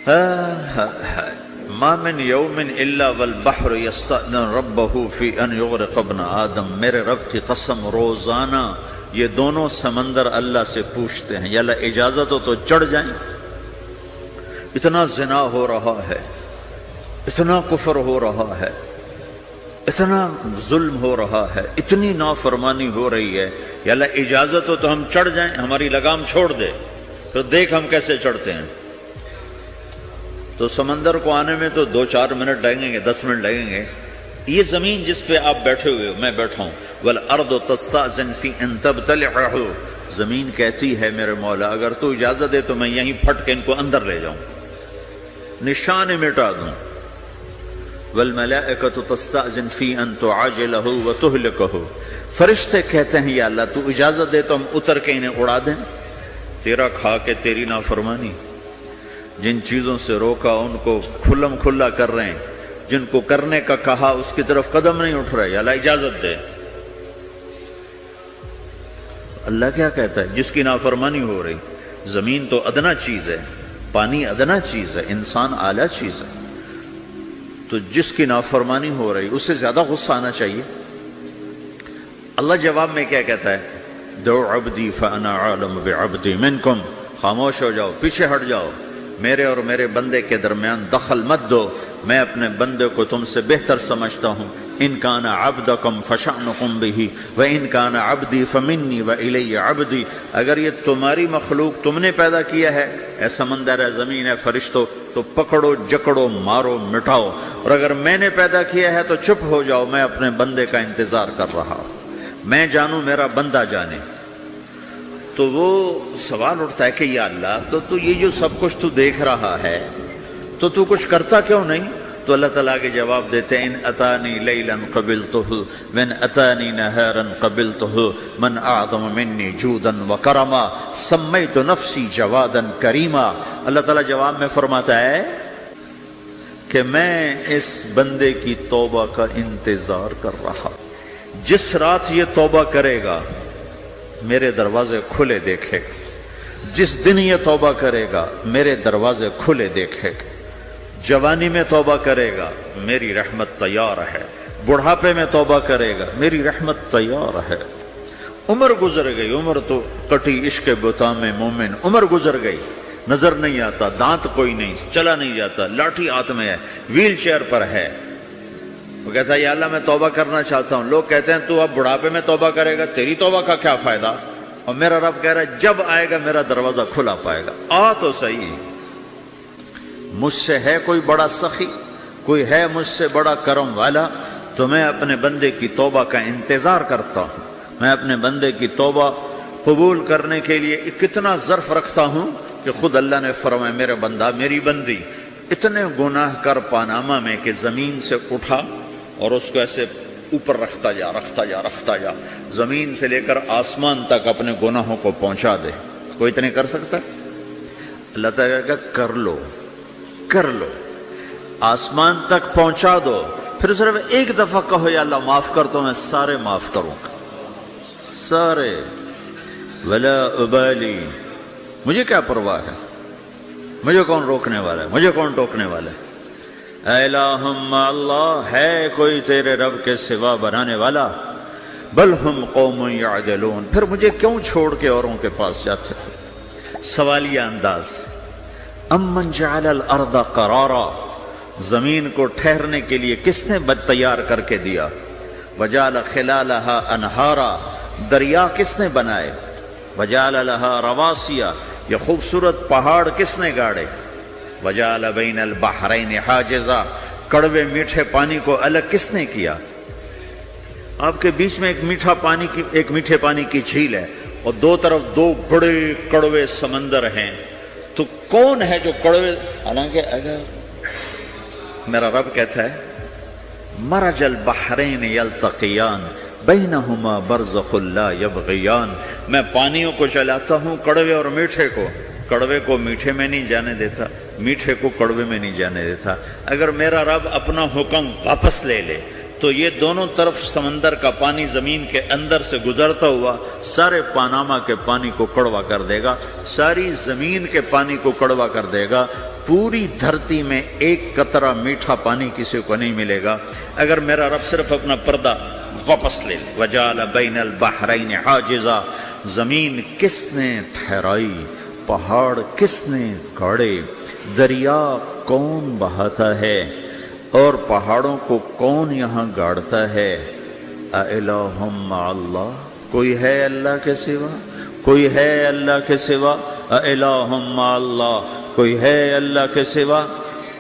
ما من یوم الا والبحر یستأذن ربہ فی ان یغرق ابن آدم، میرے رب کی قسم روزانہ یہ دونوں سمندر اللہ سے پوچھتے ہیں یا اللہ اجازت ہو تو چڑھ جائیں۔ اتنا زنا ہو رہا ہے، اتنا کفر ہو رہا ہے، اتنا ظلم ہو رہا ہے، اتنی نافرمانی ہو رہی ہے، یا اللہ اجازت ہو تو ہم چڑھ جائیں، ہماری لگام چھوڑ دے، پھر دیکھ ہم کیسے چڑھتے ہیں۔ تو سمندر کو آنے میں تو 2-4 منٹ لگیں گے، 10 منٹ لگیں گے۔ یہ زمین جس پہ آپ بیٹھے ہوئے ہو، میں بیٹھا ہوں، وَالْأَرْضُ تَسْتَأْذِنُ فِي أَن تَبْتَلِعَهُ، زمین کہتی ہے میرے مولا اگر تو اجازت دے تو میں یہیں پھٹ کے ان کو اندر لے جاؤں، نشان مٹا دوں۔ وَالْمَلَائِكَةُ تَسْتَأْذِنُ فِي أَن تُعَاجِلَهُ وَتُهْلِكَهُ، فرشتے کہتے ہیں یا اللہ تو اجازت دے تو ہم اتر کے انہیں اڑا دیں۔ تیرا کھا کے تیری نافرمانی، جن چیزوں سے روکا ان کو کھلم کھلا کر رہے ہیں، جن کو کرنے کا کہا اس کی طرف قدم نہیں اٹھ رہے، یا اللہ اجازت دے۔ اللہ کیا کہتا ہے؟ جس کی نافرمانی ہو رہی، زمین تو ادنا چیز ہے، پانی ادنا چیز ہے، انسان اعلیٰ چیز ہے، تو جس کی نافرمانی ہو رہی اس سے زیادہ غصہ آنا چاہیے۔ اللہ جواب میں کیا کہتا ہے؟ دعو عبدی فانا عالم بعبدی منکم، خاموش ہو جاؤ، پیچھے ہٹ جاؤ، میرے اور میرے بندے کے درمیان دخل مت دو، میں اپنے بندے کو تم سے بہتر سمجھتا ہوں۔ ان کان عبدکم فشأنکم بہ وان کان عبدی فمنی والی عبدی، اگر یہ تمہاری مخلوق تم نے پیدا کیا ہے، اے سمندر ہے، زمین ہے، فرشتوں، تو پکڑو جکڑو مارو مٹاؤ، اور اگر میں نے پیدا کیا ہے تو چپ ہو جاؤ، میں اپنے بندے کا انتظار کر رہا ہوں، میں جانوں میرا بندہ جانے۔ تو وہ سوال اٹھتا ہے کہ یا اللہ تو یہ جو سب کچھ تو دیکھ رہا ہے تو کچھ کرتا کیوں نہیں؟ تو اللہ تعالیٰ کے جواب دیتے ہیں، ان اتانی لیلا قبلتہ من اتانی نہارا قبلتہ من اعظم منی جودا وکرما سمیت نفسی جوادا کریما۔ اللہ تعالیٰ جواب میں فرماتا ہے کہ میں اس بندے کی توبہ کا انتظار کر رہا، جس رات یہ توبہ کرے گا میرے دروازے کھلے دیکھے گا، جس دن یہ توبہ کرے گا میرے دروازے کھلے دیکھے گا، جوانی میں توبہ کرے گا میری رحمت تیار ہے، بڑھاپے میں توبہ کرے گا میری رحمت تیار ہے۔ عمر گزر گئی، عمر تو کٹی عشق بتا میں مومن، عمر گزر گئی، نظر نہیں آتا، دانت کوئی نہیں، چلا نہیں جاتا، لاٹھی ہاتھ میں ہے، ویل چیئر پر ہے۔ وہ کہتا ہے یا اللہ میں توبہ کرنا چاہتا ہوں۔ لوگ کہتے ہیں تو اب بڑھاپے میں توبہ کرے گا، تیری توبہ کا کیا فائدہ؟ اور میرا رب کہہ رہا ہے جب آئے گا میرا دروازہ کھلا پائے گا، آ تو صحیح۔ مجھ سے ہے کوئی بڑا سخی، کوئی ہے مجھ سے بڑا کرم والا، تو میں اپنے بندے کی توبہ کا انتظار کرتا ہوں، میں اپنے بندے کی توبہ قبول کرنے کے لیے کتنا ظرف رکھتا ہوں کہ خود اللہ نے فرمایا میرے بندہ میری بندی اتنے گناہ کر پاناما میں کہ زمین سے اٹھا اور اس کو ایسے اوپر رکھتا جا، زمین سے لے کر آسمان تک اپنے گناہوں کو پہنچا دے۔ کوئی اتنے کر سکتا ہے؟ اللہ تعالیٰ کا کر لو، آسمان تک پہنچا دو، پھر صرف ایک دفعہ کہو یا اللہ معاف کر تو میں سارے معاف کروں گا، سارے، ولا ابالی، مجھے کیا پرواہ ہے، مجھے کون روکنے والا ہے، مجھے کون ٹوکنے والا ہے۔ اے الہم اللہ، ہے کوئی تیرے رب کے سوا بنانے والا؟ بل ہم قوم یعدلون، پھر مجھے کیوں چھوڑ کے اوروں کے پاس جاتے ہیں؟ سوالیہ انداز۔ امن جعل الارض قرارا، زمین کو ٹھہرنے کے لیے کس نے تیار کر کے دیا؟ وجعل خلالہا انہارا، دریا کس نے بنائے؟ وجعل لہا رواسیا، یہ خوبصورت پہاڑ کس نے گاڑے؟ وجعل بین البحرین حاجزا، کڑوے میٹھے پانی کو الگ کس نے کیا؟ آپ کے بیچ میں ایک میٹھے پانی کی جھیل ہے اور دو طرف دو بڑے کڑوے سمندر ہیں، تو کون ہے جو کڑوے؟ حالانکہ اگر میرا رب کہتا ہے مرج البحرین یلتقیان بینہما برزخ لا یبغیان، میں پانیوں کو چلاتا ہوں، کڑوے اور میٹھے کو، کڑوے کو میٹھے میں نہیں جانے دیتا، میٹھے کو کڑوے میں نہیں جانے دیتا۔ اگر میرا رب اپنا حکم واپس لے لے تو یہ دونوں طرف سمندر کا پانی زمین کے اندر سے گزرتا ہوا سارے پاناما کے پانی کو کڑوا کر دے گا، ساری زمین کے پانی کو کڑوا کر دے گا، پوری دھرتی میں ایک قطرہ میٹھا پانی کسی کو نہیں ملے گا اگر میرا رب صرف اپنا پردہ واپس لے لے۔ وَجَعَلَ بَيْنَ الْبَحْرَيْنِ حَاجِزًا، زمین کس نے ٹھہرائی، پہاڑ کس نے گاڑے، دریا کون بہاتا ہے اور پہاڑوں کو کون یہاں گاڑتا ہے؟ اَإِلَٰهٌ مَّعَ اللَّهِ، کوئی ہے اللہ کے سوا؟ کوئی ہے اللہ کے سوا؟ اِلَٰهٌ مَّعَ اللَّهِ، کوئی ہے اللہ کے سوا؟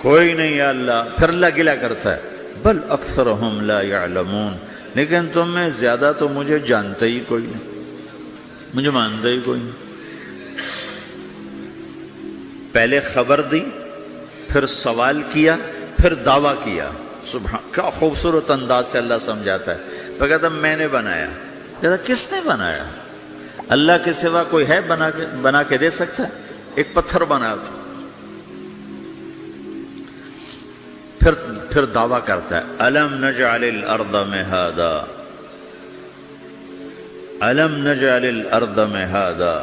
کوئی نہیں ہے اللہ۔ پھر اللہ گلہ کرتا ہے بل اکثرہم لا یعلمون، لیکن تم میں زیادہ تو مجھے جانتا ہی کوئی نہیں، مجھے مانتا ہی کوئی نہیں۔ پہلے خبر دی، پھر سوال کیا، پھر دعویٰ کیا۔ سبحان، کیا خوبصورت انداز سے اللہ سمجھاتا ہے۔ وہ کہتا میں نے بنایا، کہتا کس نے بنایا؟ اللہ کے سوا کوئی ہے بنا کے دے سکتا ہے؟ ایک پتھر بنا تھا۔ پھر دعویٰ کرتا ہے الم نجعل الارض مہادا، الم نجعل الارض مہادا،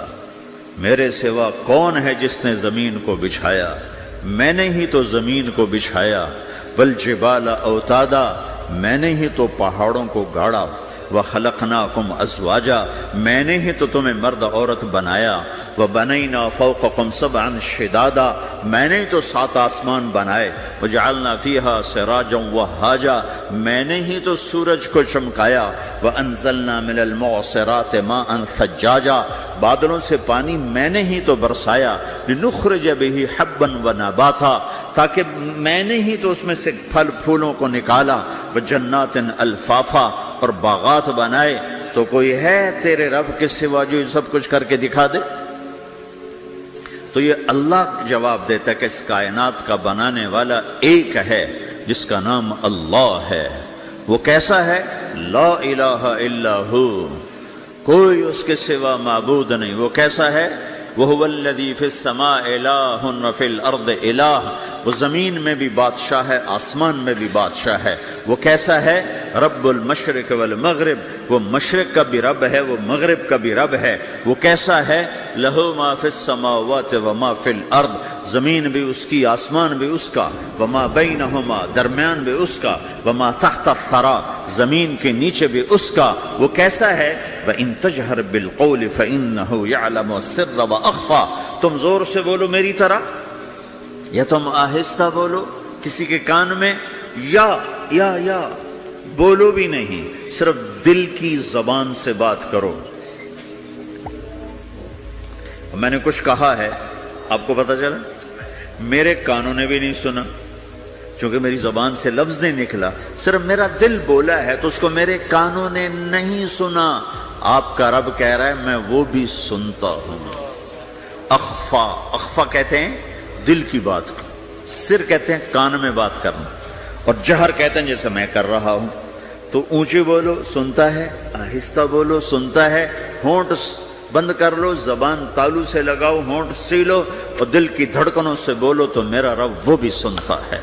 میرے سوا کون ہے جس نے زمین کو بچھایا؟ میں نے ہی تو زمین کو بچھایا۔ والجبال اوتادا، میں نے ہی تو پہاڑوں کو گاڑا۔ وخلقناکم ازواجا، میں نے ہی تو تمہیں مرد عورت بنایا۔ وبنینا فوقکم سبعا شدادا، میں نے ہی تو 7 آسمان بنائے۔ وجعلنا فیہا سراجا وہاجا، میں نے ہی تو سورج کو چمکایا۔ وانزلنا من المعصرات ماء ثجاجا، بادلوں سے پانی میں نے ہی تو برسایا۔ لنخرج به حبا ونباتا، تاکہ میں نے ہی تو اس میں سے پھل پھولوں کو نکالا۔ وجنات الفافا، اور باغات بنائے۔ تو کوئی ہے تیرے رب کے سوا جو سب کچھ کر کے دکھا دے؟ تو یہ اللہ جواب دیتا ہے کہ اس کائنات کا بنانے والا ایک ہے جس کا نام اللہ ہے۔ وہ کیسا ہے؟ لا الہ الا ہو، کوئی اس کے سوا معبود نہیں۔ وہ کیسا ہے؟ وَهُوَ الَّذِي فِي السَّمَاءِ إِلَٰهٌ وَفِي الْأَرْضِ إِلَٰهٌ، وہ زمین میں بھی بادشاہ ہے، آسمان میں بھی بادشاہ ہے۔ وہ کیسا ہے؟ رب المشرق والمغرب، وہ مشرق کا بھی رب ہے، وہ مغرب کا بھی رب ہے۔ وہ کیسا ہے؟ لَهُ مَا فِي السَّمَاوَاتِ وَمَا فِي الْأَرْضِ، زمین بھی اس کی، آسمان بھی اس کا۔ وَمَا بَيْنَهُمَا، درمیان بھی اس کا۔ وَمَا تَحْتَ الثَّرَىٰ، زمین کے نیچے بھی اس کا۔ وہ کیسا ہے؟ وَإِن تَجْهَرْ بِالْقَوْلِ فَإِنَّهُ يَعْلَمُ السِّرَّ وَأَخْفَىٰ، تم زور سے بولو میری طرح، یا تم آہستہ بولو کسی کے کان میں، یا بولو بھی نہیں، صرف دل کی زبان سے بات کرو۔ میں نے کچھ کہا ہے، آپ کو پتہ چلا؟ میرے کانوں نے بھی نہیں سنا، چونکہ میری زبان سے لفظ نہیں نکلا، صرف میرا دل بولا ہے تو اس کو میرے کانوں نے نہیں سنا۔ آپ کا رب کہہ رہا ہے میں وہ بھی سنتا ہوں۔ اخفا، اخفا کہتے ہیں دل کی بات کو، سر کہتے ہیں کان میں بات کرنا، اور جہر کہتے ہیں جیسے میں کر رہا ہوں۔ تو اونچی بولو سنتا ہے، آہستہ بولو سنتا ہے، ہونٹ بند کر لو، زبان تالو سے لگاؤ، ہونٹ سیلو اور دل کی دھڑکنوں سے بولو تو میرا رب وہ بھی سنتا ہے۔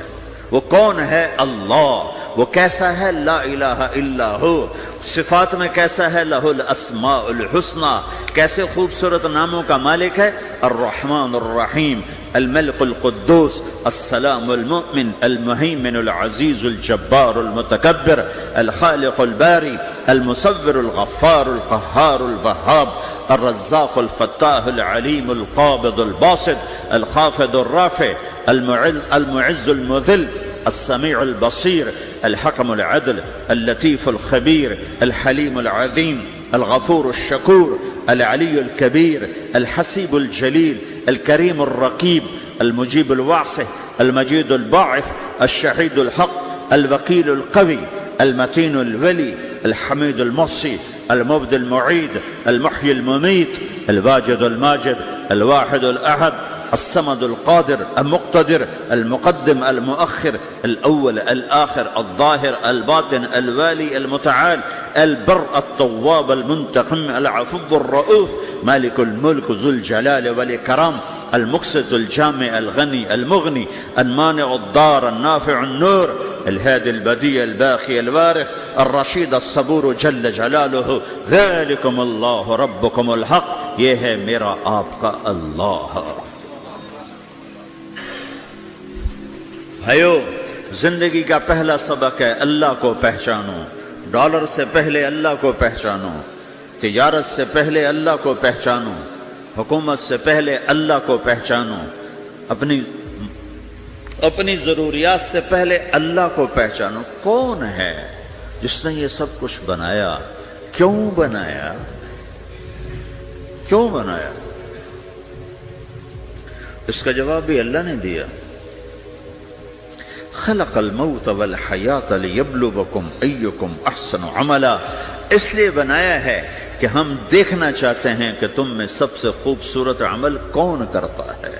وہ کون ہے؟ اللہ۔ وہ کیسا ہے؟ لا الہ الا ہو۔ صفات میں کیسا ہے؟ لہ الاسماء الحسنی، کیسے خوبصورت ناموں کا مالک ہے؟ الرحمن الرحیم، الملك القدوس، السلام المؤمن، المهيمن العزيز الجبار المتكبر، الخالق الباري، المصور الغفار القهار الوهاب، الرزاق الفتاح العليم القابض الباسط، الخافض الرافع، المعز المذل، السميع البصير، الحكم العدل، اللطيف الخبير، الحليم العظيم، الغفور الشكور، العلي الكبير، الحسيب الجليل، الكريم الرقيب، المجيب الواسع، المجيد الباعث، الشهيد الحق، الوكيل القوي، المتين الولي، الحميد المحصي، المبدي المعيد، المحيي المميت، الواجد الماجد، الواحد الأحد، الصمد القادر المقتدر، المقدم المؤخر، الأول الآخر، الظاهر الباطن، الوالي المتعال، البر التواب المنتقم، العفو الرؤوف، مالك الملك ذو الجلال والإكرام، المقسط الجامع الغني المغني، المانع الضار النافع النور، الهادي البديع الباقي الوارث، الرشيد الصبور جل جلاله، ذلكم الله ربكم الحق، یہ ہے میرا آپ کا اللہ۔ بھائیو، زندگی کا پہلا سبق ہے اللہ کو پہچانو۔ ڈالر سے پہلے اللہ کو پہچانو، تجارت سے پہلے اللہ کو پہچانو، حکومت سے پہلے اللہ کو پہچانو، اپنی ضروریات سے پہلے اللہ کو پہچانو۔ کون ہے جس نے یہ سب کچھ بنایا؟ کیوں بنایا؟ کیوں بنایا؟ اس کا جواب بھی اللہ نے دیا۔ خلق الموت والحیات لیبلوکم ایکم احسن عملا، اس لیے بنایا ہے کہ ہم دیکھنا چاہتے ہیں کہ تم میں سب سے خوبصورت عمل کون کرتا ہے۔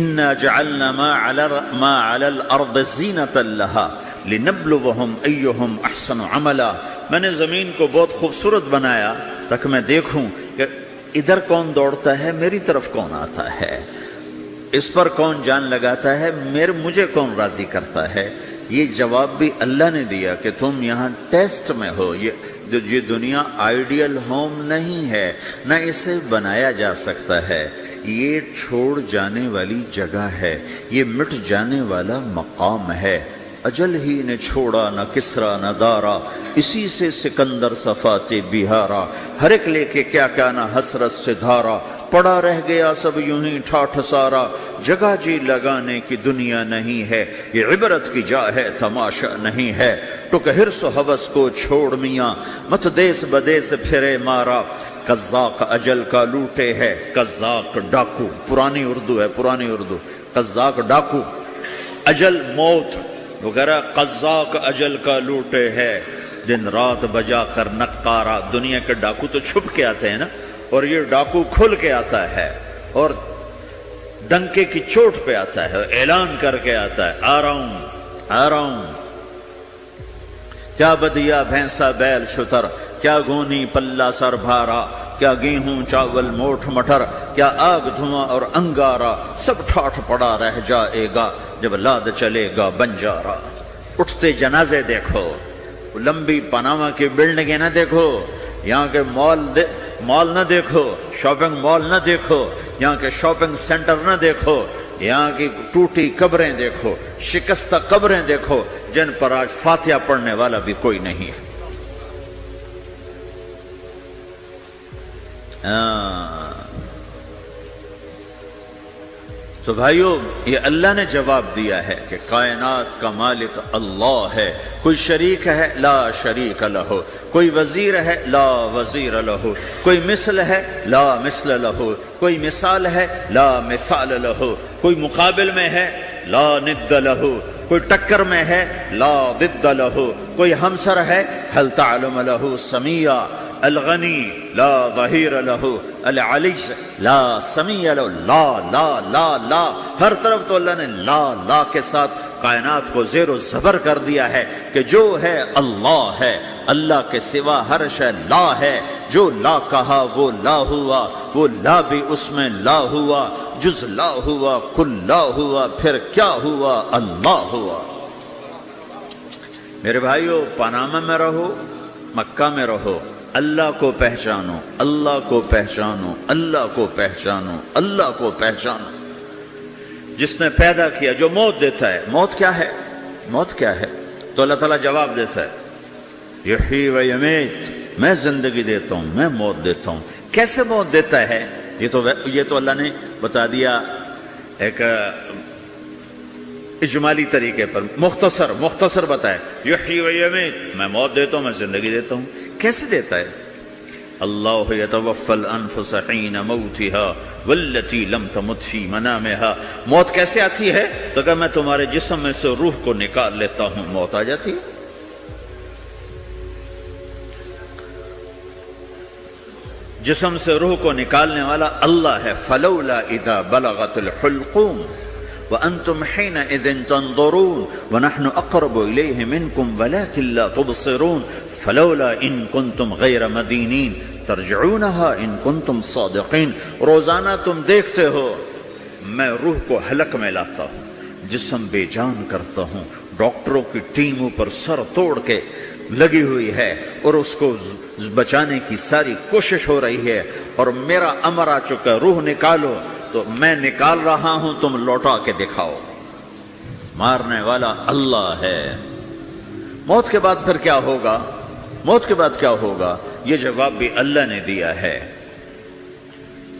انا جعلنا ما علی الارض زینۃ لها لنبلوہم ایہم احسن عملا، میں نے زمین کو بہت خوبصورت بنایا تاکہ میں دیکھوں کہ ادھر کون دوڑتا ہے، میری طرف کون آتا ہے، اس پر کون جان لگاتا ہے، مجھے کون راضی کرتا ہے۔ یہ جواب بھی اللہ نے دیا کہ تم یہاں ٹیسٹ میں ہو۔ یہ دنیا آئیڈیل ہوم نہیں ہے، نہ اسے بنایا جا سکتا ہے، یہ چھوڑ جانے والی جگہ ہے، یہ مٹ جانے والا مقام ہے۔ اجل ہی نے چھوڑا نہ کسرا نہ دارا، اسی سے سکندر صفات بہارا، ہر ایک لے کے کیا کیا نہ حسرت سے دھارا، پڑا رہ گیا سب یوں ہی ٹھاٹھ سارا، جگہ جی لگانے کی دنیا نہیں ہے، یہ عبرت کی جا ہے تماشا نہیں ہے، ٹک حرص و حوث کو چھوڑ میاں، مت دیس بدیس پھرے مارا، قزاق اجل کا لوٹے ہے، قزاق ڈاکو، پرانی اردو ہے، پرانی اردو، قزاق ڈاکو، اجل موت وغیرہ، قزاق اجل کا لوٹے ہے، دن رات بجا کر نقارا۔ دنیا کے ڈاکو تو چھپ کے آتے ہیں نا، اور یہ ڈاکو کھل کے آتا ہے اور ڈنکے کی چوٹ پہ آتا ہے، اعلان کر کے آتا ہے، آ رہا ہوں آ رہا ہوں۔ کیا بدیا بھینسا بیل شتر، کیا گونی پلہ سر بھارا، کیا گیہوں چاول موٹھ مٹر، کیا آگ دھواں اور انگارا، سب ٹھاٹھ پڑا رہ جائے گا جب لاد چلے گا بنجارا۔ اٹھتے جنازے دیکھو، لمبی پاناما کی بلڈنگیں نہ دیکھو، یہاں کے مال نہ دیکھو، شاپنگ مال نہ دیکھو، یہاں کے شاپنگ سینٹر نہ دیکھو، یہاں کی ٹوٹی قبریں دیکھو، شکستہ قبریں دیکھو، جن پر آج فاتحہ پڑھنے والا بھی کوئی نہیں ہے۔ تو بھائیو، یہ اللہ نے جواب دیا ہے کہ کائنات کا مالک اللہ ہے، کوئی شریک ہے لا شریک لہ، کوئی وزیر ہے لا وزیر لہ، کوئی مثل ہے لا مثل لہ، کوئی مثال ہے لا مثال لہ، کوئی مقابل میں ہے لا ند لہ، کوئی ٹکر میں ہے لا ضد لہ، کوئی ہمسر ہے هل تعلم لہ سمیہ، الغنی لا ظہیر لہ، العلی لا سمیع لہ، لا لا لا لا، ہر طرف تو اللہ نے لا لا کے ساتھ کائنات کو زیر و زبر کر دیا ہے کہ جو ہے اللہ ہے، اللہ کے سوا ہر شے لا ہے، جو لا کہا وہ لا ہوا، وہ لا بھی اس میں لا ہوا، جز لا ہوا کل لا ہوا، پھر کیا ہوا؟ اللہ ہوا۔ میرے بھائیو، پاناما میں رہو، مکہ میں رہو، اللہ کو پہچانو، اللہ کو پہچانو، اللہ کو پہچانو، اللہ کو پہچانو۔ جس نے پیدا کیا، جو موت دیتا ہے، موت کیا ہے؟ موت کیا ہے؟ تو اللہ تعالیٰ جواب دیتا ہے، یحیی و یمیت، میں زندگی دیتا ہوں، میں موت دیتا ہوں۔ کیسے موت دیتا ہے؟ یہ تو اللہ نے بتا دیا ایک اجمالی طریقے پر، مختصر بتائے، یحیی و یمیت، میں موت دیتا ہوں، میں زندگی دیتا ہوں۔ کیسے دیتا ہے؟ اللہ یتوفی الانفس حین موتها والتی لم تمت فی منامها۔ موت کیسے آتی ہے؟ تو کہ میں تمہارے جسم میں سے روح کو نکال لیتا ہوں، موت آ جاتی ہے۔ جسم سے روح کو نکالنے والا اللہ ہے۔ فلولا اذا بلغت الحلقوم وانتم حينئذ تنظرون ونحن اقرب اليه منكم ولكن لا تبصرون فلولا ان كنتم غير مدينين ترجعونها ان كنتم صادقين۔ روزانہ تم دیکھتے ہو میں روح کو حلق میں لاتا ہوں، جسم بے جان کرتا ہوں، ڈاکٹروں کی ٹیموں پر سر توڑ کے لگی ہوئی ہے اور اس کو بچانے کی ساری کوشش ہو رہی ہے، اور میرا امر آ چکا، روح نکالو، تو میں نکال رہا ہوں، تم لوٹا کے دکھاؤ۔ مارنے والا اللہ ہے۔ موت کے بعد پھر کیا ہوگا؟ موت کے بعد کیا ہوگا؟ یہ جواب بھی اللہ نے دیا ہے۔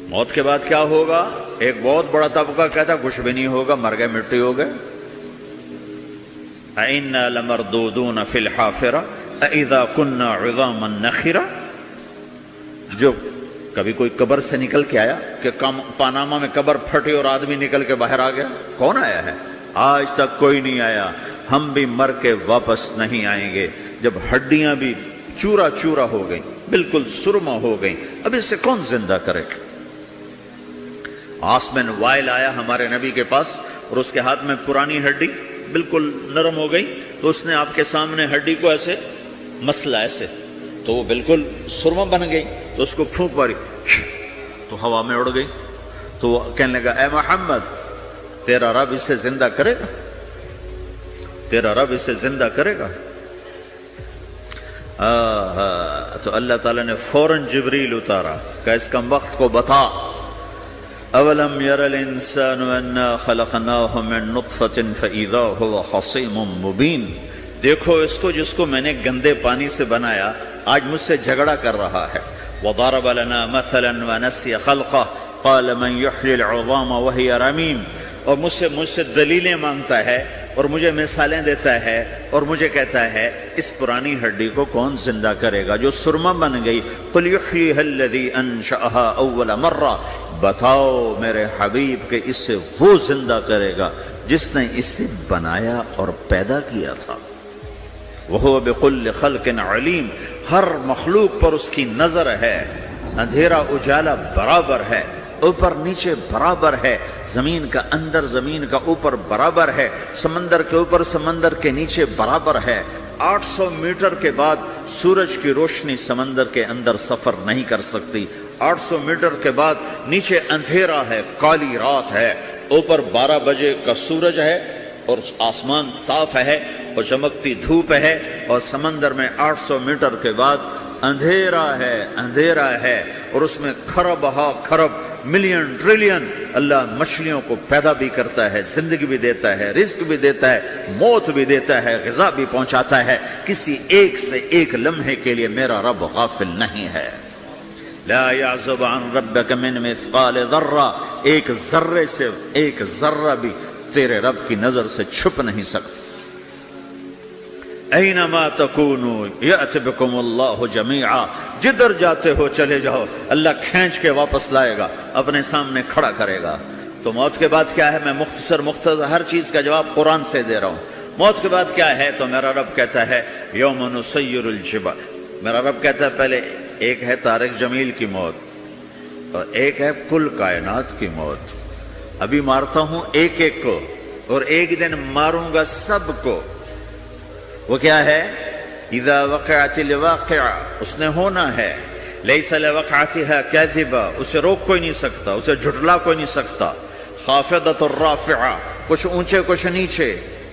موت کے بعد کیا ہوگا؟ ایک بہت بڑا طبقہ کہتا کچھ بھی نہیں ہوگا، مر گئے، مٹی ہو گئے۔ اَإِنَّا لَمَرْدُودُونَ فِي الْحَافِرَةِ اَإِذَا كُنَّا عِظَامًا نَخِرَةً۔ جو کبھی کوئی قبر سے نکل کے آیا کہ پاناما میں قبر پھٹی اور آدمی نکل کے باہر آ گیا؟ کون آیا ہے؟ آج تک کوئی نہیں آیا۔ ہم بھی مر کے واپس نہیں آئیں گے۔ جب ہڈیاں بھی چورا چورا ہو گئیں، بالکل سرما ہو گئیں، اب اس سے کون زندہ کرے گا؟ عاص بن وائل آیا ہمارے نبی کے پاس اور اس کے ہاتھ میں پرانی ہڈی بالکل نرم ہو گئی، تو اس نے آپ کے سامنے ہڈی کو ایسے مسلا، ایسے، تو وہ بالکل سرما بن گئی، تو اس کو پھونک ماری تو ہوا میں اڑ گئی۔ تو وہ کہنے لگا، اے محمد، تیرا رب اسے زندہ کرے گا؟ تیرا رب اسے زندہ کرے گا؟ تو اللہ تعالیٰ نے فوراً جبریل اتارا کہ اس کم وقت کو بتا، اولم یر الانسان انا خلقناہ من نطفۃ فاذا هو خصیم مبین۔ دیکھو اس کو جس کو میں نے گندے پانی سے بنایا، آج مجھ سے جھگڑا کر رہا ہے۔ وضرب لنا مثلا ونسی خلقہ قال من یحیی العظام وہی رمیم۔ اور مجھ سے دلیلیں مانگتا ہے اور مجھے مثالیں دیتا ہے اور مجھے کہتا ہے اس پرانی ہڈی کو کون زندہ کرے گا جو سرما بن گئی؟ قل یحییھا الذی انشأھا اول مرہ۔ بتاؤ میرے حبیب کہ اسے وہ زندہ کرے گا جس نے اسے بنایا اور پیدا کیا تھا۔ وہو بکل خلق علیم۔ ہر مخلوق پر اس کی نظر ہے، اندھیرا اجالا برابر ہے، اوپر نیچے برابر ہے، زمین کا اندر زمین کا اوپر برابر ہے، سمندر کے اوپر سمندر کے نیچے برابر ہے۔ 800 میٹر کے بعد سورج کی روشنی سمندر کے اندر سفر نہیں کر سکتی۔ 800 میٹر کے بعد نیچے اندھیرا ہے، کالی رات ہے، اوپر 12 بجے کا سورج ہے اور آسمان صاف ہے اور چمکتی دھوپ ہے، اور سمندر میں 800 میٹر کے بعد اندھیرا ہے اور اس میں کھرب ہا کھرب ملین ٹریلین اللہ مچھلیوں کو پیدا بھی کرتا ہے، زندگی بھی دیتا ہے، رزق بھی دیتا ہے، موت بھی دیتا ہے، غذا بھی پہنچاتا ہے۔ کسی ایک سے ایک لمحے کے لیے میرا رب غافل نہیں ہے۔ لا يعزب عن ربك من مثقال ذرہ، ایک ذرے سے ایک ذرہ بھی تیرے رب کی نظر سے چھپ نہیں سکتا۔ اینما تکونوا یأت بکم اللہ جمیعا، جدھر جاتے ہو چلے جاؤ، اللہ کھینچ کے واپس لائے گا، اپنے سامنے کھڑا کرے گا۔ تو موت کے بعد کیا ہے؟ میں مختصر ہر چیز کا جواب قرآن سے دے رہا ہوں۔ موت کے بعد کیا ہے؟ تو میرا رب کہتا ہے یوم نسیر الجبال۔ میرا رب کہتا ہے پہلے ایک ہے طارق جمیل کی موت اور ایک ہے کل کائنات کی موت۔ ابھی مارتا ہوں ایک ایک کو اور ایک دن ماروں گا سب کو۔ وہ کیا ہے؟ اذا وقعت الواقعہ، اس نے ہونا ہے۔ لیس لوقعتها کاذبہ، اسے روک کوئی نہیں سکتا، اسے جھٹلا کوئی نہیں سکتا۔ خافضۃ الرافعہ، کچھ اونچے کچھ نیچے۔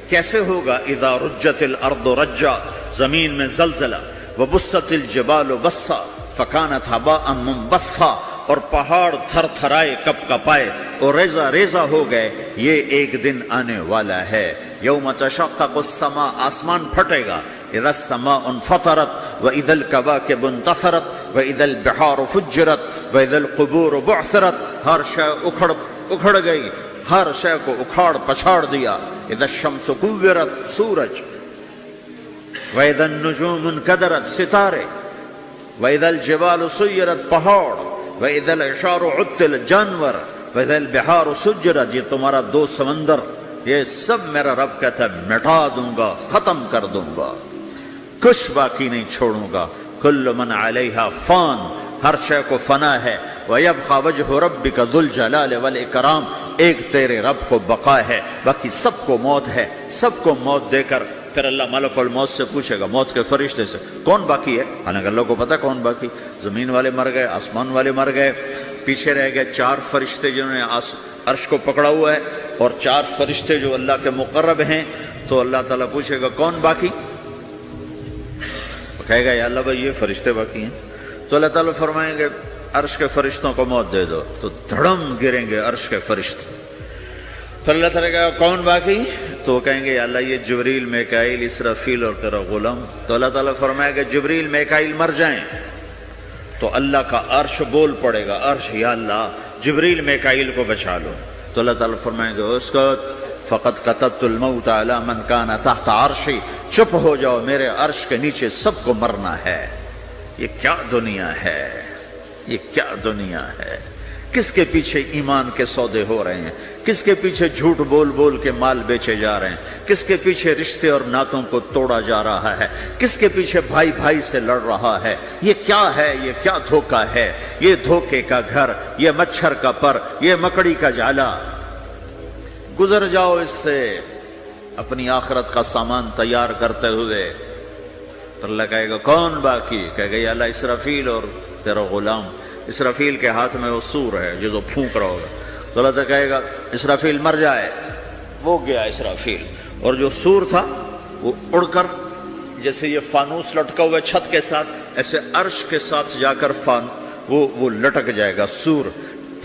کیسے ہوگا؟ اذا رجت الارض رجا، زمین میں زلزلہ۔ وبست الجبال بسا فکانت ہباء منبثا، اور پہاڑ تھر تھرائے کپ کپائے اور ریزہ ریزہ ہو گئے۔ یہ ایک دن آنے والا ہے۔ یوم تشقق السماء، آسمان پھٹے گا۔ اذا السماء انفطرت واذا الكواكب انتثرت واذا البحار فجرت واذا القبور بعثرت، ہر شے اکھڑ گئی، ہر شے کو اکھاڑ پچھاڑ دیا۔ اذا الشمس كورت، سورج۔ واذا النجوم انكدرت، ستارے۔ واذا الجبال سيرت، پہاڑ۔ وَإِذَا الْعِشَارُ عُطِّلَتْ، جانور۔ وَإِذَا الْبِحَارُ سُجِّرَتْ، یہ تمہارا دو سمندر، یہ سب میرا رب کہتا ہے مٹا دوں گا، ختم کر دوں گا، کچھ باقی نہیں چھوڑوں گا۔ كُلُّ مَنْ عَلَيْهَا فان، ہر شے کو فنا ہے۔ وَيَبْقَى وَجْهُ رَبِّكَ ذُو الْجَلَالِ وَالْإِكْرَامِ، ایک تیرے رب کو بقا ہے، باقی سب کو موت ہے۔ سب کو موت دے کر پھر اللہ ملک الموت سے پوچھے گا، موت کے فرشتے سے، کون باقی ہے؟ حالانکہ اللہ کو پتا کون باقی۔ زمین والے مر گئے، آسمان والے مر گئے، پیچھے رہ گئے 4 فرشتے جنہوں نے عرش کو پکڑا ہوا ہے اور 4 فرشتے جو اللہ کے مقرب ہیں۔ تو اللہ تعالیٰ پوچھے گا کون باقی؟ کہے گا یا اللہ بھائی یہ فرشتے باقی ہیں، تو اللہ تعالیٰ فرمائیں گے عرش کے فرشتوں کو موت دے دو، تو دھڑم گریں گے عرش کے فرشتے. پھر اللہ تعالیٰ کہے گا کون باقی؟ تو وہ کہیں گے یا اللہ یہ جبریل، میکائیل، اسرافیل اور تیرا غلام. تو اللہ تعالیٰ فرمائے گا جبریل، میکائیل مر جائیں، تو اللہ کا عرش بول پڑے گا، عرش یا اللہ جبریل، میکائیل کو بچا لو. تو اللہ تعالیٰ فرمائیں گے اسکت فقط کتبت الموت علی من کان تحت عرشی، چپ ہو جاؤ، میرے عرش کے نیچے سب کو مرنا ہے. یہ کیا دنیا ہے، یہ کیا دنیا ہے. کس کے پیچھے ایمان کے سودے ہو رہے ہیں، کس کے پیچھے جھوٹ بول بول کے مال بیچے جا رہے ہیں، کس کے پیچھے رشتے اور ناتوں کو توڑا جا رہا ہے، کس کے پیچھے بھائی بھائی سے لڑ رہا ہے. یہ کیا ہے، یہ کیا دھوکہ ہے، یہ دھوکے کا گھر، یہ مچھر کا پر، یہ مکڑی کا جالا. گزر جاؤ اس سے اپنی آخرت کا سامان تیار کرتے ہوئے. تو اللہ کہے گا کون باقی؟ کہے گا یا اللہ اسرافیل اور تیرا غلام. اسرافیل کے ہاتھ میں وہ سور ہے جو پھونک رہا ہوگا. تو اللہ تعالیٰ کہے گا اسرافیل مر جائے، وہ گیا اسرافیل، اور جو سور تھا وہ اڑ کر جیسے یہ فانوس لٹکا ہوا چھت کے ساتھ، ایسے عرش کے ساتھ جا کر وہ لٹک جائے گا سور.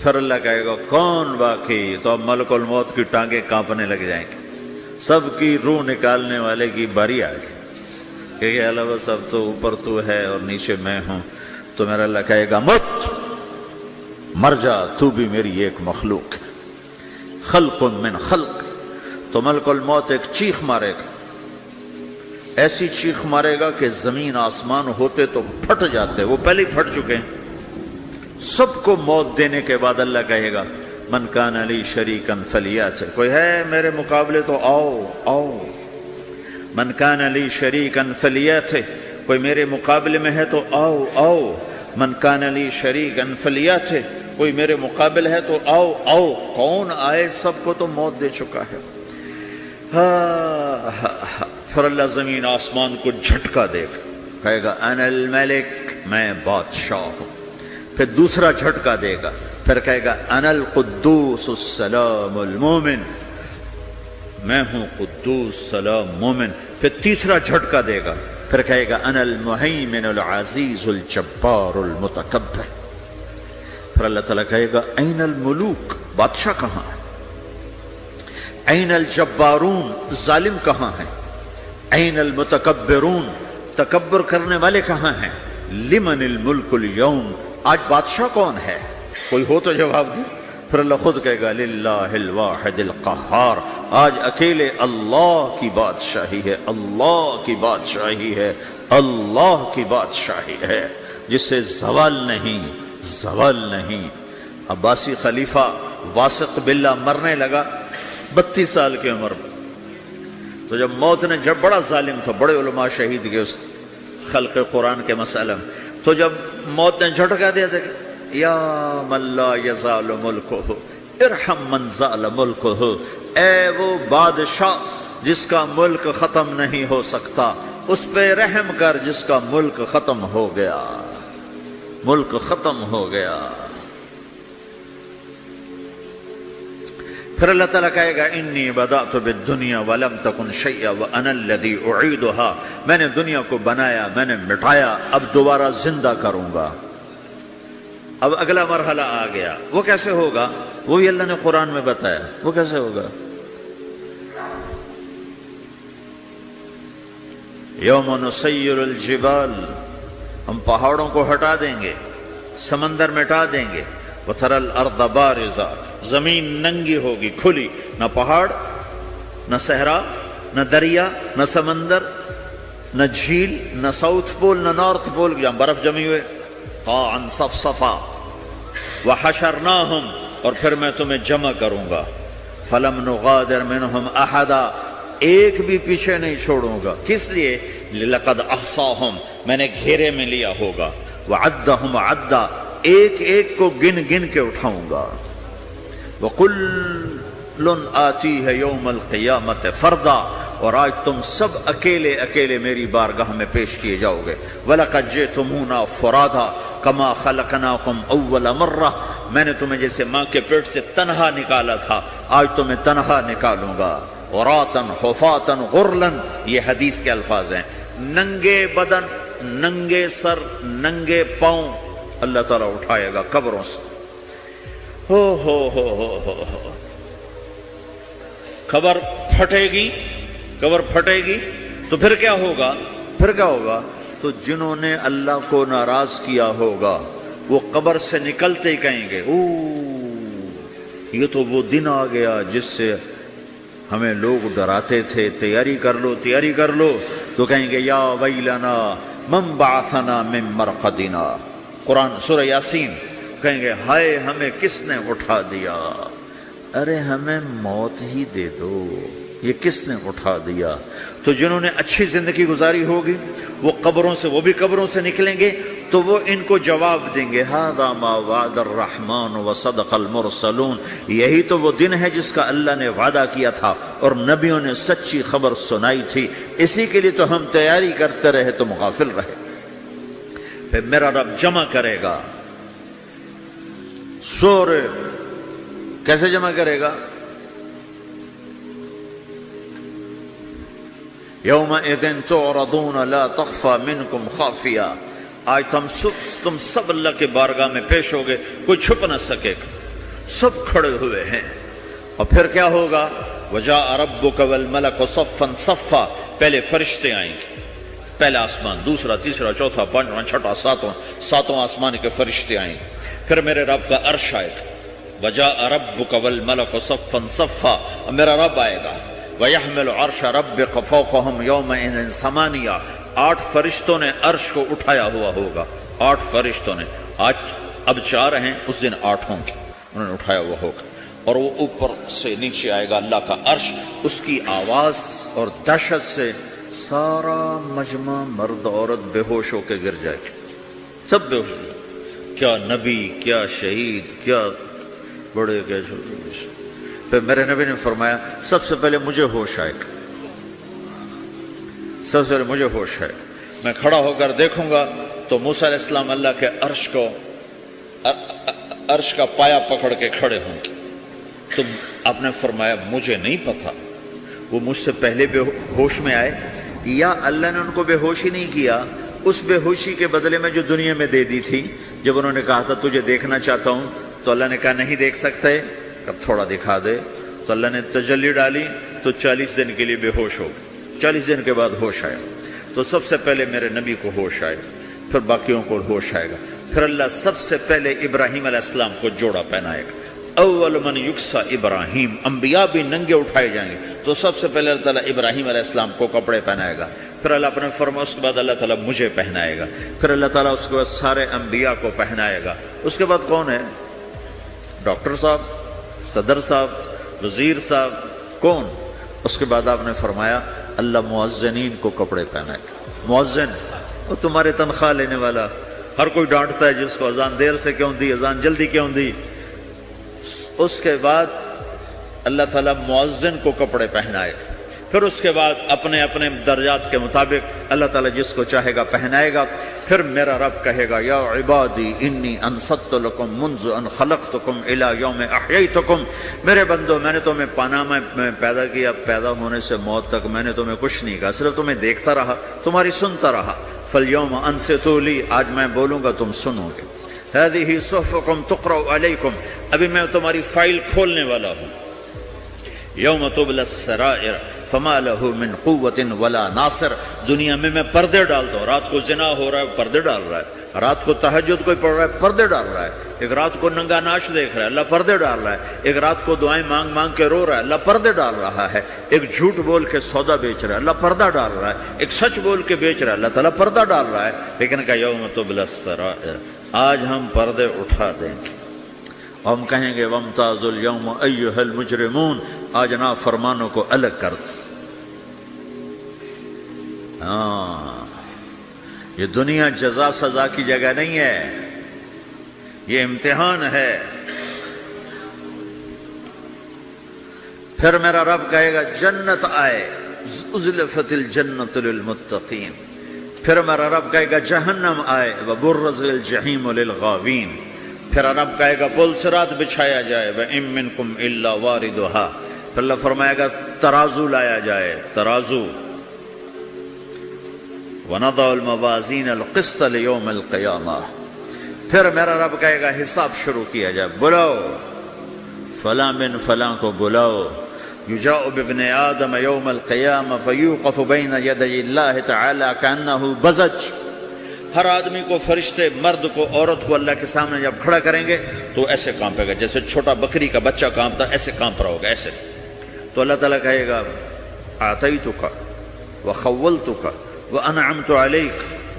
پھر اللہ کہے گا کون باقی؟ تو اب ملک الموت کی ٹانگیں کانپنے لگ جائیں گی، سب کی روح نکالنے والے کی باری آ گئی کہ اللہ سب تو اوپر تو ہے اور نیچے میں ہوں. تو میرا اللہ کہے گا مت، مر جا، تو بھی میری ایک مخلوق، خلق من خلق. تو ملک الموت ایک چیخ مارے گا، ایسی چیخ مارے گا کہ زمین آسمان ہوتے تو پھٹ جاتے، وہ پہلے ہی پھٹ چکے ہیں. سب کو موت دینے کے بعد اللہ کہے گا من کان لی شریکا فلیات، کوئی ہے میرے مقابلے تو آؤ آؤ. من کان لی شریکا فلیات، کوئی میرے مقابلے میں ہے تو آؤ آؤ. من کان لی شریکا فلیات، کوئی میرے مقابل ہے تو آؤ آؤ. کون آئے؟ سب کو تو موت دے چکا ہے. پھر اللہ زمین آسمان کو جھٹکا دے گا، کہے گا انا الملک، میں بادشاہ ہوں. پھر دوسرا جھٹکا دے گا، پھر کہے گا انا القدوس السلام المومن، میں ہوں قدوس سلام مومن. پھر تیسرا جھٹکا دے گا، پھر کہے گا انا المہیمن العزیز الجبار المتکبر. پھر اللہ تعالیٰ کہے گا این الملوک، بادشاہ کہاں ہے؟ این الجبارون، ظالم کہاں ہیں؟ این المتکبرون، تکبر کرنے والے کہاں ہیں؟ لمن الملک اليوم، آج بادشاہ کون ہے؟ کوئی ہو تو جواب دے. پھر اللہ خود کہے گا للہ الواحد القہار، آج اکیلے اللہ کی بادشاہی ہے، اللہ کی بادشاہی ہے، اللہ کی بادشاہی ہے جس سے زوال نہیں، زوال نہیں. عباسی خلیفہ واسق باللہ مرنے لگا 32 سال کی عمر میں. تو جب موت نے، جب بڑا ظالم تھا، بڑے علماء شہید گئے اس خلق قرآن کے مسئلہ میں، تو جب موت نے جھٹکا دیا تھا یا من لا یزال ملکہ ارحم من زال ملکہ، اے وہ بادشاہ جس کا ملک ختم نہیں ہو سکتا، اس پہ رحم کر جس کا ملک ختم ہو گیا، ملک ختم ہو گیا. پھر اللہ تعالیٰ کہے گا انی بدأت بالدنیا ولم تکن شیئا وانا الذی اعیدہا، میں نے دنیا کو بنایا، میں نے مٹایا، اب دوبارہ زندہ کروں گا. اب اگلا مرحلہ آ گیا، وہ کیسے ہوگا؟ وہی اللہ نے قرآن میں بتایا. وہ کیسے ہوگا؟ یوم نسیر الجبال، ہم پہاڑوں کو ہٹا دیں گے، سمندر مٹا دیں گے. وتری الارض بارزہ، زمین ننگی ہوگی، کھلی، نہ پہاڑ، نہ صحرا، نہ دریا، نہ سمندر، نہ جھیل، نہ ساؤتھ پول، نہ نارتھ پول جہاں برف جمی ہوئے. قاعا صفصفا وحشرناہم، اور پھر میں تمہیں جمع کروں گا. فلم نغادر منہم احدا، ایک بھی پیچھے نہیں چھوڑوں گا. کس لیے؟ لقد احصاہم، میں نے گھیرے میں لیا ہوگا. وعدہم عدا، ایک ایک کو گن گن کے اٹھاؤں گا. وَقُلٌّ آتِيهَ يَوْمَ الْقِيَامَةِ فَرْدًا، اور آج تم سب اکیلے اکیلے میری بارگاہ میں پیش کیے جاؤ گے. وَلَقَدْ جِئْتُمُونَا فُرَادًا كَمَا خَلَقْنَاكُمْ أَوَّلَ مَرَّةٍ، میں نے تمہیں جیسے ماں کے پیٹ سے تنہا نکالا تھا، آج تمہیں تنہا نکالوں گا. عُرَاةً حُفَاةً غُرْلًا، یہ حدیث کے الفاظ ہیں. ننگے بدن ننگے سر ننگے پاؤں اللہ تعالیٰ اٹھائے گا قبروں سے. ہو قبر پھٹے گی تو پھر کیا ہوگا؟ تو جنہوں نے اللہ کو ناراض کیا ہوگا وہ قبر سے نکلتے ہی کہیں گے یہ تو وہ دن آ گیا جس سے ہمیں لوگ ڈراتے تھے، تیاری کر لو. تو کہیں گے یا ویلنا من بعثنا من مرقدنا، قرآن سورہ یاسین. کہیں گے ہائے ہمیں کس نے اٹھا دیا. ارے ہمیں موت ہی دے دو، یہ کس نے اٹھا دیا؟ تو جنہوں نے اچھی زندگی گزاری ہوگی وہ بھی قبروں سے نکلیں گے تو وہ ان کو جواب دیں گے ھذا ما وعد الرحمن وصدق المرسلون، یہی تو وہ دن ہے جس کا اللہ نے وعدہ کیا تھا اور نبیوں نے سچی خبر سنائی تھی، اسی کے لیے تو ہم تیاری کرتے رہے تم غافل رہے. پھر میرا رب جمع کرے گا سورے. کیسے جمع کرے گا؟ یومئذ تعرضون لا تخفى منکم خافیہ. آج تم سب اللہ کے بارگاہ میں پیش ہوگے، کوئی چھپ نہ سکے گا، سب کھڑے ہوئے ہیں. اور پھر کیا ہوگا؟ وجاء ربک والملک صفا صفا. پہلے فرشتے آئیں گے، پہلا آسمان، دوسرا، تیسرا، چوتھا، پانچواں، چھٹا، ساتواں آسمان کے فرشتے آئیں گے. پھر میرے رب کا عرش آئے گا. وجاء ربک والملک صفا صفا. میرا رب آئے گا. وَيَحْمِلُ عَرْشَ رَبِّكَ فَوْقَهُمْ يَوْمَئِذٍ ثَمَانِيَةٌ. 8 فرشتوں نے عرش کو اٹھایا ہوا ہوگا. 8 فرشتوں نے، آج اب 4 ہیں، اس دن 8 ہوں گے، انہوں نے اٹھایا ہوا ہوگا. اور وہ اوپر سے نیچے آئے گا اللہ کا عرش. اس کی آواز اور دہشت سے سارا مجمع مرد عورت بے ہوش ہو کے گر جائے گا، سب بے ہوش. کیا نبی، کیا شہید، کیا بڑے، کیا چھوٹے. پھر میرے نبی نے فرمایا سب سے پہلے مجھے ہوش آئے گا، میں کھڑا ہو کر دیکھوں گا تو موسیٰ علیہ السلام اللہ کے عرش کا پایا پکڑ کے کھڑے ہوں گے. تو آپ نے فرمایا مجھے نہیں پتا وہ مجھ سے پہلے بے ہوش میں آئے یا اللہ نے ان کو بے ہوش ہی نہیں کیا. اس بے ہوشی کے بدلے میں جو دنیا میں دے دی تھی، جب انہوں نے کہا تھا تجھے دیکھنا چاہتا ہوں تو اللہ نے کہا نہیں دیکھ سکتے، اب تھوڑا دکھا دے. تو اللہ نے تجلی ڈالی تو 40 دن کے لیے بے ہوش ہو گئے. 40 دن کے بعد ہوش آیا. تو سب سے پہلے میرے نبی کو ہوش آئے، پھر باقیوں کو ہوش آئے گا. پھر اللہ سب سے پہلے ابراہیم علیہ السلام کو جوڑا پہنائے گا. اول من یکسا ابراہیم. انبیاء بھی ننگے اٹھائے جائیں گے تو سب سے پہلے اللہ تعالیٰ ابراہیم علیہ السلام کو کپڑے پہنائے گا. پھر اللہ اپنے فرما اس کے بعد اللہ تعالیٰ مجھے پہنائے گا. پھر اللہ تعالیٰ اس کے بعد سارے انبیاء کو پہنائے گا. اس کے بعد کون ہے؟ ڈاکٹر صاحب، صدر صاحب، وزیر صاحب، کون؟ اس کے بعد آپ نے فرمایا اللہ مؤذنین کو کپڑے پہنائے گا. مؤذن وہ تمہارے تنخواہ لینے والا، ہر کوئی ڈانٹتا ہے جس کو اذان دیر سے کیوں دی، اذان جلدی کیوں دی. اس کے بعد اللہ تعالیٰ مؤذن کو کپڑے پہنائے گا. پھر اس کے بعد اپنے اپنے درجات کے مطابق اللہ تعالیٰ جس کو چاہے گا پہنائے گا. پھر میرا رب کہے گا یا عبادی انی انصت لکم منذ ان خلقتکم الی یوم احییتکم. میرے بندو میں نے تمہیں پاناما میں پیدا کیا، پیدا ہونے سے موت تک میں نے تمہیں کچھ نہیں کہا، صرف تمہیں دیکھتا رہا، تمہاری سنتا رہا. فالیوم انصتوا لی، آج میں بولوں گا تم سنو گے. ہذہ صحفکم تقرأ علیکم، ابھی میں تمہاری فائل کھولنے والا ہوں. یوم تبلی السرائر فما له من قوت ولا ناصر. دنیا میں پردے ڈالتا ہوں. رات کو زنا ہو رہا ہے، پردے ڈال رہا ہے. رات کو تہجد کوئی پڑھ رہا ہے، پردے ڈال رہا ہے. ایک رات کو ننگا ناچ دیکھ رہا ہے، اللہ پردے ڈال رہا ہے. ایک رات کو دعائیں مانگ مانگ کے رو رہا ہے، اللہ پردے ڈال رہا ہے. ایک جھوٹ بول کے سودا بیچ رہا ہے، اللہ پردہ ڈال رہا ہے. ایک سچ بول کے بیچ رہا ہے، اللہ تعالیٰ پردہ ڈال رہا ہے. لیکن کہ یوم تبلی السرائر، آج ہم پردے اٹھا دیں گے. ہم کہیں گے وامتازوا اليوم ایھا المجرمون، آج نافرمانوں کو الگ کر دو. یہ دنیا جزا سزا کی جگہ نہیں ہے، یہ امتحان ہے. پھر میرا رب کہے گا جنت آئے، ازلفت الجنت للمتقین. پھر میرا رب کہے گا جہنم آئے، وبرزت الجحیم للغاوین. پھر رب کہے گا پل صراط بچھایا جائے، وَإِن مِّنكُمْ إِلَّا وَارِدُهَا. پھر اللہ فرمائے گا ترازو لایا جائے، ترازو. وَنَضَعُ الْمَوَازِينَ الْقِسْطَ لِيَوْمِ الْقِيَامَةِ، پھر میرا رب کہے گا حساب شروع کیا جائے، بلاؤ فلاں بن فلاں کو بلاؤ، یجاء بابن آدم یوم القیامہ فیوقف بین یدی اللہ تعالی کأنہ بزج، ہر آدمی کو، فرشتے، مرد کو، عورت کو اللہ کے سامنے جب کھڑا کریں گے تو ایسے کانپے گا جیسے چھوٹا بکری کا بچہ کانپتا، ایسے کانپ رہا ہوگا ایسے. تو اللہ تعالیٰ کہے گا اعطیتک وخولتک وانعمت علیک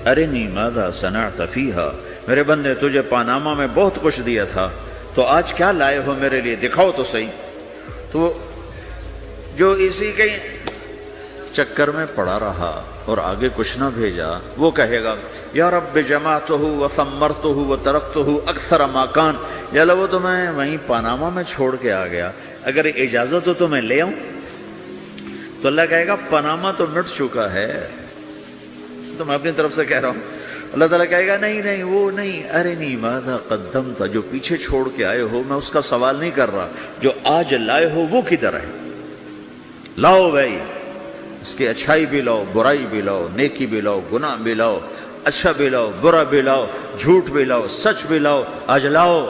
ارنی ماذا صنعت فیہا، میرے بندے تجھے پاناما میں بہت کچھ دیا تھا، تو آج کیا لائے ہو میرے لیے، دکھاؤ تو صحیح. تو جو اسی کے چکر میں پڑا رہا اور آگے کچھ نہ بھیجا، وہ کہے گا یا رب جمعتہ وثمرتہ وترکتہ اکثر ما کان، یا اللہ وہ تو میں وہیں پاناما میں چھوڑ کے آ گیا، اگر اجازت ہو تو میں لے آؤں. تو اللہ کہے گا پاناما تو مٹ چکا ہے، تو میں اپنی طرف سے کہہ رہا ہوں. اللہ تعالیٰ کہے گا نہیں نہیں وہ نہیں، ارنی ماذا قدمت، جو پیچھے چھوڑ کے آئے ہو میں اس کا سوال نہیں کر رہا، جو آج لائے ہو وہ کدھر ہے، لاؤ بھائی، اس کی اچھائی بھی لاؤ، برائی بھی لاؤ، نیکی بھی لاؤ، گناہ بھی لاؤ، اچھا بھی لاؤ، برا بھی لاؤ، جھوٹ بھی لاؤ، سچ بھی لاؤ، آج لاؤ،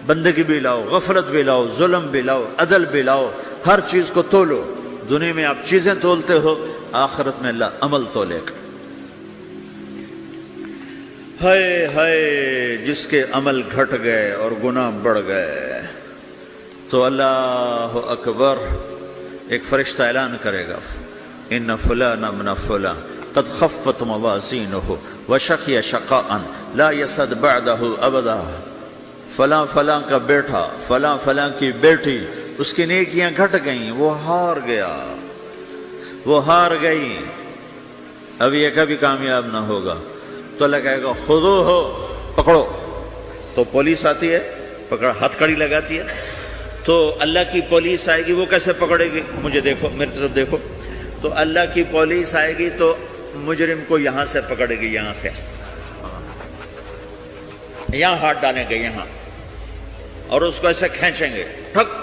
بندگی بھی لاؤ، غفلت بھی لاؤ، ظلم بھی لاؤ، عدل بھی لاؤ، ہر چیز کو تولو. دنیا میں آپ چیزیں تولتے ہو، آخرت میں اللہ عمل تولے گا. ہائے ہائے جس کے عمل گھٹ گئے اور گناہ بڑھ گئے، تو اللہ اکبر، ایک فرشتہ اعلان کرے گا ان فلان ابن فلان قد خفت موازینہ وشقی شقاء لا یسد بعدہ ابدا، فلاں فلاں کا بیٹا، فلاں فلاں کی بیٹی، اس کی نیکیاں گھٹ گئیں، وہ ہار گیا، وہ ہار گئی، اب یہ کبھی کامیاب نہ ہوگا. تو اللہ کہے گا خودو ہو، پکڑو. تو پولیس آتی ہے، پکڑ ہتھ کڑی لگاتی ہے، تو اللہ کی پولیس آئے گی، وہ کیسے پکڑے گی، مجھے دیکھو، میری طرف دیکھو. تو اللہ کی پولیس آئے گی تو مجرم کو یہاں سے پکڑے گی، یہاں سے، یہاں ہاتھ ڈالیں گے یہاں، اور اس کو ایسے کھینچیں گے ٹھک،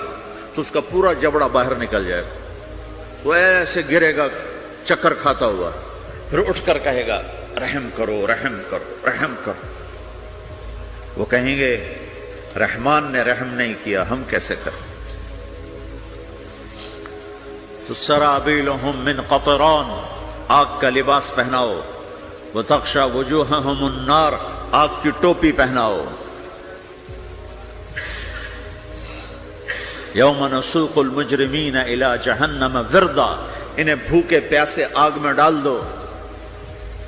تو اس کا پورا جبڑا باہر نکل جائے گا، وہ ایسے گرے گا چکر کھاتا ہوا، پھر اٹھ کر کہے گا رحم کرو رحم کرو رحم کرو. وہ کہیں گے رحمان نے رحم نہیں کیا، ہم کیسے کریں. تو سرابیلہم من قطران، آگ کا لباس پہناؤ، وتغشا وجوہہم النار، آگ کی ٹوپی پہناؤ. یوم نسوق المجرمین الی جہنم وردا، انہیں بھوکے پیاسے آگ میں ڈال دو.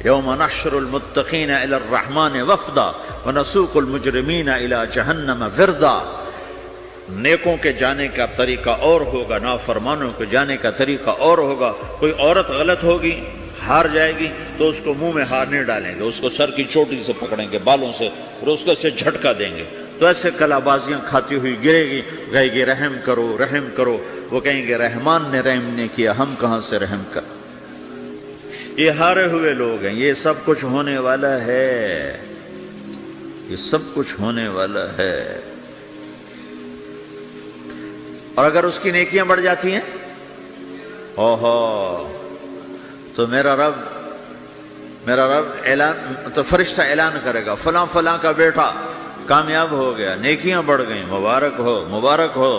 یوم نحشر المتقین الی الرحمن وفدا ونسوق المجرمین الی جہنم وردا. نیکوں کے جانے کا طریقہ اور ہوگا، نافرمانوں کے جانے کا طریقہ اور ہوگا. کوئی عورت غلط ہوگی، ہار جائے گی، تو اس کو منہ میں ہار نہیں ڈالیں گے، اس کو سر کی چوٹی سے پکڑیں گے، بالوں سے، اور اس کو سے جھٹکا دیں گے، تو ایسے کلا بازیاں کھاتی ہوئی گرے گی، کہے گی رحم کرو رحم کرو. وہ کہیں گے رحمان نے رحم نہیں کیا، ہم کہاں سے رحم کر. یہ ہارے ہوئے لوگ ہیں. یہ سب کچھ ہونے والا ہے، یہ سب کچھ ہونے والا ہے. اور اگر اس کی نیکیاں بڑھ جاتی ہیں، اوہو، تو میرا رب اعلان، تو فرشتہ اعلان کرے گا فلاں فلاں کا بیٹا کامیاب ہو گیا، نیکیاں بڑھ گئیں، مبارک ہو مبارک ہو.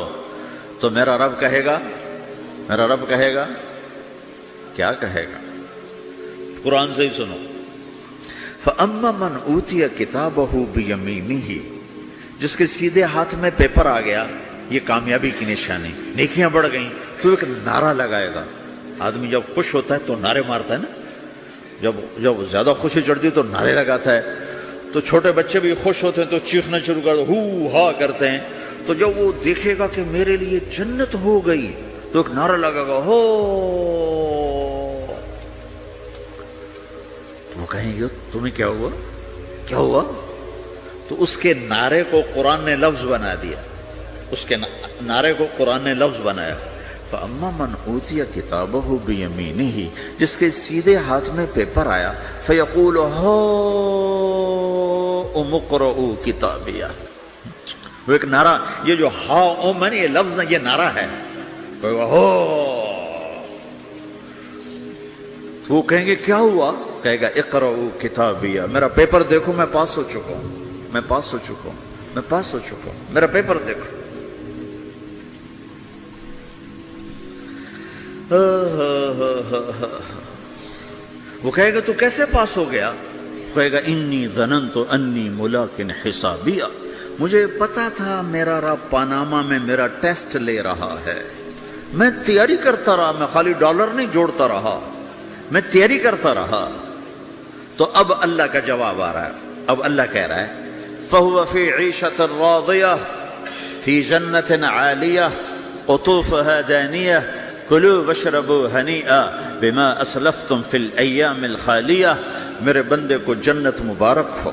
تو میرا رب کہے گا کیا کہے گا، قرآن سے ہی سنو. فَأَمَّا مَنْ أُوتِيَ كِتَابَهُ بِيَمِينِهِ، جس کے سیدھے ہاتھ میں پیپر آ گیا، یہ کامیابی کی نشانی، نیکیاں بڑھ گئیں، تو ایک نعرہ لگائے گا. آدمی جب خوش ہوتا ہے تو نعرے مارتا ہے نا، جب زیادہ خوشی چڑھتی ہے تو نعرے لگاتا ہے. تو چھوٹے بچے بھی خوش ہوتے ہیں تو چیخنا شروع کر دو، ہو ہا کرتے ہیں. تو جب وہ دیکھے گا کہ میرے لیے جنت ہو گئی، تو ایک نعرہ لگے گا، ہو. تو وہ کہیں گے تمہیں کیا ہوا کیا ہوا. تو اس کے نعرے کو قرآن نے لفظ بنا دیا، اس کے نعرے کو قرآن نے لفظ بنایا. فَأَمَّا مَنْ أُوتِيَ كِتَابَهُ بِيَمِينِهِ، جس کے سیدھے ہاتھ میں پیپر آیا، فَيَقُولُ هَاؤْمُ اقْرَءُوا كِتَابِيَهْ. وہ ایک نعرہ، یہ جو ہاؤم ہے نا، یہ لفظ نہ، یہ نعرہ ہے. وہ کہیں گے کیا ہوا؟ کہے گا اقرؤ کتابیہ، میرا پیپر دیکھو، میں پاس ہو چکا ہوں، میں پاس ہو چکا ہوں، میں پاس ہو چکا ہوں، میرا پیپر دیکھو۔ وہ کہے گا تو کیسے پاس ہو گیا؟ کہے گا انی ظننت انی ملاق حسابیہ، مجھے پتا تھا میرا رب پاناما میں میرا ٹیسٹ لے رہا ہے، میں تیاری کرتا رہا، میں خالی ڈالر نہیں جوڑتا رہا، میں تیاری کرتا رہا۔ تو اب اللہ کا جواب آ رہا ہے، اب اللہ کہہ رہا ہے فَهُوَ فِي عِيشَةٍ رَاضِيَةٍ فِي جَنَّةٍ عَالِيَةٍ قُطُوفُهَا دَانِيَةٌ كُلُوا وَاشْرَبُوا هَنِيئًا بِمَا أَسْلَفْتُمْ فِي الْأَيَّامِ الْخَالِيَةِ، میرے بندے کو جنت مبارک ہو،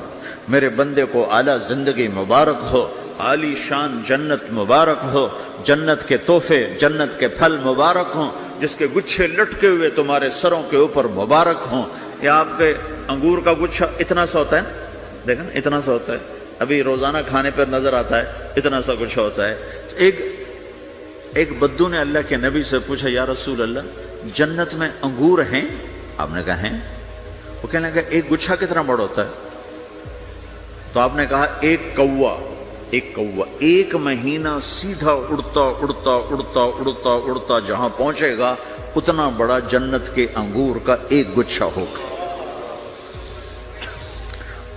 میرے بندے کو اعلیٰ زندگی مبارک ہو، عالی شان جنت مبارک ہو، جنت کے تحفے، جنت کے پھل مبارک ہوں، جس کے گچھے لٹکے ہوئے تمہارے سروں کے اوپر مبارک ہوں۔ یہ آپ کے انگور کا گچھا اتنا سا ہوتا ہے، دیکھیں اتنا سا ہوتا ہے، ابھی روزانہ کھانے پر نظر آتا ہے، اتنا سا گچھا ہوتا ہے۔ ایک بدو نے اللہ کے نبی سے پوچھا یا رسول اللہ جنت میں انگور ہیں؟ آپ نے کہا ہیں۔ وہ کہنے لگا ایک گچھا کتنا بڑا ہوتا ہے؟ تو آپ نے کہا ایک کوا ایک مہینہ سیدھا اڑتا اڑتا اڑتا اڑتا اڑتا جہاں پہنچے گا اتنا بڑا جنت کے انگور کا ایک گچھا ہوگا۔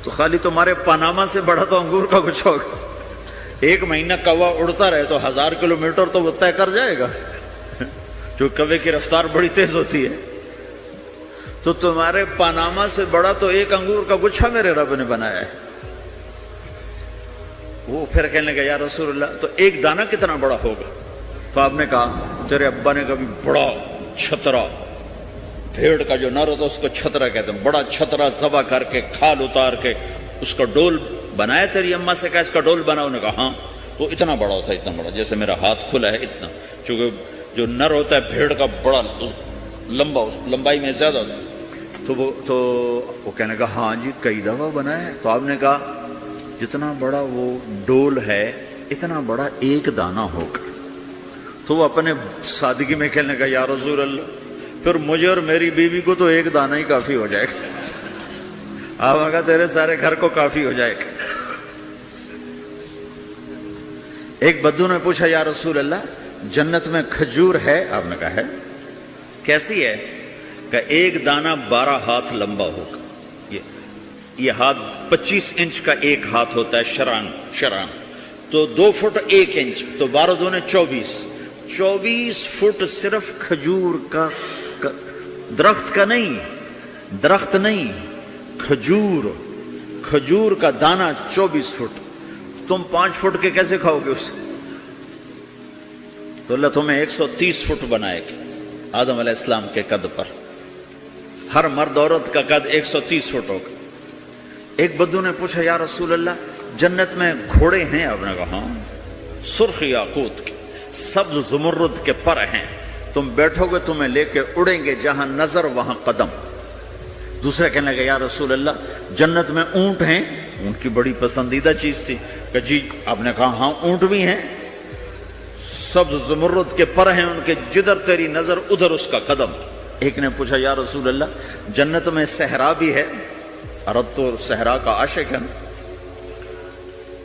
تو خالی تمہارے پاناما سے بڑا تو انگور کا گچھا ہوگا۔ ایک مہینہ کوا اڑتا رہے تو 1000 کلومیٹر تو وہ طے کر جائے گا، جو کوے کی رفتار بڑی تیز ہوتی ہے۔ تو تمہارے پاناما سے بڑا تو ایک انگور کا گچھا میرے رب نے بنایا ہے۔ وہ پھر کہنے لگا یا رسول اللہ تو ایک دانہ کتنا بڑا ہوگا؟ تو آپ نے کہا تیرے ابا نے کبھی بڑا چھترا، بھیڑ کا جو نر ہوتا اس کو چھترا کہتے ہیں، بڑا چھترا ذبح کر کے کھال اتار کے اس کا ڈول بنایا؟ تیری اماں سے کہا اس کا ڈول بناؤ؟ نے کہا ہاں۔ تو اتنا بڑا ہوتا ہے، اتنا بڑا جیسے میرا ہاتھ کھلا ہے اتنا، چونکہ جو نر ہوتا ہے بھیڑ کا بڑا لمبا، اس لمبائی میں زیادہ ہوتا ہے۔ تو وہ کہنے کا ہاں جی کئی دفعہ بنایا ہے۔ تو آپ نے کہا جتنا بڑا وہ ڈول ہے اتنا بڑا ایک دانہ ہوگا۔ تو وہ اپنے سادگی میں کہنے کا یا رسول اللہ پھر مجھے اور میری بیوی کو تو ایک دانہ ہی کافی ہو جائے گا۔ آپ نے کہا تیرے سارے گھر کو کافی ہو جائے گا۔ ایک بدو نے پوچھا یا رسول اللہ جنت میں کھجور ہے؟ آپ نے کہا ہے۔ کیسی ہے؟ کہ ایک دانہ 12 ہاتھ لمبا ہوگا۔ یہ ہاتھ 25 انچ کا ایک ہاتھ ہوتا ہے، شران تو 2 فٹ 1 انچ، تو 12 دونے 24 فٹ صرف کھجور کا، درخت کا نہیں، درخت نہیں، کھجور کا دانہ 24 فٹ۔ تم 5 فٹ کے کیسے کھاؤ گے اسے؟ تو اللہ تمہیں 130 فٹ بنائے گی آدم علیہ السلام کے قد پر۔ ہر مرد عورت کا قد 130 فٹ ہوگا۔ ایک بدو نے پوچھا یا رسول اللہ جنت میں گھوڑے ہیں؟ آپ نے کہا ہاں، سرخ یاقوت کے، سبز زمرد کے پر ہیں، تم بیٹھو گے تمہیں لے کے اڑیں گے، جہاں نظر وہاں قدم۔ دوسرے کہنے لگا یا رسول اللہ جنت میں اونٹ ہیں؟ اونٹ کی بڑی پسندیدہ چیز تھی کہ جی۔ آپ نے کہا ہاں اونٹ بھی ہیں، سبز زمرد کے پر ہیں ان کے، جدھر تیری نظر ادھر اس کا قدم۔ ایک نے پوچھا یا رسول اللہ جنت میں صحرا بھی ہے؟ عرب تو صحرا کا عاشق ہے،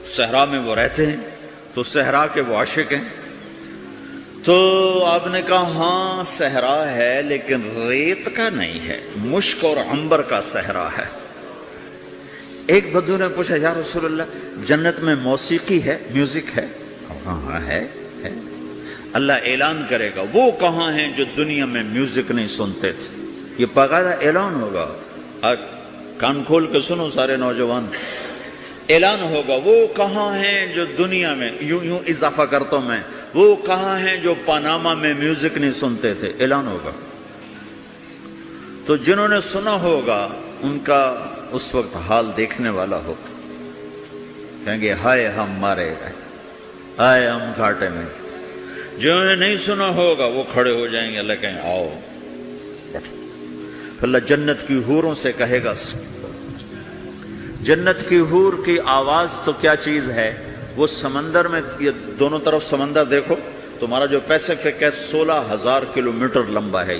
صحرا میں وہ رہتے ہیں تو صحرا کے وہ عاشق ہیں۔ تو آپ نے کہا ہاں صحرا ہے لیکن ریت کا نہیں ہے، مشک اور عنبر کا صحرا ہے۔ ایک بدو نے پوچھا یا رسول اللہ جنت میں موسیقی ہے، میوزک ہے؟ ہاں ہے۔ اللہ اعلان کرے گا وہ کہاں ہیں جو دنیا میں میوزک نہیں سنتے تھے، یہ باقاعدہ اعلان ہوگا۔ کان کھول کے سنو سارے نوجوان، اعلان ہوگا وہ کہاں ہیں جو دنیا میں، یوں اضافہ کرتا ہوں میں، وہ کہاں ہیں جو پاناما میں میوزک نہیں سنتے تھے، اعلان ہوگا۔ تو جنہوں نے سنا ہوگا ان کا اس وقت حال دیکھنے والا ہوگا، کہیں گے ہائے ہم مارے گئے، ہائے ہم گھاٹے میں۔ جنہوں نے نہیں سنا ہوگا وہ کھڑے ہو جائیں گے، اللہ کہیں آؤ بیٹھو۔ اللہ جنت کی حوروں سے کہے گا، جنت کی حور کی آواز تو کیا چیز ہے، وہ سمندر میں، یہ دونوں طرف سمندر دیکھو، تمہارا جو پیسفک ہے 16,000 کلومیٹر لمبا ہے،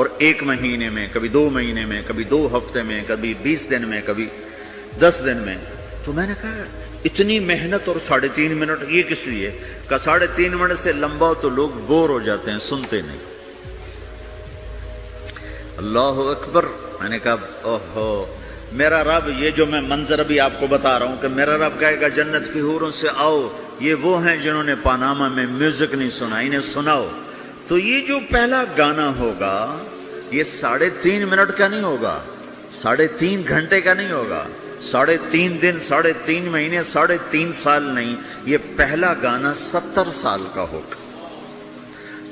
اور 1 مہینے میں، کبھی 2 مہینے میں، کبھی 2 ہفتے میں، کبھی 20 دن میں، کبھی 10 دن میں. تو میں نے کہا اتنی محنت اور 3.5 منٹ یہ کس لیے؟ کہا 3.5 منٹ سے لمبا ہو تو لوگ بور ہو جاتے ہیں، سنتے نہیں. اللہ اکبر. میں نے کہا اوہو، میرا رب، یہ جو میں منظر ابھی آپ کو بتا رہا ہوں کہ میرا رب کہے گا جنت کی حوروں سے آؤ، یہ وہ ہیں جنہوں نے پاناما میں میوزک نہیں سنا، انہیں سناؤ. تو یہ جو پہلا گانا ہوگا یہ 3.5 منٹ کا نہیں ہوگا، 3.5 گھنٹے کا نہیں ہوگا، 3.5 دن، 3.5 مہینے، 3.5 سال نہیں، یہ پہلا گانا 70 سال کا ہوگا.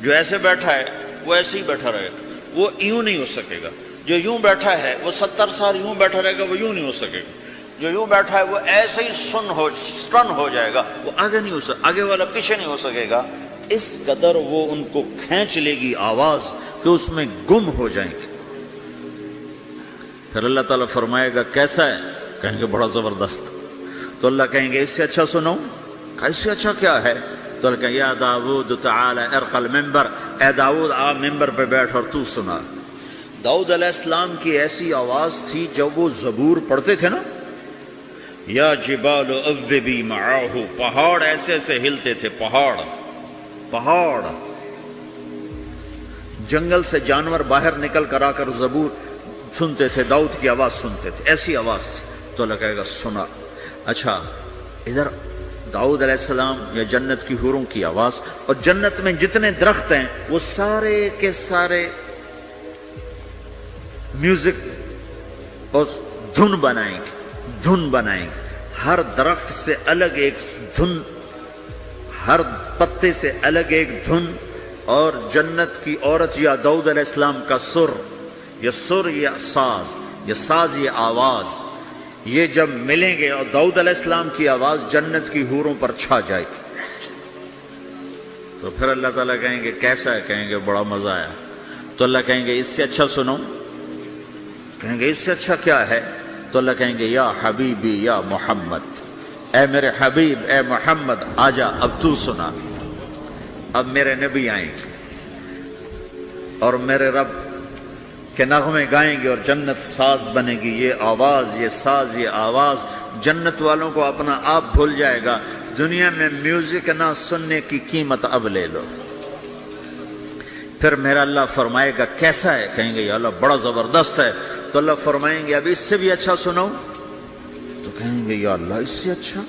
جو ایسے بیٹھا ہے وہ ایسے ہی بیٹھا رہے گا، وہ یوں نہیں ہو سکے گا. جو یوں بیٹھا ہے وہ 70 سال یوں بیٹھا رہے گا، وہ یوں نہیں ہو سکے گا. جو یوں بیٹھا ہے وہ ایسے ہی سٹن ہو جائے گا، وہ آگے نہیں ہو سکے، آگے والا پیچھے نہیں ہو سکے گا. اس قدر وہ ان کو کھینچ لے گی آواز کہ اس میں گم ہو جائیں گے. پھر اللہ تعالیٰ فرمائے گا کیسا ہے؟ کہیں گے بڑا زبردست. تو اللہ کہیں گے اس سے اچھا سنو. اس سے اچھا کیا ہے؟ تو اللہ کہیں یا داود تعالی ارقى المنبر، اے داود آپ ممبر پہ بیٹھ اور تو سنا. داؤد علیہ السلام کی ایسی آواز تھی جب وہ زبور پڑھتے تھے نا، یا جبال اوبی معاہ، پہاڑ ایسے ایسے ہلتے تھے، پہاڑ. جنگل سے جانور باہر نکل کر آ کر زبور سنتے تھے، داؤد کی آواز سنتے تھے، ایسی آواز تھی. تو اللہ کہے گا سنا. اچھا ادھر داؤد علیہ السلام یا جنت کی حوروں کی آواز، اور جنت میں جتنے درخت ہیں وہ سارے کے سارے میوزک اور دھن بنائیں گے. ہر درخت سے الگ ایک دھن، ہر پتے سے الگ ایک دھن. اور جنت کی عورت یا داؤد علیہ السلام کا سر یا ساز یہ آواز، یہ جب ملیں گے اور داؤد علیہ السلام کی آواز جنت کی حوروں پر چھا جائے گی. تو پھر اللہ تعالیٰ کہیں گے کیسا ہے؟ کہیں گے بڑا مزہ آیا. تو اللہ کہیں گے اس سے اچھا سنو. کہیں گے اس سے اچھا کیا ہے؟ تو اللہ کہیں گے یا حبیبی یا محمد، اے میرے حبیب، اے محمد آجا اب تو سنا. اب میرے نبی آئیں گے اور میرے رب کے نغمے گائیں گے اور جنت ساز بنے گی. یہ آواز، یہ ساز، یہ آواز جنت والوں کو اپنا آپ بھول جائے گا. دنیا میں میوزک نہ سننے کی قیمت اب لے لو. پھر میرا اللہ فرمائے گا کیسا ہے؟ کہیں گے یا اللہ بڑا زبردست ہے. تو اللہ فرمائیں گے اب اس سے بھی اچھا سنو. تو کہیں گے یا اللہ اس سے اچھا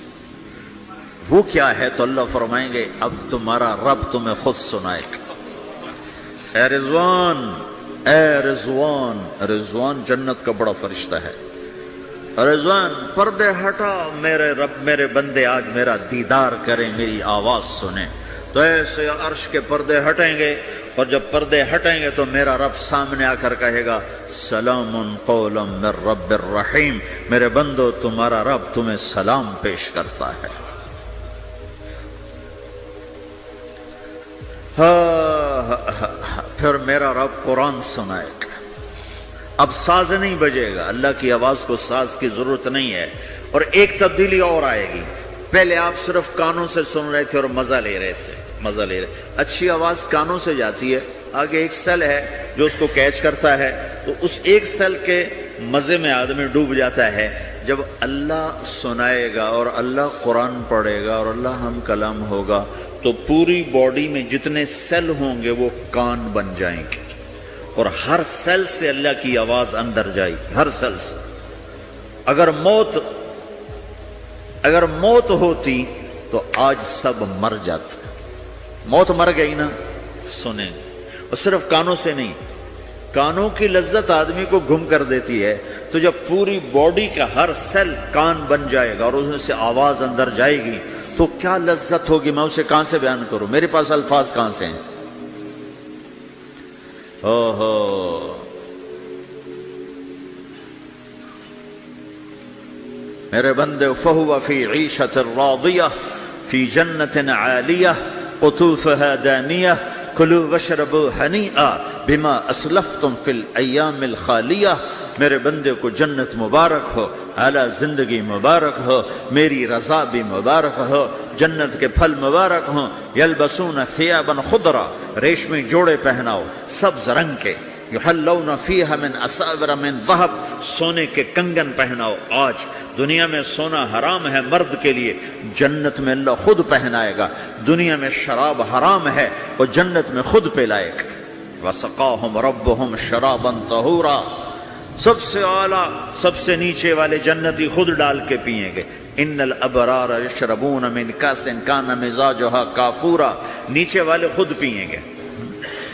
وہ کیا ہے؟ تو اللہ فرمائیں گے اب تمہارا رب تمہیں خود سنائے گا. اے رضوان، رضوان جنت کا بڑا فرشتہ ہے. رضوان پردے ہٹا، میرے رب، میرے بندے آج میرا دیدار کریں، میری آواز سنیں. تو ایسے عرش کے پردے ہٹیں گے، اور جب پردے ہٹیں گے تو میرا رب سامنے آ کر کہے گا سلام قولا من رب الرحیم، میرے بندو تمہارا رب تمہیں سلام پیش کرتا ہے. پھر میرا رب قرآن سنائے گا. اب ساز نہیں بجے گا، اللہ کی آواز کو ساز کی ضرورت نہیں ہے. اور ایک تبدیلی اور آئے گی. پہلے آپ صرف کانوں سے سن رہے تھے اور مزہ لے رہے. اچھی آواز کانوں سے جاتی ہے، آگے ایک سیل ہے جو اس کو کیچ کرتا ہے، تو اس ایک سیل کے مزے میں آدمی ڈوب جاتا ہے. جب اللہ سنائے گا اور اللہ قرآن پڑھے گا اور اللہ ہم کلام ہوگا تو پوری باڈی میں جتنے سیل ہوں گے وہ کان بن جائیں گے، اور ہر سیل سے اللہ کی آواز اندر جائے گی، ہر سیل سے. اگر موت ہوتی تو آج سب مر جاتے. موت مر گئی نا، سنیں. اور صرف کانوں سے نہیں، کانوں کی لذت آدمی کو گم کر دیتی ہے. تو جب پوری باڈی کا ہر سیل کان بن جائے گا اور اس میں سے آواز اندر جائے گی تو کیا لذت ہوگی، میں اسے کہاں سے بیان کروں، میرے پاس الفاظ کہاں سے ہیں. میرے بندے فَهُوَ فِي عِيشَةٍ رَاضِيَةٍ فِي جَنَّةٍ عَالِيَةٍ قُطُوفُهَا دَانِيَةٍ كُلُوا وَاشْرَبُوا هَنِيئًا بِمَا أَسْلَفْتُمْ فِي الْأَيَّامِ الْخَالِيَةِ. میرے بندے کو جنت مبارک ہو، اعلیٰ زندگی مبارک ہو، میری رضا بھی مبارک ہو، جنت کے پھل مبارک ہوں. یلبسون ثیابا خضرا، ریشمی جوڑے پہناؤ سبز رنگ کے. یحلون فیہا من اساور من ذہب، سونے کے کنگن پہناؤ۔ آج دنیا میں سونا حرام ہے مرد کے لیے، جنت میں اللہ خود پہنائے گا۔ دنیا میں شراب حرام ہے اور جنت میں خود پلائے گا۔ وسقاہم ربہم شرابا طہورا، سب سے اعلیٰ سب سے نیچے والے جنتی خود ڈال کے پئیں گے۔ ان الابرار یشربون من کاس کان مزاجھا کافورا، نیچے والے خود پئیں گے،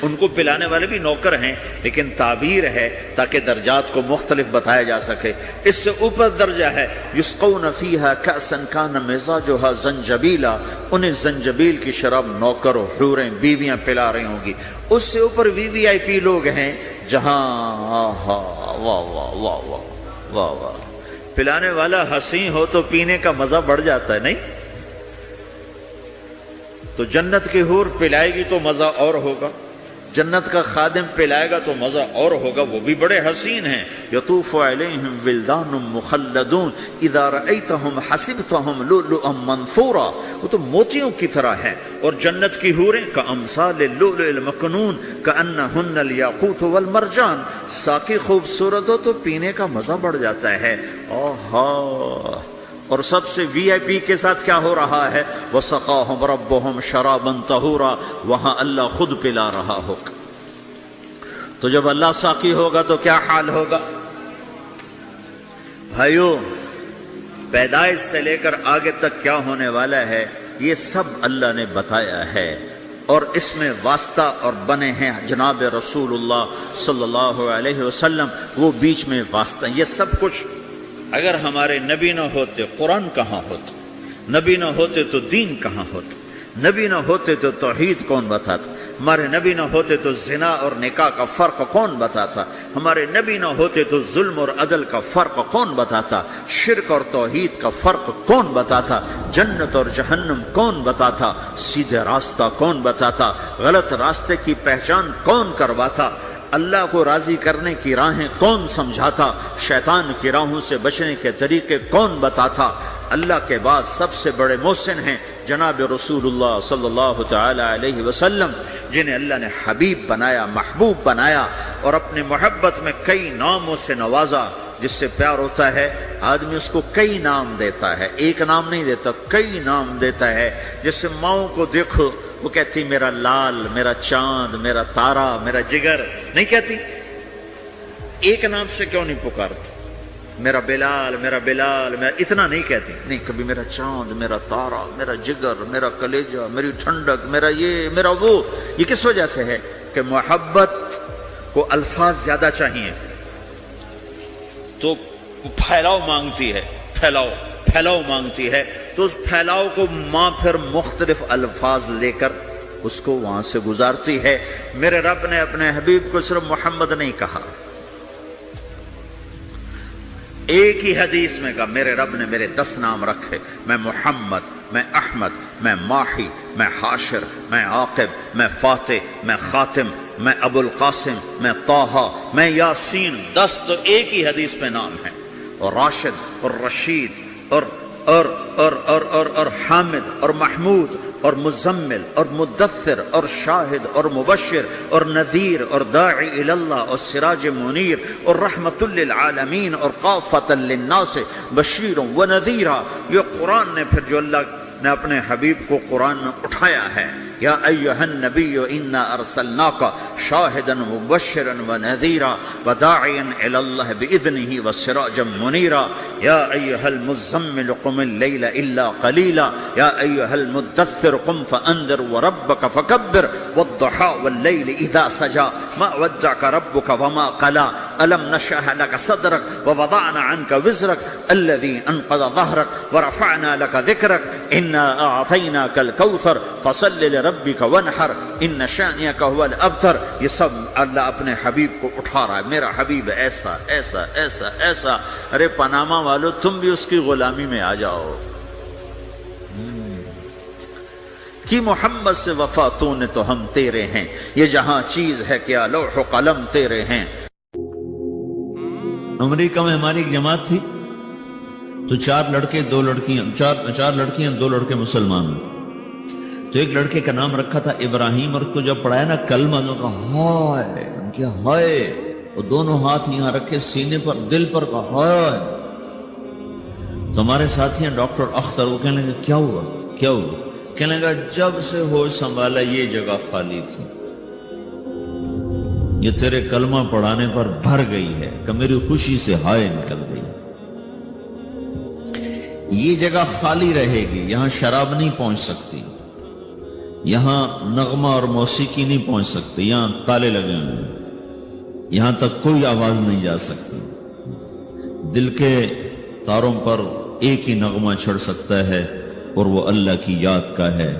ان کو پلانے والے بھی نوکر ہیں، لیکن تعبیر ہے تاکہ درجات کو مختلف بتایا جا سکے۔ اس سے اوپر درجہ ہے یسقون فیہا کأسا کان مزاجھا زنجبیلا، انہیں زنجبیل کی شراب نوکر و حوریں بیویاں پلا رہی ہوں گی۔ اس سے اوپر VIP لوگ ہیں جہاں واہ واہ واہ واہ واہ واہ، پلانے والا حسین ہو تو پینے کا مزہ بڑھ جاتا ہے، نہیں؟ تو جنت کی حور پلائے گی تو مزہ اور ہوگا، جنت کا خادم پلائے گا تو مزہ اور ہوگا، وہ بھی بڑے حسین ہیں۔ یطوف علیہم ولدان مخلدون اذا رأیتہم حسبتہم لؤلؤا منثورا، وہ تو موتیوں کی طرح ہیں۔ اور جنت کی حوریں کامثال اللؤلؤ المکنون کأنہن الیاقوت والمرجان، ساقی خوبصورت ہو تو پینے کا مزہ بڑھ جاتا ہے۔ آہا، اور سب سے VIP کے ساتھ کیا ہو رہا ہے؟ وَسَقَاهُمْ رَبُّهُمْ شَرَابًا طَهُورًا، وہاں اللہ خود پلا رہا ہوگا۔ تو جب اللہ ساقی ہوگا تو کیا حال ہوگا؟ بھائیو، پیدائش سے لے کر آگے تک کیا ہونے والا ہے یہ سب اللہ نے بتایا ہے، اور اس میں واسطہ اور بنے ہیں جناب رسول اللہ صلی اللہ علیہ وسلم، وہ بیچ میں واسطہ۔ یہ سب کچھ اگر ہمارے نبی نہ ہوتے قرآن کہاں ہوتا؟ نبی نہ ہوتے تو دین کہاں ہوتا؟ نبی نہ ہوتے تو توحید کون بتاتا؟ ہمارے نبی نہ ہوتے تو زنا اور نکاح کا فرق کون بتاتا؟ ہمارے نبی نہ ہوتے تو ظلم اور عدل کا فرق کون بتاتا؟ شرک اور توحید کا فرق کون بتاتا؟ جنت اور جہنم کون بتاتا؟ سیدھے راستہ کون بتاتا؟ غلط راستے کی پہچان کون کرواتا؟ اللہ کو راضی کرنے کی راہیں کون سمجھاتا؟ شیطان کی راہوں سے بچنے کے طریقے کون بتاتا؟ اللہ کے بعد سب سے بڑے محسن ہیں جناب رسول اللہ صلی اللہ تعالی علیہ وسلم، جنہیں اللہ نے حبیب بنایا، محبوب بنایا، اور اپنے محبت میں کئی ناموں سے نوازا۔ جس سے پیار ہوتا ہے آدمی اس کو کئی نام دیتا ہے، ایک نام نہیں دیتا، کئی نام دیتا ہے۔ جیسے ماؤں کو دیکھو، وہ کہتی میرا لال، میرا چاند، میرا تارا، میرا جگر، نہیں کہتی؟ ایک نام سے کیوں نہیں پکارتی؟ میرا بلال، میرا بلال، میرا اتنا نہیں کہتی؟ نہیں، کبھی میرا چاند، میرا تارا، میرا جگر، میرا کلیجہ، میری ٹھنڈک، میرا یہ، میرا وہ۔ یہ کس وجہ سے ہے؟ کہ محبت کو الفاظ زیادہ چاہیے تو پھیلاؤ مانگتی ہے، پھیلاؤ مانگتی ہے، تو اس پھیلاؤ کو ماں پھر مختلف الفاظ لے کر اس کو وہاں سے گزارتی ہے۔ میرے رب نے اپنے حبیب کو صرف محمد نہیں کہا، ایک ہی حدیث میں کہا، میرے رب نے میرے 10 نام رکھے، میں محمد، میں احمد، میں ماحی، میں حاشر، میں عاقب، میں فاتح، میں خاتم، میں ابو القاسم، میں طٰہٰ، میں یاسین۔ 10 تو ایک ہی حدیث میں نام ہیں، اور راشد اور رشید اور حامد اور محمود اور مزمل اور مدثر اور شاہد اور مبشر اور نذیر اور داعی الی اللہ اور سراج منیر اور رحمت للعالمین اور کافۃ للناس بشیر و نذیرا۔ یہ قرآن نے پھر جو اللہ نے اپنے حبیب کو قرآن میں اٹھایا ہے، یا ایھا النبی انا ارسلناک شاہدا مبشرا ونذیرا وداعیا الی اللہ باذنہ وسراجا منیرا، یا ایھا المزمل قم اللیل الا قلیلا، یا ایھا المدثر قم فانذر وربک فکبر والضحی واللیل اذا سجی ما ودعک ربک وما قلی، الم نشرح لک صدرک ووضعنا عنک وزرک الذی انقض ظہرک ورفعنا لک ذکرک انا اعطیناک الکوثر فصل لربک وانحر ان شانئک هو الابتر۔ یہ سب اللہ اپنے حبیب کو اٹھا رہا ہے، میرا حبیب ایسا ایسا ایسا ایسا۔ ارے پاناما والو، تم بھی اس کی غلامی میں آ جاؤ۔ کی محمد سے وفا تو نے تو ہم تیرے ہیں، یہ جہاں چیز ہے کیا لوح و قلم تیرے ہیں۔ امریکہ میں ہماری ایک جماعت تھی، تو 4 لڑکے 2 لڑکیاں، 4 لڑکیاں 2 لڑکے مسلمان۔ تو ایک لڑکے کا نام رکھا تھا ابراہیم، اور اس کو جب پڑھایا نا کلمہ، تو کہا ہائے، کہ ہائے، وہ دونوں ہاتھ یہاں رکھے سینے پر، دل پر، کہا ہائے. تو ہمارے ساتھی ہیں ڈاکٹر اختر، وہ کہنے لگے کیا ہوا کیا ہوا؟ کہنے لگا جب سے ہوش سنبھالا یہ جگہ خالی تھی، یہ تیرے کلمہ پڑھانے پر بھر گئی ہے کہ میری خوشی سے ہائے نکل گئی. یہ جگہ خالی رہے گی، یہاں شراب نہیں پہنچ سکتی، یہاں نغمہ اور موسیقی نہیں پہنچ سکتی، یہاں تالے لگے ہوئے ہیں، یہاں تک کوئی آواز نہیں جا سکتی. دل کے تاروں پر ایک ہی نغمہ چڑھ سکتا ہے اور وہ اللہ کی یاد کا ہے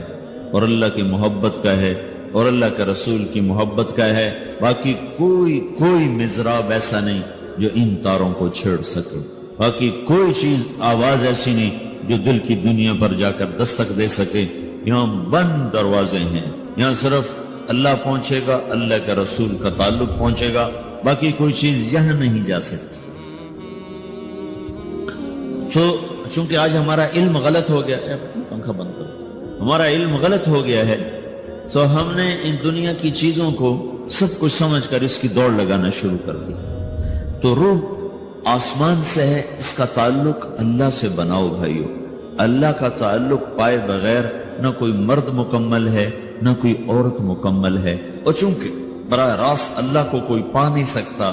اور اللہ کی محبت کا ہے اور اللہ کے رسول کی محبت کا ہے. باقی کوئی مضراب ایسا نہیں جو ان تاروں کو چھیڑ سکے، باقی کوئی چیز آواز ایسی نہیں جو دل کی دنیا پر جا کر دستک دے سکے. یہاں بند دروازے ہیں، یہاں صرف اللہ پہنچے گا، اللہ کے رسول کا تعلق پہنچے گا، باقی کوئی چیز یہاں نہیں جا سکتی. تو چونکہ آج ہمارا علم غلط ہو گیا ہے، پنکھا بند کرو، ہمارا علم غلط ہو گیا ہے، تو ہم نے ان دنیا کی چیزوں کو سب کچھ سمجھ کر اس کی دوڑ لگانا شروع کر دی. تو روح آسمان سے ہے، اس کا تعلق اللہ سے بناؤ بھائیو. اللہ کا تعلق پائے بغیر نہ کوئی مرد مکمل ہے نہ کوئی عورت مکمل ہے. اور چونکہ براہ راست اللہ کو کوئی پا نہیں سکتا،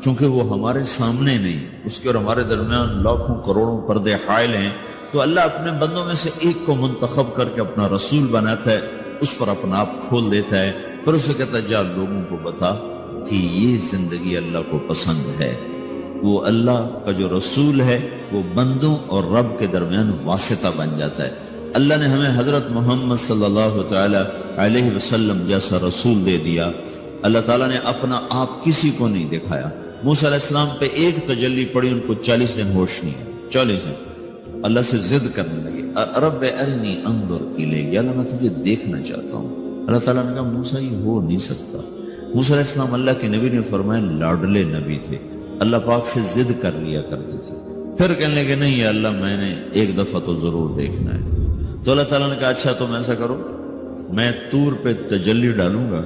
چونکہ وہ ہمارے سامنے نہیں، اس کے اور ہمارے درمیان لاکھوں کروڑوں پردے حائل ہیں، تو اللہ اپنے بندوں میں سے ایک کو منتخب کر کے اپنا رسول بناتا ہے، اس پر اپنا آپ کھول دیتا ہے، پھر اسے کہتا ہے جا لوگوں کو بتا کہ یہ زندگی اللہ کو پسند ہے. وہ اللہ کا جو رسول ہے وہ بندوں اور رب کے درمیان واسطہ بن جاتا ہے. اللہ نے ہمیں حضرت محمد صلی اللہ تعالی علیہ وسلم جیسا رسول دے دیا. اللہ تعالیٰ نے اپنا آپ کسی کو نہیں دکھایا. موسیٰ علیہ السلام پہ ایک تجلی پڑی، ان کو 40 دن ہوش نہیں ہے. 40 دن اللہ سے ضد کرنے لگے، رب ارنی انظر الیک، یا اللہ میں تجھے دیکھنا چاہتا ہوں. اللہ تعالیٰ نے کہا موسیٰ یہ ہو نہیں سکتا. موسیٰ علیہ السلام اللہ کے نبی نے فرمایا لاڈلے نبی تھے، اللہ پاک سے ضد کر لیا کرتے تھے. پھر کہنے لگے نہیں یا اللہ میں نے ایک دفعہ تو ضرور دیکھنا ہے. تو اللہ تعالیٰ نے کہا اچھا تم ایسا کرو، میں طور پہ تجلی ڈالوں گا،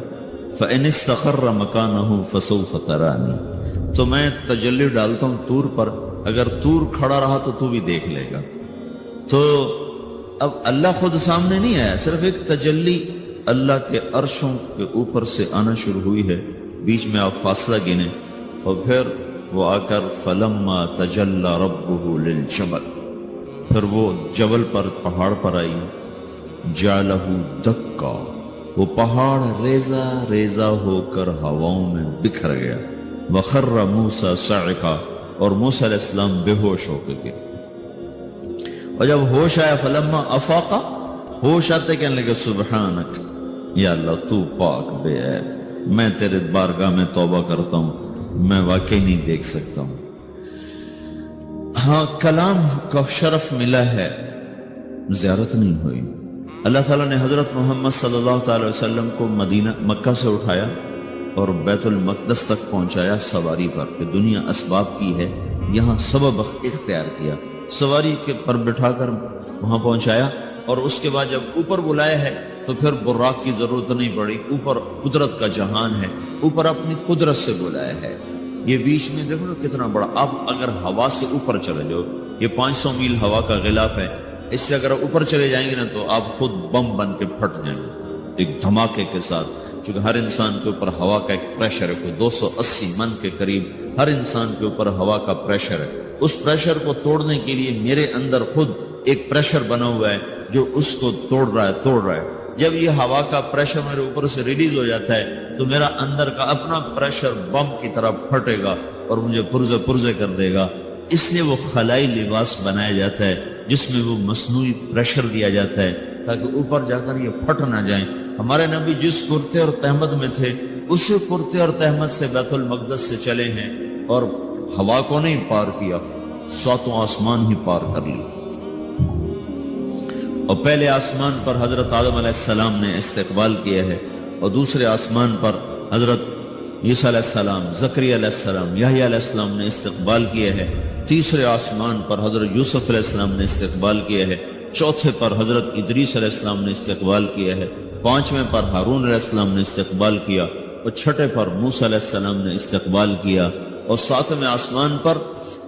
فَإِنِ اسْتَقَرَّ مَكَانَهُ فَسَوْفَ تَرَانِي، تو میں تجلی ڈالتا ہوں طور پر، اگر طور کھڑا رہا تو تو بھی دیکھ لے گا. تو اب اللہ خود سامنے نہیں آیا، صرف ایک تجلی اللہ کے عرشوں کے اوپر سے آنا شروع ہوئی ہے. بیچ میں آپ فاصلہ گنے اور پھر وہ آ کر فَلَمَّا تَجَلَّى رَبُّهُ لِلْجَبَلِ، پھر وہ جبل پر پہاڑ پر آئی، جَعَلَهُ دَكَّا، وہ پہاڑ ریزہ ریزہ ہو کر ہواؤں میں بکھر گیا. وَخَرَّ مُوسَى صَعِقًا، اور موسیٰ علیہ السلام بے ہوش ہو کے گئے. اور جب ہوش آیا فَلَمَّا أَفَاقَ، ہوش آتے کہنے لگے سبحانک، یا اللہ تو پاک بے عیب، میں تیرے بارگاہ میں توبہ کرتا ہوں، میں واقعی نہیں دیکھ سکتا ہوں. ہاں کلام کا شرف ملا ہے، زیارت نہیں ہوئی. اللہ تعالیٰ نے حضرت محمد صلی اللہ تعالی وسلم کو مکہ سے اٹھایا اور بیت المقدس تک پہنچایا سواری پر، کہ دنیا اسباب کی ہے، یہاں سبب اختیار کیا، سواری کے پر بٹھا کر وہاں پہنچایا. اور اس کے بعد جب اوپر بلایا ہے تو پھر براق کی ضرورت نہیں پڑی، اوپر قدرت کا جہان ہے، اوپر اپنی قدرت سے بلایا ہے. یہ بیچ میں دیکھو نا کتنا بڑا، آپ اگر ہوا سے اوپر چلے جاؤ، یہ 500 میل ہوا کا غلاف ہے، اس سے اگر اوپر چلے جائیں گے نا تو آپ خود بم بن کے پھٹ جائیں گے ایک دھماکے کے ساتھ. چونکہ ہر انسان کے اوپر ہوا کا ایک پریشر ہے، کوئی 280 من کے قریب ہر انسان کے اوپر ہوا کا پریشر ہے. اس پریشر کو توڑنے کے لیے میرے اندر خود ایک پریشر بنا ہوا ہے جو اس کو توڑ رہا ہے. جب یہ ہوا کا پریشر میرے اوپر سے ریلیز ہو جاتا ہے تو میرا اندر کا اپنا پریشر بم کی طرح پھٹے گا اور مجھے پرزے کر دے گا. اس لیے وہ خلائی لباس بنایا جاتا ہے جس میں وہ مصنوعی پریشر دیا جاتا ہے تاکہ اوپر جا کر یہ پھٹ نہ جائیں. ہمارے نبی جس کرتے اور تہمت میں تھے اسی کرتے اور تہمت سے بیت المقدس سے چلے ہیں اور ہوا کو نہیں پار کیا، 7 آسمان ہی پار کر لی. اور پہلے آسمان پر حضرت آدم علیہ السلام نے استقبال کیا ہے، اور دوسرے آسمان پر حضرت عیسیٰ علیہ السلام، زکریا علیہ السلام، یحییٰ علیہ السلام نے استقبال کیا ہے. تیسرے آسمان پر حضرت یوسف علیہ السلام نے استقبال کیا ہے. چوتھے پر حضرت ادریس علیہ السلام نے استقبال کیا ہے. 5ویں پر ہارون علیہ السلام نے استقبال کیا. اور چھٹے پر موسیٰ علیہ السلام نے استقبال کیا، اور ساتویں آسمان پر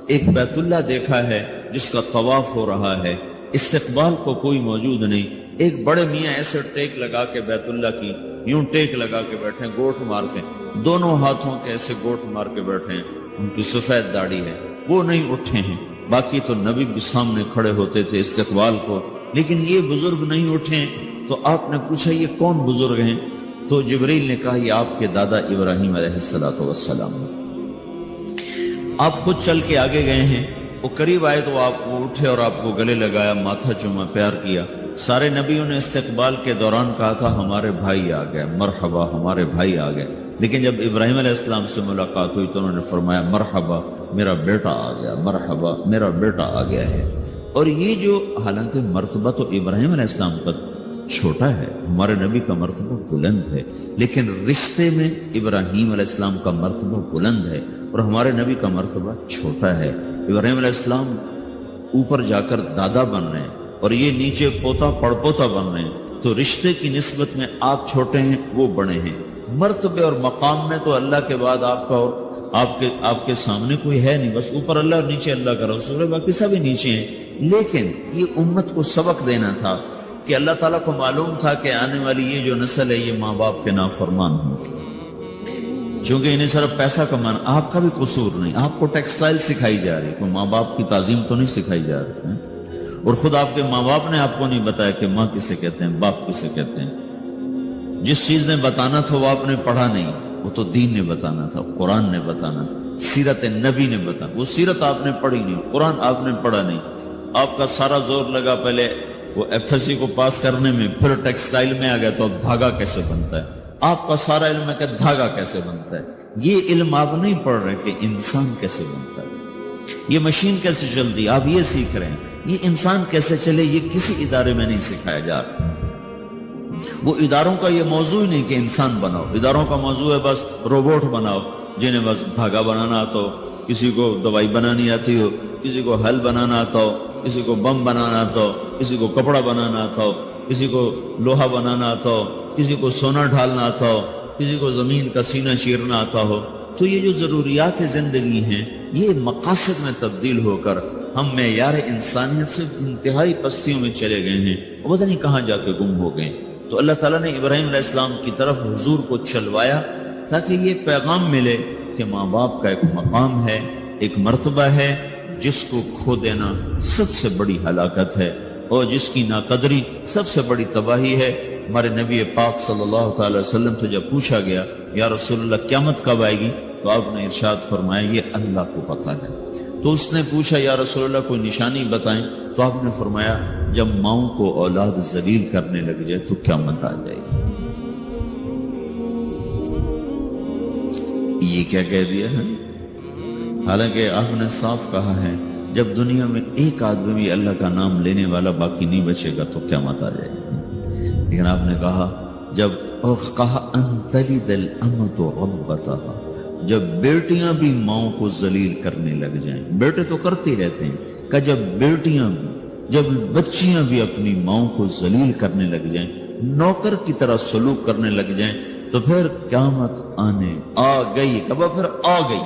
ایک بیت اللہ دیکھا ہے جس کا طواف ہو رہا ہے، استقبال کو کوئی موجود نہیں۔ ایک بڑے میاں ایسے ٹیک لگا کے بیت اللہ کی یوں ٹیک لگا کے بیٹھے، گوٹھ مار کے، دونوں ہاتھوں کے ایسے گوٹھ مار کے بیٹھے ہیں، ان کی سفید داڑھی ہے، وہ نہیں اٹھے ہیں۔ باقی تو نبی بھی سامنے کھڑے ہوتے تھے استقبال کو، لیکن یہ بزرگ نہیں اٹھے۔ تو آپ نے پوچھا یہ کون بزرگ ہیں؟ تو جبریل نے کہا یہ آپ کے دادا ابراہیم علیہ السلام۔ آپ خود چل کے آگے گئے ہیں، وہ قریب آئے تو آپ کو اٹھے اور آپ کو گلے لگایا، ماتھا چوما، پیار کیا۔ سارے نبیوں نے استقبال کے دوران کہا تھا ہمارے بھائی آ گئے، مرحبا ہمارے بھائی آ گئے، لیکن جب ابراہیم علیہ السلام سے ملاقات ہوئی تو انہوں نے فرمایا مرحبا میرا بیٹا آ گیا، مرحبا میرا بیٹا آ گیا ہے۔ اور یہ جو حالانکہ مرتبہ تو ابراہیم علیہ السلام کا چھوٹا ہے، ہمارے نبی کا مرتبہ بلند ہے، لیکن رشتے میں ابراہیم علیہ السلام کا مرتبہ بلند ہے اور ہمارے نبی کا مرتبہ چھوٹا ہے۔ ابراہیم علیہ السلام اوپر جا کر دادا بن رہے ہیں اور یہ نیچے پوتا پڑپوتا بن رہے ہیں، تو رشتے کی نسبت میں آپ چھوٹے ہیں، وہ بڑے ہیں۔ مرتبے اور مقام میں تو اللہ کے بعد آپ کا اور آپ کے سامنے کوئی ہے نہیں، بس اوپر اللہ اور نیچے اللہ کا رسول ہے، باقی سبھی نیچے ہیں۔ لیکن یہ امت کو سبق دینا تھا کہ اللہ تعالیٰ کو معلوم تھا کہ آنے والی یہ جو نسل ہے یہ ماں باپ کے نافرمان ہوگی، چونکہ انہیں صرف پیسہ کمانا، آپ کا بھی قصور نہیں، آپ کو ٹیکسٹائل سکھائی جا رہی، کوئی ماں باپ کی تعظیم تو نہیں سکھائی جا رہی ہے۔ اور خود آپ کے ماں باپ نے آپ کو نہیں بتایا کہ ماں کسے کہتے ہیں، باپ کسے کہتے ہیں۔ جس چیز نے بتانا تھا وہ آپ نے پڑھا نہیں، وہ تو دین نے بتانا تھا، قرآن نے بتانا تھا، سیرت نبی نے بتانا، وہ سیرت آپ نے پڑھی نہیں، قرآن آپ نے پڑھا نہیں۔ آپ کا سارا زور لگا پہلے وہ ایف ایس سی کو پاس کرنے میں، پھر ٹیکسٹائل میں آ گیا تو اب دھاگا کیسے بنتا ہے، آپ کا سارا علم ہے کہ دھاگا کیسے بنتا ہے۔ یہ علم آپ نہیں پڑھ رہے کہ انسان کیسے بنتا ہے، یہ مشین کیسے چلتی، آپ یہ سیکھ رہے ہیں۔ یہ انسان کیسے چلے یہ کسی ادارے میں نہیں سکھایا جا رہا۔ وہ اداروں کا یہ موضوع ہی نہیں کہ انسان بناؤ، اداروں کا موضوع ہے بس روبوٹ بناؤ جنہیں بس دھاگا بنانا آتا ہو، کسی کو دوائی بنانی آتی ہو، کسی کو حل بنانا آتا ہو، کسی کو بم بنانا آتا ہو، کسی کو کپڑا بنانا آتا ہو، کسی کو لوہا بنانا آتا ہو، کسی کو سونا ڈھالنا آتا ہو، کسی کو زمین کا سینہ چیرنا آتا ہو۔ تو یہ جو ضروریات زندگی ہیں یہ مقاصد میں تبدیل ہو کر ہم معیار انسانیت سے انتہائی پستیوں میں چلے گئے ہیں، پتہ نہیں کہاں جا کے گم ہو گئے۔ تو اللہ تعالیٰ نے ابراہیم علیہ السلام کی طرف حضور کو چلوایا تاکہ یہ پیغام ملے کہ ماں باپ کا ایک مقام ہے، ایک مرتبہ ہے جس کو کھو دینا سب سے بڑی ہلاکت ہے اور جس کی ناقدری سب سے بڑی تباہی ہے۔ ہمارے نبی پاک صلی اللہ تعالی وسلم سے جب پوچھا گیا یا رسول اللہ قیامت کب آئے گی، تو آپ نے ارشاد فرمایا یہ اللہ کو پتہ ہے۔ تو اس نے پوچھا یا رسول اللہ کوئی نشانی بتائیں، تو آپ نے فرمایا جب ماؤں کو اولاد ذلیل کرنے لگ جائے تو قیامت آ جائے گی۔ یہ کیا کہہ دیا ہے؟ حالانکہ آپ نے صاف کہا ہے جب دنیا میں ایک آدمی بھی اللہ کا نام لینے والا باقی نہیں بچے گا تو قیامت آ جائے گی۔ لیکن آپ نے کہا جب ان تلد الامۃ ربتها، جب بیٹیاں بھی ماؤں کو ذلیل کرنے لگ جائیں، بیٹے تو کرتے رہتے ہیں، کہ جب بچیاں بھی اپنی ماؤں کو ذلیل کرنے لگ جائیں، نوکر کی طرح سلوک کرنے لگ جائیں، تو پھر قیامت آنے آ گئی۔ کب پھر آ گئی۔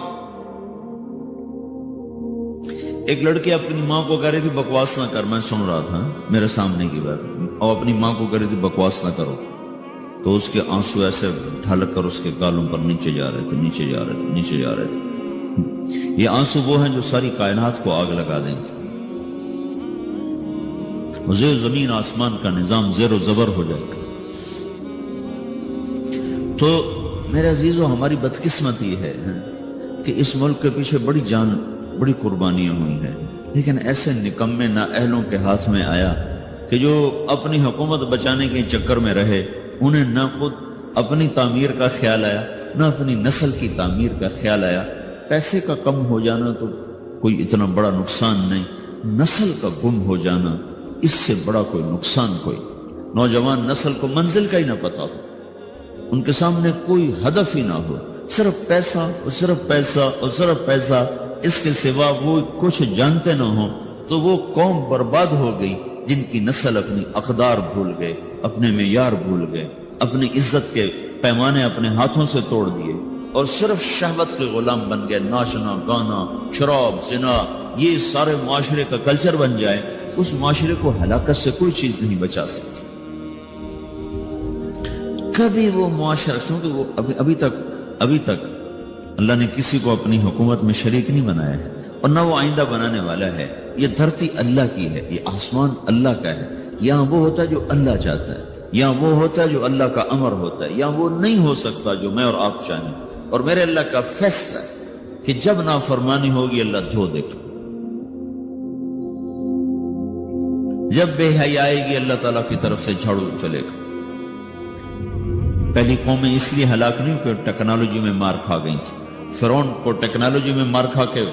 ایک لڑکی اپنی ماں کو کہہ رہی تھی بکواس نہ کر، میں سن رہا تھا میرے سامنے کی بات، اور اپنی ماں کو کہہ رہی تھی بکواس نہ کرو، تو اس کے آنسو ایسے ڈھلک کر اس کے گالوں پر نیچے جا رہے تھے، نیچے جا رہے تھے، نیچے جا رہے تھے۔ یہ آنسو وہ ہیں جو ساری کائنات کو آگ لگا دیں گے، زیر زمین آسمان کا نظام زیر و زبر ہو جائے گا۔ تو میرے عزیزو ہماری بدقسمتی ہے کہ اس ملک کے پیچھے بڑی قربانیاں ہوئی ہیں، لیکن ایسے نکمے نااہلوں کے ہاتھ میں آیا کہ جو اپنی حکومت بچانے کے چکر میں رہے، انہیں نہ خود اپنی تعمیر کا خیال آیا نہ اپنی نسل کی تعمیر کا خیال آیا۔ پیسے کا کم ہو جانا تو کوئی اتنا بڑا نقصان نہیں، نسل کا گم ہو جانا اس سے بڑا کوئی نقصان کوئی۔ نوجوان نسل کو منزل کا ہی نہ پتا ہو، ان کے سامنے کوئی ہدف ہی نہ ہو، صرف پیسہ اور صرف پیسہ اور صرف پیسہ، اس کے سوا وہ کچھ جانتے نہ ہوں، تو وہ قوم برباد ہو گئی جن کی نسل اپنی اقدار بھول گئے، اپنے معیار بھول گئے، اپنی عزت کے پیمانے اپنے ہاتھوں سے توڑ دیے اور صرف شہوت کے غلام بن گئے، ناچنا گانا شراب زنا یہ سارے معاشرے کا کلچر بن جائے، اس معاشرے کو ہلاکت سے کوئی چیز نہیں بچا سکتی۔ کبھی وہ معاشرہ، کیونکہ وہ ابھی تک اللہ نے کسی کو اپنی حکومت میں شریک نہیں بنایا ہے اور نہ وہ آئندہ بنانے والا ہے۔ یہ دھرتی اللہ کی ہے، یہ آسمان اللہ کا ہے، یہاں وہ ہوتا ہے جو اللہ چاہتا ہے، یہاں وہ ہوتا ہے جو اللہ کا امر ہوتا ہے، یہاں وہ نہیں ہو سکتا جو میں اور آپ چاہیں۔ اور میرے اللہ کا فیصلہ ہے کہ جب نافرمانی ہوگی اللہ دھو دے گا، جب بے حیائی آئے گی اللہ تعالیٰ کی طرف سے جھاڑو چلے گا۔ پہلی قومیں اس لیے ہلاک نہیں کہ ٹیکنالوجی میں مار کھا گئی تھی۔ فرعون کو ٹیکنالوجی میں مار کھا کے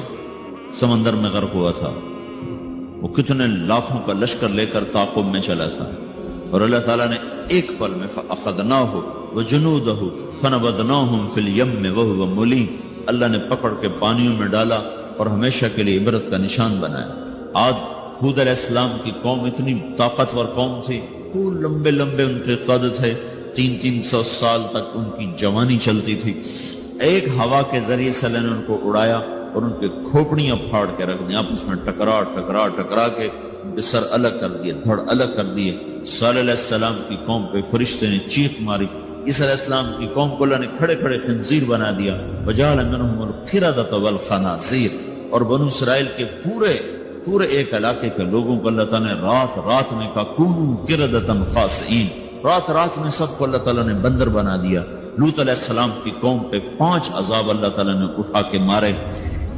سمندر میں غرق ہوا تھا، وہ کتنے لاکھوں کا لشکر لے کر تعاقب میں چلا تھا، اور اللہ تعالیٰ نے ایک پل میں فَأَخَذْنَاهُ وَجُنُودَهُ فَنَبَذْنَاهُمْ فِي الْيَمِّ وَهُوَ مُلِيمٌ، اللہ نے پکڑ کے پانیوں میں ڈالا اور ہمیشہ کے لیے عبرت کا نشان بنایا۔ آج ہود علیہ السلام کی قوم اتنی طاقتور قوم تھی، وہ لمبے لمبے ان کے قد تھے، 300 سال تک ان کی جوانی چلتی تھی۔ ایک ہوا کے ذریعے سے اللہ نے ان کو اڑایا اور ان کے کھوپڑیاں پھاڑ کے رکھ دیں، آپس میں ٹکرا کے ان کے سر الگ کر دیے، دھڑ الگ کر دیے۔ صالح علیہ السلام کی قوم پہ فرشتے نے چیخ ماری، عیسیٰ علیہ السلام کی قوم کو اللہ نے کھڑے کھڑے خنزیر بنا دیا، وجعل منهم القردة والخنازیر، اور بنو اسرائیل کے پورے ایک علاقے کے لوگوں کو اللہ تعالیٰ نے رات میں کہا کونوا قردة خاسئین، رات میں سب کو اللہ تعالیٰ نے بندر بنا دیا۔ لوط علیہ السلام کی قوم پہ 5 عذاب اللہ تعالیٰ نے اٹھا کے مارے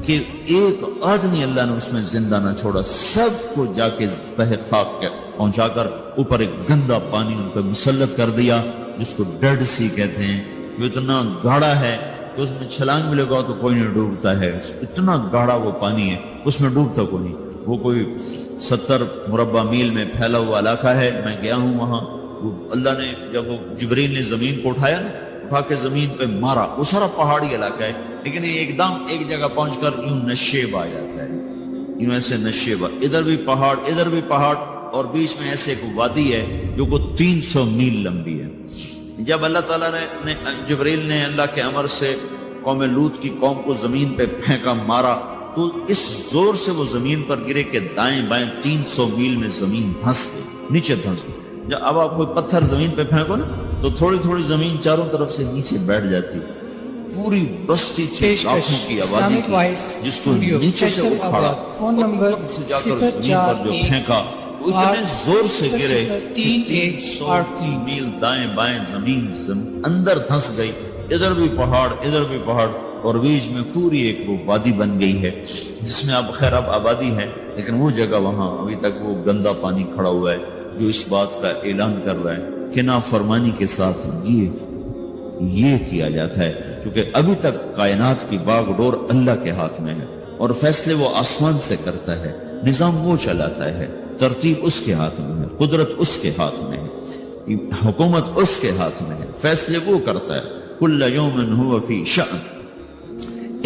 کہ ایک آدمی اللہ نے اس میں زندہ نہ چھوڑا، سب کو جا کے تہ خاک پہنچا کر اوپر ایک گندا پانی ان پہ مسلط کر دیا، جس کو ڈیڈ سی کہتے ہیں۔ وہ اتنا گاڑا ہے کہ اس میں چھلانگ بھی لگاؤ تو کوئی نہیں ڈوبتا ہے، اتنا گاڑا وہ پانی ہے، اس میں ڈوبتا کوئی نہیں۔ وہ کوئی 70 مربع میل میں پھیلا ہوا علاقہ ہے، میں گیا ہوں وہاں۔ اللہ نے جب وہ جبریل نے زمین کو اٹھا کے زمین پہ مارا، وہ سارا پہاڑی علاقہ ہے، لیکن یہ ایک دم ایک جگہ پہنچ کر یوں نشیب آ جاتا ہے، یوں ایسے نشیب، ادھر بھی پہاڑ اور بیچ میں ایسے ایک وادی ہے جو کو 300 میل لمبی ہے۔ جب اللہ تعالیٰ نے جبریل نے اللہ کے امر سے قوم لوط کی قوم کو زمین پہ پھینکا، مارا، تو اس زور سے وہ زمین پر گرے کہ دائیں بائیں 300 میل میں زمین دھنس گئی، نیچے دھنس گئی۔ جب اب آپ کوئی پتھر زمین پہ پھینکو نا تو تھوڑی زمین چاروں طرف سے نیچے بیٹھ جاتی، پوری بستی تھی، لاکھوں کی آبادی تھی، جس کو نیچے سے اکھاڑا سے جا کر زمین پر جو پھینکا، وہ اتنے زور سے گرے 300 میل دائیں بائیں زمین اندر دھنس گئی، ادھر بھی پہاڑ اور بیچ میں پوری ایک وہ وادی بن گئی ہے جس میں اب خیر اب آبادی ہے، لیکن وہ جگہ وہاں ابھی تک وہ گندا پانی کھڑا ہوا ہے جو اس بات کا اعلان کر رہا ہے کہ نافرمانی کے ساتھ یہ کیا جاتا ہے، کیونکہ ابھی تک کائنات کی باغ ڈور اللہ کے ہاتھ میں ہے اور فیصلے وہ آسمان سے کرتا ہے، نظام وہ چلاتا ہے، ترتیب اس کے ہاتھ میں ہے، قدرت اس کے ہاتھ میں ہے، حکومت اس کے ہاتھ میں ہے، فیصلے وہ کرتا ہے۔ کل یوم هو فی شأن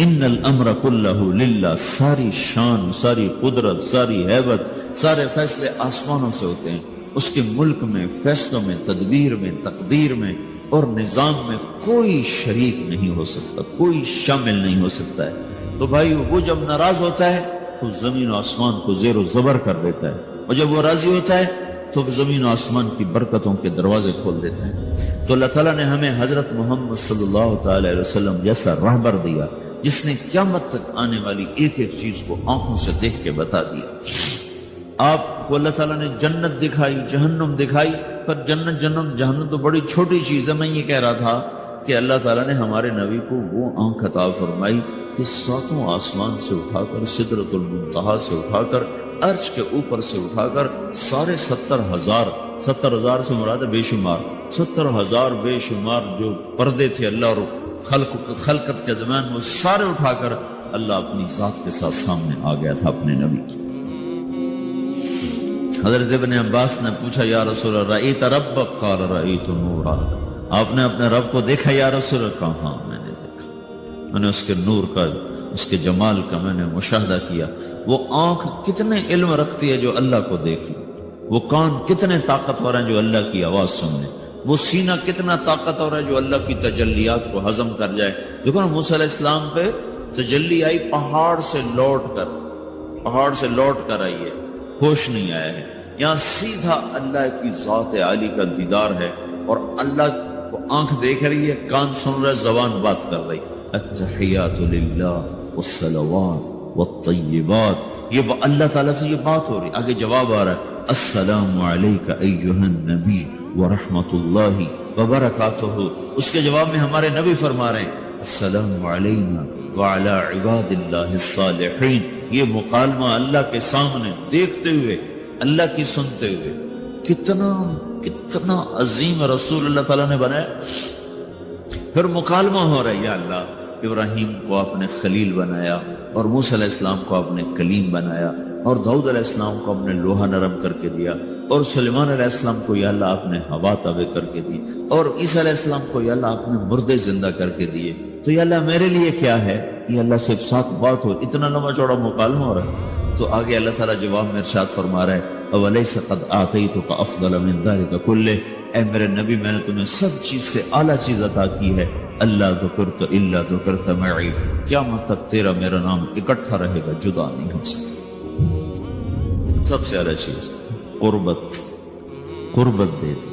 ان الامر کلہ للہ، ساری شان، ساری قدرت، ساری ہیبت، سارے فیصلے آسمانوں سے ہوتے ہیں، اس کے ملک میں، فیصلوں میں، تدبیر میں، تقدیر میں اور نظام میں کوئی شریک نہیں ہو سکتا، کوئی شامل نہیں ہو سکتا ہے۔ تو بھائی وہ جب ناراض ہوتا ہے تو زمین و آسمان کو زیر و زبر کر دیتا ہے، اور جب وہ راضی ہوتا ہے تو زمین و آسمان کی برکتوں کے دروازے کھول دیتا ہے۔ تو اللہ تعالیٰ نے ہمیں حضرت محمد صلی اللہ تعالی علیہ وسلم جیسا رہبر دیا جس نے قیامت تک آنے والی ایک ایک چیز کو آنکھوں سے دیکھ کے بتا دیا۔ آپ کو اللہ تعالیٰ نے جنت دکھائی، جہنم دکھائی، پر جنت جہنم تو بڑی چھوٹی چیز ہے۔ میں یہ کہہ رہا تھا کہ اللہ تعالیٰ نے ہمارے نبی کو وہ آنکھ عطا فرمائی کہ 7 آسمان سے اٹھا کر، سدرۃ المنتہا سے اٹھا کر، عرش کے اوپر سے اٹھا کر، سارے 70,000 سے مراد بے شمار، 70,000 بے شمار جو پردے تھے اللہ اور خلقت کے درمیان، وہ سارے اٹھا کر اللہ اپنی ذات کے ساتھ سامنے آ گیا تھا اپنے نبی کی۔ حضرت ابن عباس نے پوچھا یا رسول اللہ رأیت ربک؟ قال رأیت نورا، آپ نے اپنے رب کو دیکھا یا رسول اللہ؟ کہا ہاں میں نے دیکھا، میں نے اس کے نور کا، اس کے جمال کا میں نے مشاہدہ کیا۔ وہ آنکھ کتنے علم رکھتی ہے جو اللہ کو دیکھ لے، وہ کان کتنے طاقتور ہیں جو اللہ کی آواز سن لیں، وہ سینہ کتنا طاقتور ہے جو اللہ کی تجلیات کو ہضم کر جائے. دیکھو نا موسیٰ علیہ السلام پہ تجلی آئی پہاڑ سے لوٹ کر آئی ہے، ہوش نہیں آیا ہے. یہاں سیدھا اللہ کی ذات عالی کا دیدار ہے اور اللہ کو آنکھ دیکھ رہی ہے، کان سن رہا ہے، زبان بات کر رہی. التحیات للہ والصلوات والطیبات، یہ اللہ تعالیٰ سے یہ بات ہو رہی. آگے جواب آ رہا ہے السلام علیک ایہا النبی ورحمۃ اللہ وبرکاتہ. اس کے جواب میں ہمارے نبی فرما رہے ہیں السلام علینا وعلی عباد اللہ الصالحین. یہ مکالمہ اللہ کے سامنے دیکھتے ہوئے، اللہ کی سنتے ہوئے. کتنا عظیم رسول اللہ تعالیٰ نے بنایا. پھر مکالمہ ہو رہا ہے یا اللہ ابراہیم کو آپ نے خلیل بنایا اور موسیٰ علیہ السلام کو آپ نے کلیم بنایا اور داؤد علیہ السلام کو آپ نے لوہا نرم کر کے دیا اور سلیمان علیہ السلام کو یا اللہ آپ نے ہوا تابع کر کے دی اور عیسیٰ علیہ السلام کو یا اللہ آپ نے مردے زندہ کر کے دیے. تو یا اللہ میرے لیے کیا ہے؟ یہ اللہ سے ساتھ بات ہو، اتنا لمبا چوڑا مکالمہ ہو رہا ہے. تو آگے اللہ تعالیٰ جواب میں ارشاد فرما رہا ہے اولیس قد آتیتک افضل من ذلک کلہ، اے میرے نبی میں نے تمہیں سب چیز سے اعلیٰ چیز عطا کی ہے. اللہ ذکرت الا ذکرت معی، قیامت تک تیرا میرا نام اکٹھا رہے گا، جدا نہیں ہو سکتا. سب سے اعلیٰ چیز قربت دے دی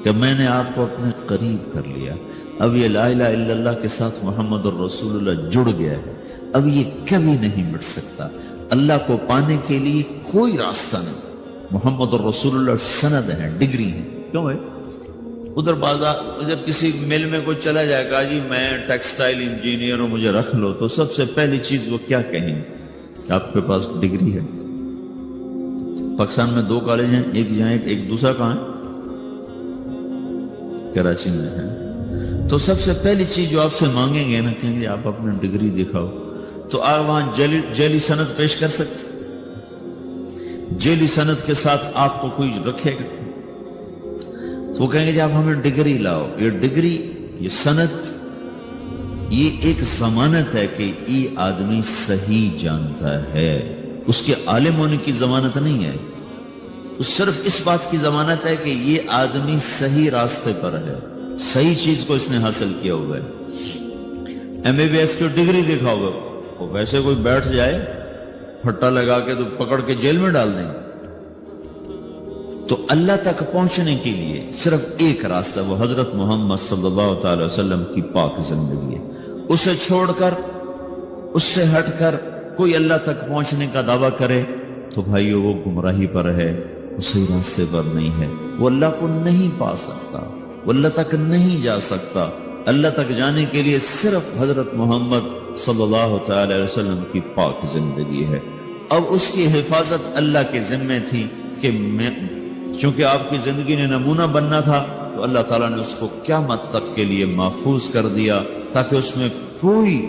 کہ میں نے آپ کو اپنے قریب کر لیا. اب یہ لا الہ الا اللہ کے ساتھ محمد الرسول اللہ جڑ گیا ہے، اب یہ کبھی نہیں مٹ سکتا. اللہ کو پانے کے لیے کوئی راستہ نہیں. محمد الرسول اللہ سند ہے، ڈگری ہے. کیوں ہے؟ ادھر بازار جب کسی مل میں کوئی چلا جائے گا جی میں ٹیکسٹائل انجینئر ہوں مجھے رکھ لو، تو سب سے پہلی چیز وہ کیا کہیں آپ کے پاس ڈگری ہے. پاکستان میں 2 کالج ہیں، ایک یہاں ایک دوسرا کہاں ہے؟ کراچی میں ہے. تو سب سے پہلی چیز جو آپ سے مانگیں گے نا، کہیں گے آپ اپنا ڈگری دکھاؤ. تو آپ وہاں جیلی سند پیش کر سکتے؟ جیلی سند کے ساتھ آپ کو کوئی رکھے گا؟ تو وہ کہیں گے جی آپ ہمیں ڈگری لاؤ. یہ ڈگری، یہ سند، یہ ایک ضمانت ہے کہ یہ آدمی صحیح جانتا ہے. اس کے عالم ہونے کی ضمانت نہیں ہے، اس صرف اس بات کی ضمانت ہے کہ یہ آدمی صحیح راستے پر ہے، صحیح چیز کو اس نے حاصل کیا ہوا ہے. MBBS کی ڈگری دکھاؤ گا، وہ ویسے کوئی بیٹھ جائے پھٹا لگا کے تو پکڑ کے جیل میں ڈال دیں. تو اللہ تک پہنچنے کے لیے صرف ایک راستہ، وہ حضرت محمد صلی اللہ تعالی وسلم کی پاک زندگی ہے. اسے چھوڑ کر، اس سے ہٹ کر کوئی اللہ تک پہنچنے کا دعویٰ کرے تو بھائیو وہ گمراہی پر ہے، وہ صحیح راستے پر نہیں ہے. وہ اللہ کو نہیں پا سکتا، وہ اللہ تک نہیں جا سکتا. اللہ تک جانے کے لیے صرف حضرت محمد صلی اللہ تعالی وسلم کی پاک زندگی ہے. اب اس کی حفاظت اللہ کے ذمے تھی کہ چونکہ آپ کی زندگی نے نمونہ بننا تھا تو اللہ تعالیٰ نے اس کو قیامت تک کے لیے محفوظ کر دیا، تاکہ اس میں کوئی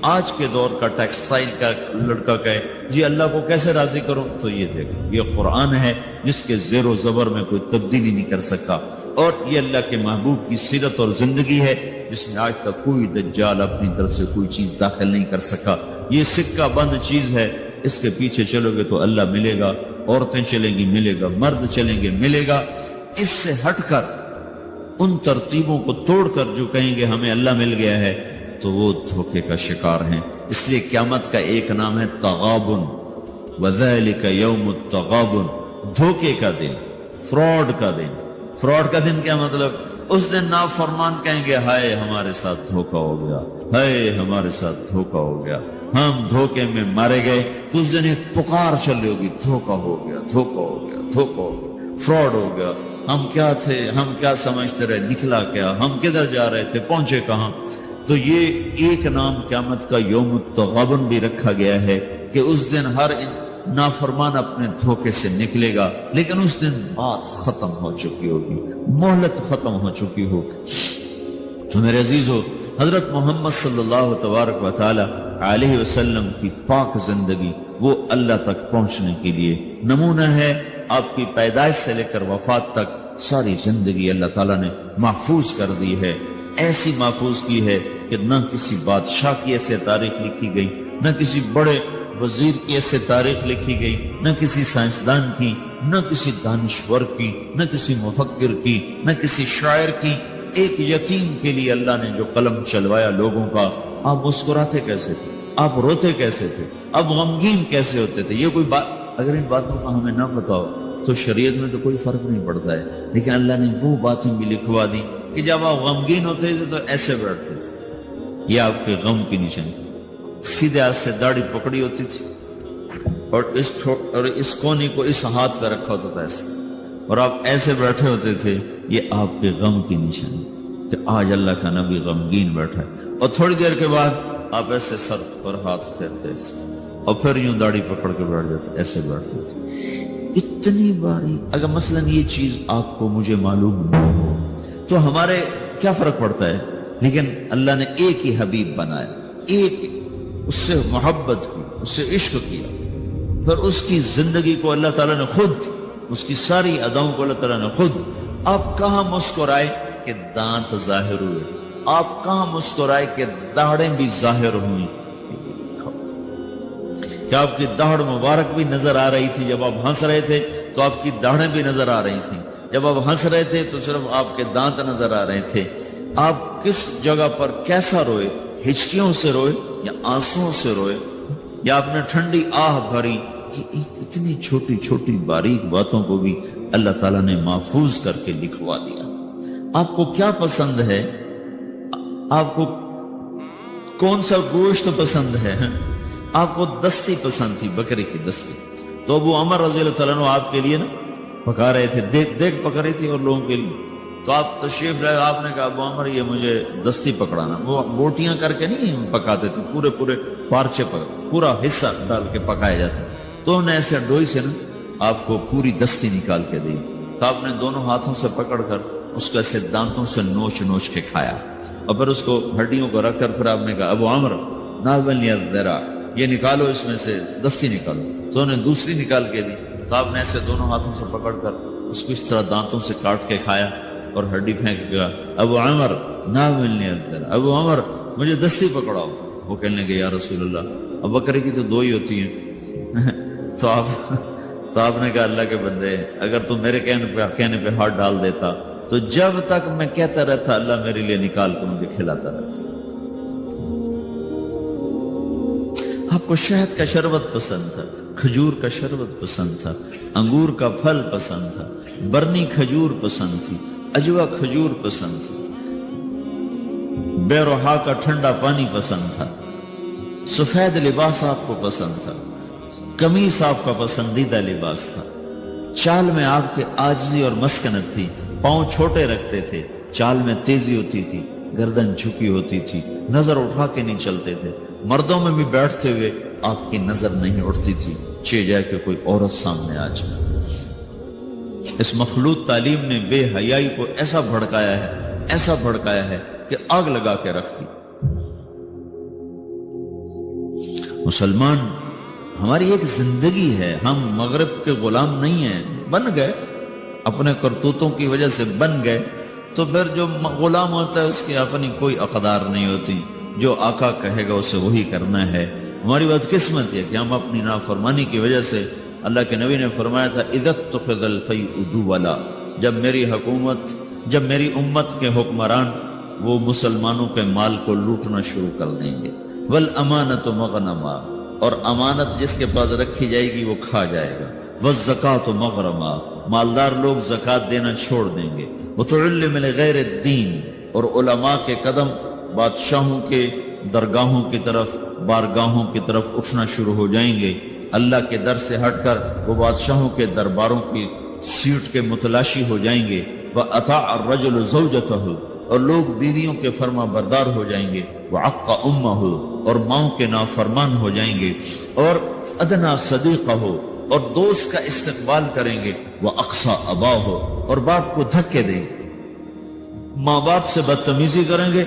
آج کے دور کا ٹیکسٹائل کا لڑکا کہے جی اللہ کو کیسے راضی کرو. تو یہ دیکھو یہ قرآن ہے جس کے زیر و زبر میں کوئی تبدیلی نہیں کر سکا، اور یہ اللہ کے محبوب کی سیرت اور زندگی ہے جس میں آج تک کوئی دجال اپنی طرف سے کوئی چیز داخل نہیں کر سکا. یہ سکہ بند چیز ہے، اس کے پیچھے چلو گے تو اللہ ملے گا، عورتیں چلیں گی ملے گا، مرد چلیں گے ملے گا. اس سے ہٹ کر ان ترتیبوں کو توڑ کر جو کہیں گے ہمیں اللہ مل گیا ہے تو وہ دھوکے کا شکار ہیں. اس لیے قیامت کا ایک نام ہے تغابن، وذالک یوم التغابن، دھوکے کا دن، فراڈ کا دن. فراڈ کا دن کیا مطلب؟ اس دن نافرمان کہیں گے ہائے ہمارے ساتھ دھوکا ہو گیا، ہائے ہمارے ساتھ دھوکا ہو گیا، ہم دھوکے میں مارے گئے. تو اس دن ایک پکار چل رہی ہوگی، دھوکا ہو گیا، دھوکا ہو گیا، دھوکا ہو گیا، فراڈ ہو گیا، ہم کیا تھے، ہم کیا سمجھتے رہے، نکلا کیا، ہم کدھر جا رہے تھے، پہنچے کہاں. تو یہ ایک نام قیامت کا یوم التغابن بھی رکھا گیا ہے کہ اس دن ہر نافرمان اپنے دھوکے سے نکلے گا، لیکن اس دن بات ختم ہو چکی ہوگی، مہلت ختم ہو چکی ہوگی. تو میرے عزیزو، حضرت محمد صلی اللہ تبارک و تعالی علیہ وسلم کی پاک زندگی وہ اللہ تک پہنچنے کے لیے نمونہ ہے. آپ کی پیدائش سے لے کر وفات تک ساری زندگی اللہ تعالیٰ نے محفوظ کر دی ہے. ایسی محفوظ کی ہے کہ نہ کسی بادشاہ کی ایسے تاریخ لکھی گئی، نہ کسی بڑے وزیر کی ایسے تاریخ لکھی گئی، نہ کسی سائنسدان کی، نہ کسی دانشور کی، نہ کسی مفکر کی، نہ کسی شاعر کی. ایک یتیم کے لیے اللہ نے جو قلم چلوایا لوگوں کا. آپ مسکراتے کیسے تھے؟ آپ روتے کیسے تھے؟ آپ غمگین کیسے ہوتے تھے؟ یہ کوئی بات اگر ان باتوں کا ہمیں نہ پتا ہو تو شریعت میں تو کوئی فرق نہیں پڑتا ہے. لیکن اللہ نے وہ باتیں بھی لکھوا دی کہ جب آپ غمگین ہوتے تھے تو ایسے بیٹھتے تھے. یہ آپ کے غم کی نشانی. سیدھے ہاتھ سے داڑھی پکڑی ہوتی تھی اور اس کونے کو اس ہاتھ پہ رکھا ہوتا تھا ایسے، اور آپ ایسے بیٹھے ہوتے تھے. یہ آپ کے غم کی نشانی کہ آج اللہ کا نبی غمگین بیٹھا ہے. اور تھوڑی دیر کے بعد آپ ایسے سر پر ہاتھ پھیرتے ایسے، اور پھر یوں داڑھی پکڑ کے بیٹھ جاتے، ایسے بیٹھتے تھے. اتنی باری اگر مثلا یہ چیز آپ کو مجھے معلوم نہ ہو تو ہمارے کیا فرق پڑتا ہے؟ لیکن اللہ نے ایک ہی حبیب بنایا، ایک اس سے محبت کی، اس سے عشق کیا، پھر اس کی زندگی کو اللہ تعالیٰ نے خود، اس کی ساری اداؤں کو اللہ تعالیٰ نے خود. آپ کہاں مسکرائے کہ دانت ظاہر ہوئے؟ آپ کہاں مسکرائے کہ داڑھیں بھی ظاہر ہوئیں؟ کیا آپ کی داڑھ مبارک بھی نظر آ رہی تھی؟ جب آپ ہنس رہے تھے تو آپ کی داڑھیں بھی نظر آ رہی تھیں. جب آپ ہنس رہے تھے تو صرف آپ کے دانت نظر آ رہے تھے. آپ کس جگہ پر کیسا روئے؟ ہچکیوں سے روئے یا آنسوؤں سے روئے یا آپ نے ٹھنڈی آہ بھری؟ اتنی چھوٹی چھوٹی باریک باتوں کو بھی اللہ تعالیٰ نے محفوظ کر کے لکھوا دیا. آپ کو کیا پسند ہے؟ آپ کو کون سا گوشت پسند ہے؟ آپ کو دستی پسند تھی، بکرے کی دستی، تو ابو عمر رضی اللہ تعالیٰ عنہ آپ کے لیے نا پکا رہے تھے، دیکھ پکا رہی تھی اور لوگوں کے لیے. تو آپ تشریف لائے، آپ نے کہا ابو عمر یہ مجھے دستی پکڑانا. وہ بوٹیاں کر کے نہیں پکاتے تھے، پورے پارچے پر پورا حصہ ڈال کے پکائے جاتے. تو انہوں نے ایسے ڈوئی سے نا آپ کو پوری دستی نکال کے دی. تو آپ نے دونوں ہاتھوں سے پکڑ کر اس کو ایسے دانتوں سے نوچ کے کھایا، اور پھر اس کو ہڈیوں کو رکھ کر پھر آپ نے کہا ابو عمر ناولنی الذرا، یہ نکالو اس میں سے دستی نکالو. تو انہوں نے دوسری نکال کے دی. تو آپ نے ایسے دونوں ہاتھوں سے پکڑ کر اس کو اس طرح دانتوں سے کاٹ کے کھایا اور ہڈی پھینک گیا. ابو عمر ناولنی الذرا، ابو عمر مجھے دستی پکڑاؤ. وہ کہنے لگے یا رسول اللہ اب بکرے کی تو دو ہی ہوتی ہیں. تو آپ نے کہا اللہ کے بندے، اگر تم میرے کہنے پہ ہاتھ ڈال دیتا تو جب تک میں کہتا رہتا اللہ میرے لیے نکال کے مجھے کھلاتا رہتا. آپ کو شہد کا شربت پسند تھا، کھجور کا شربت پسند تھا، انگور کا پھل پسند تھا، برنی کھجور پسند تھی، اجوا کھجور پسند تھی، بیروحا کا ٹھنڈا پانی پسند تھا، سفید لباس آپ کو پسند تھا، قمیص آپ کا پسندیدہ لباس تھا. چال میں آپ کے عاجزی اور مسکنت تھی، پاؤں چھوٹے رکھتے تھے، چال میں تیزی ہوتی تھی، گردن جھکی ہوتی تھی، نظر اٹھا کے نہیں چلتے تھے. مردوں میں بھی بیٹھتے ہوئے آپ کی نظر نہیں اٹھتی تھی چہ جائے کہ کوئی عورت سامنے آ جائے. اس مخلوط تعلیم نے بے حیائی کو ایسا بھڑکایا ہے کہ آگ لگا کے رکھ دی. مسلمان ہماری ایک زندگی ہے، ہم مغرب کے غلام نہیں ہیں. بن گئے اپنے کرتوتوں کی وجہ سے بن گئے، تو پھر جو غلام ہوتا ہے اس کی اپنی کوئی اقدار نہیں ہوتی. جو آقا کہے گا اسے وہی کرنا ہے. ہماری بدقسمت ہے کہ ہم اپنی نافرمانی کی وجہ سے، اللہ کے نبی نے فرمایا تھا اذا اتخذ الفیء دولا، جب میری امت کے حکمران وہ مسلمانوں کے مال کو لوٹنا شروع کر دیں گے. والامانۃ مغنما، اور امانت جس کے پاس رکھی جائے گی وہ کھا جائے گا. والزکاۃ مغرما، مالدار لوگ زکات دینا چھوڑ دیں گے. وتعلم لغیر الدین، اور علماء کے قدم بادشاہوں کے درگاہوں کی طرف، بارگاہوں کی طرف اٹھنا شروع ہو جائیں گے. اللہ کے در سے ہٹ کر وہ بادشاہوں کے درباروں کی سیٹ کے متلاشی ہو جائیں گے. وَأَطَاعَ الرَّجُلُ زَوْجَتَهُ، اور لوگ بیویوں کے فرما بردار ہو جائیں گے. وَعَقَّ أُمَّهُ، اور ماؤں کے نافرمان ہو جائیں گے. اور أَدْنَى صَدِيقَهُ، اور دوست کا استقبال کریں گے. وَأَقْصَى أَبَاهُ، اور باپ کو دھکے دیں گے. ماں باپ سے بدتمیزی کریں گے،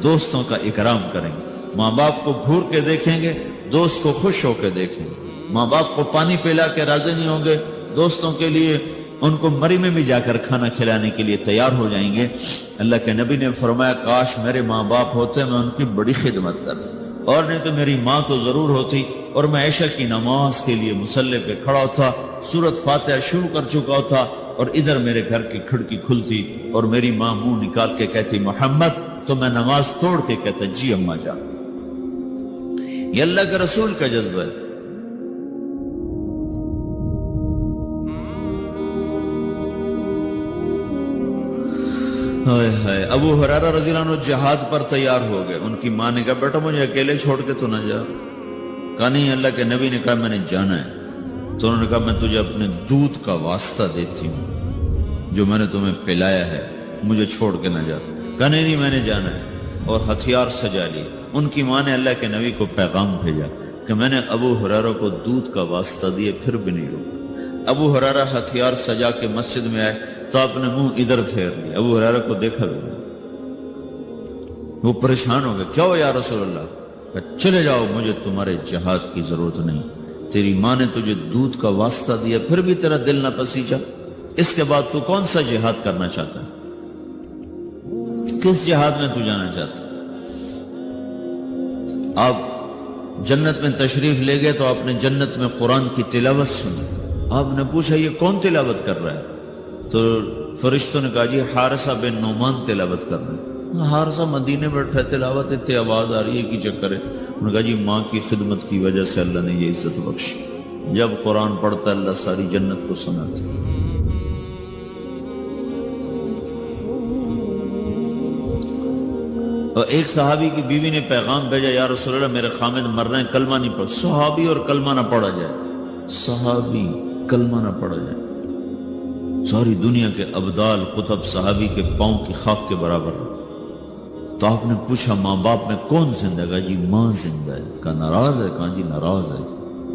دوستوں کا اکرام کریں گے. ماں باپ کو گھور کے دیکھیں گے، دوست کو خوش ہو کے دیکھیں گے. ماں باپ کو پانی پلا کے راضی نہیں ہوں گے، دوستوں کے لیے ان کو مری میں بھی جا کر کھانا کھلانے کے لیے تیار ہو جائیں گے. اللہ کے نبی نے فرمایا کاش میرے ماں باپ ہوتے، میں ان کی بڑی خدمت کرتا، اور نہیں تو میری ماں تو ضرور ہوتی اور میں عشاء کی نماز کے لیے مصلی پہ کھڑا تھا، سورۃ فاتحہ شروع کر چکا تھا، اور ادھر میرے گھر کی کھڑکی کھلتی اور میری ماں منہ نکال کے کہتی محمد، تو میں نماز توڑ کے کہتا جی اماں جان۔ یہ اللہ کے رسول کا جذبہ ہے۔ ہائے ہائے، ابو ہریرہ رضی اللہ عنہ جہاد پر تیار ہو گئے، ان کی ماں نے کہا بیٹا مجھے اکیلے چھوڑ کے تو نہ جا۔ کہا نہیں، اللہ کے نبی نے کہا میں نے جانا ہے۔ تو انہوں نے کہا میں تجھے اپنے دودھ کا واسطہ دیتی ہوں جو میں نے تمہیں پلایا ہے، مجھے چھوڑ کے نہ جا۔ کہا نہیں میں نے جانا ہے، اور ہتھیار سجا لی۔ ان کی ماں نے اللہ کے نبی کو پیغام بھیجا کہ میں نے ابو ہریرہ کو دودھ کا واسطہ دیے پھر بھی نہیں روکا۔ ابو ہریرہ ہتھیار سجا کے مسجد میں آئے تو اپنے منہ ادھر پھیر لیا، ابو ہریرہ کو دیکھا بھی نہیں۔ وہ پریشان ہو گئے، کیا ہو یا رسول اللہ؟ کہ چلے جاؤ، مجھے تمہارے جہاد کی ضرورت نہیں، تیری ماں نے تجھے دودھ کا واسطہ دیا پھر بھی تیرا دل نہ پسیجا، اس کے بعد تو کون سا جہاد کرنا چاہتا ہے؟ کس جہاد میں تو جانا چاہتا؟ آپ جنت میں تشریف لے گئے تو آپ نے جنت میں قرآن کی تلاوت سنی۔ آپ نے پوچھا یہ کون تلاوت کر رہا ہے؟ تو فرشتوں نے کہا جی حارثہ بن نعمان تلاوت کر رہے ہیں۔ حارثہ مدینے بیٹھا تلاوت اتنی آواز آ رہی ہے کی چکر ہے؟ انہوں نے کہا جی ماں کی خدمت کی وجہ سے اللہ نے یہ عزت بخشی، جب قرآن پڑھتا اللہ ساری جنت کو سناتا۔ اور ایک صحابی کی بیوی نے پیغام بھیجا یا رسول اللہ میرے خامد مر رہے ہیں، کلمہ نہیں پڑھ۔ صحابی اور کلمہ نہ پڑھا جائے، صحابی کلمہ نہ پڑھا جائے۔ ساری دنیا کے ابدال قطب صحابی کے پاؤں کی خاک کے برابر۔ تو آپ نے پوچھا ماں باپ میں کون زندہ ہے؟ کہا جی ماں زندہ ہے۔ کہا ناراض ہے؟ کہا جی ناراض ہے۔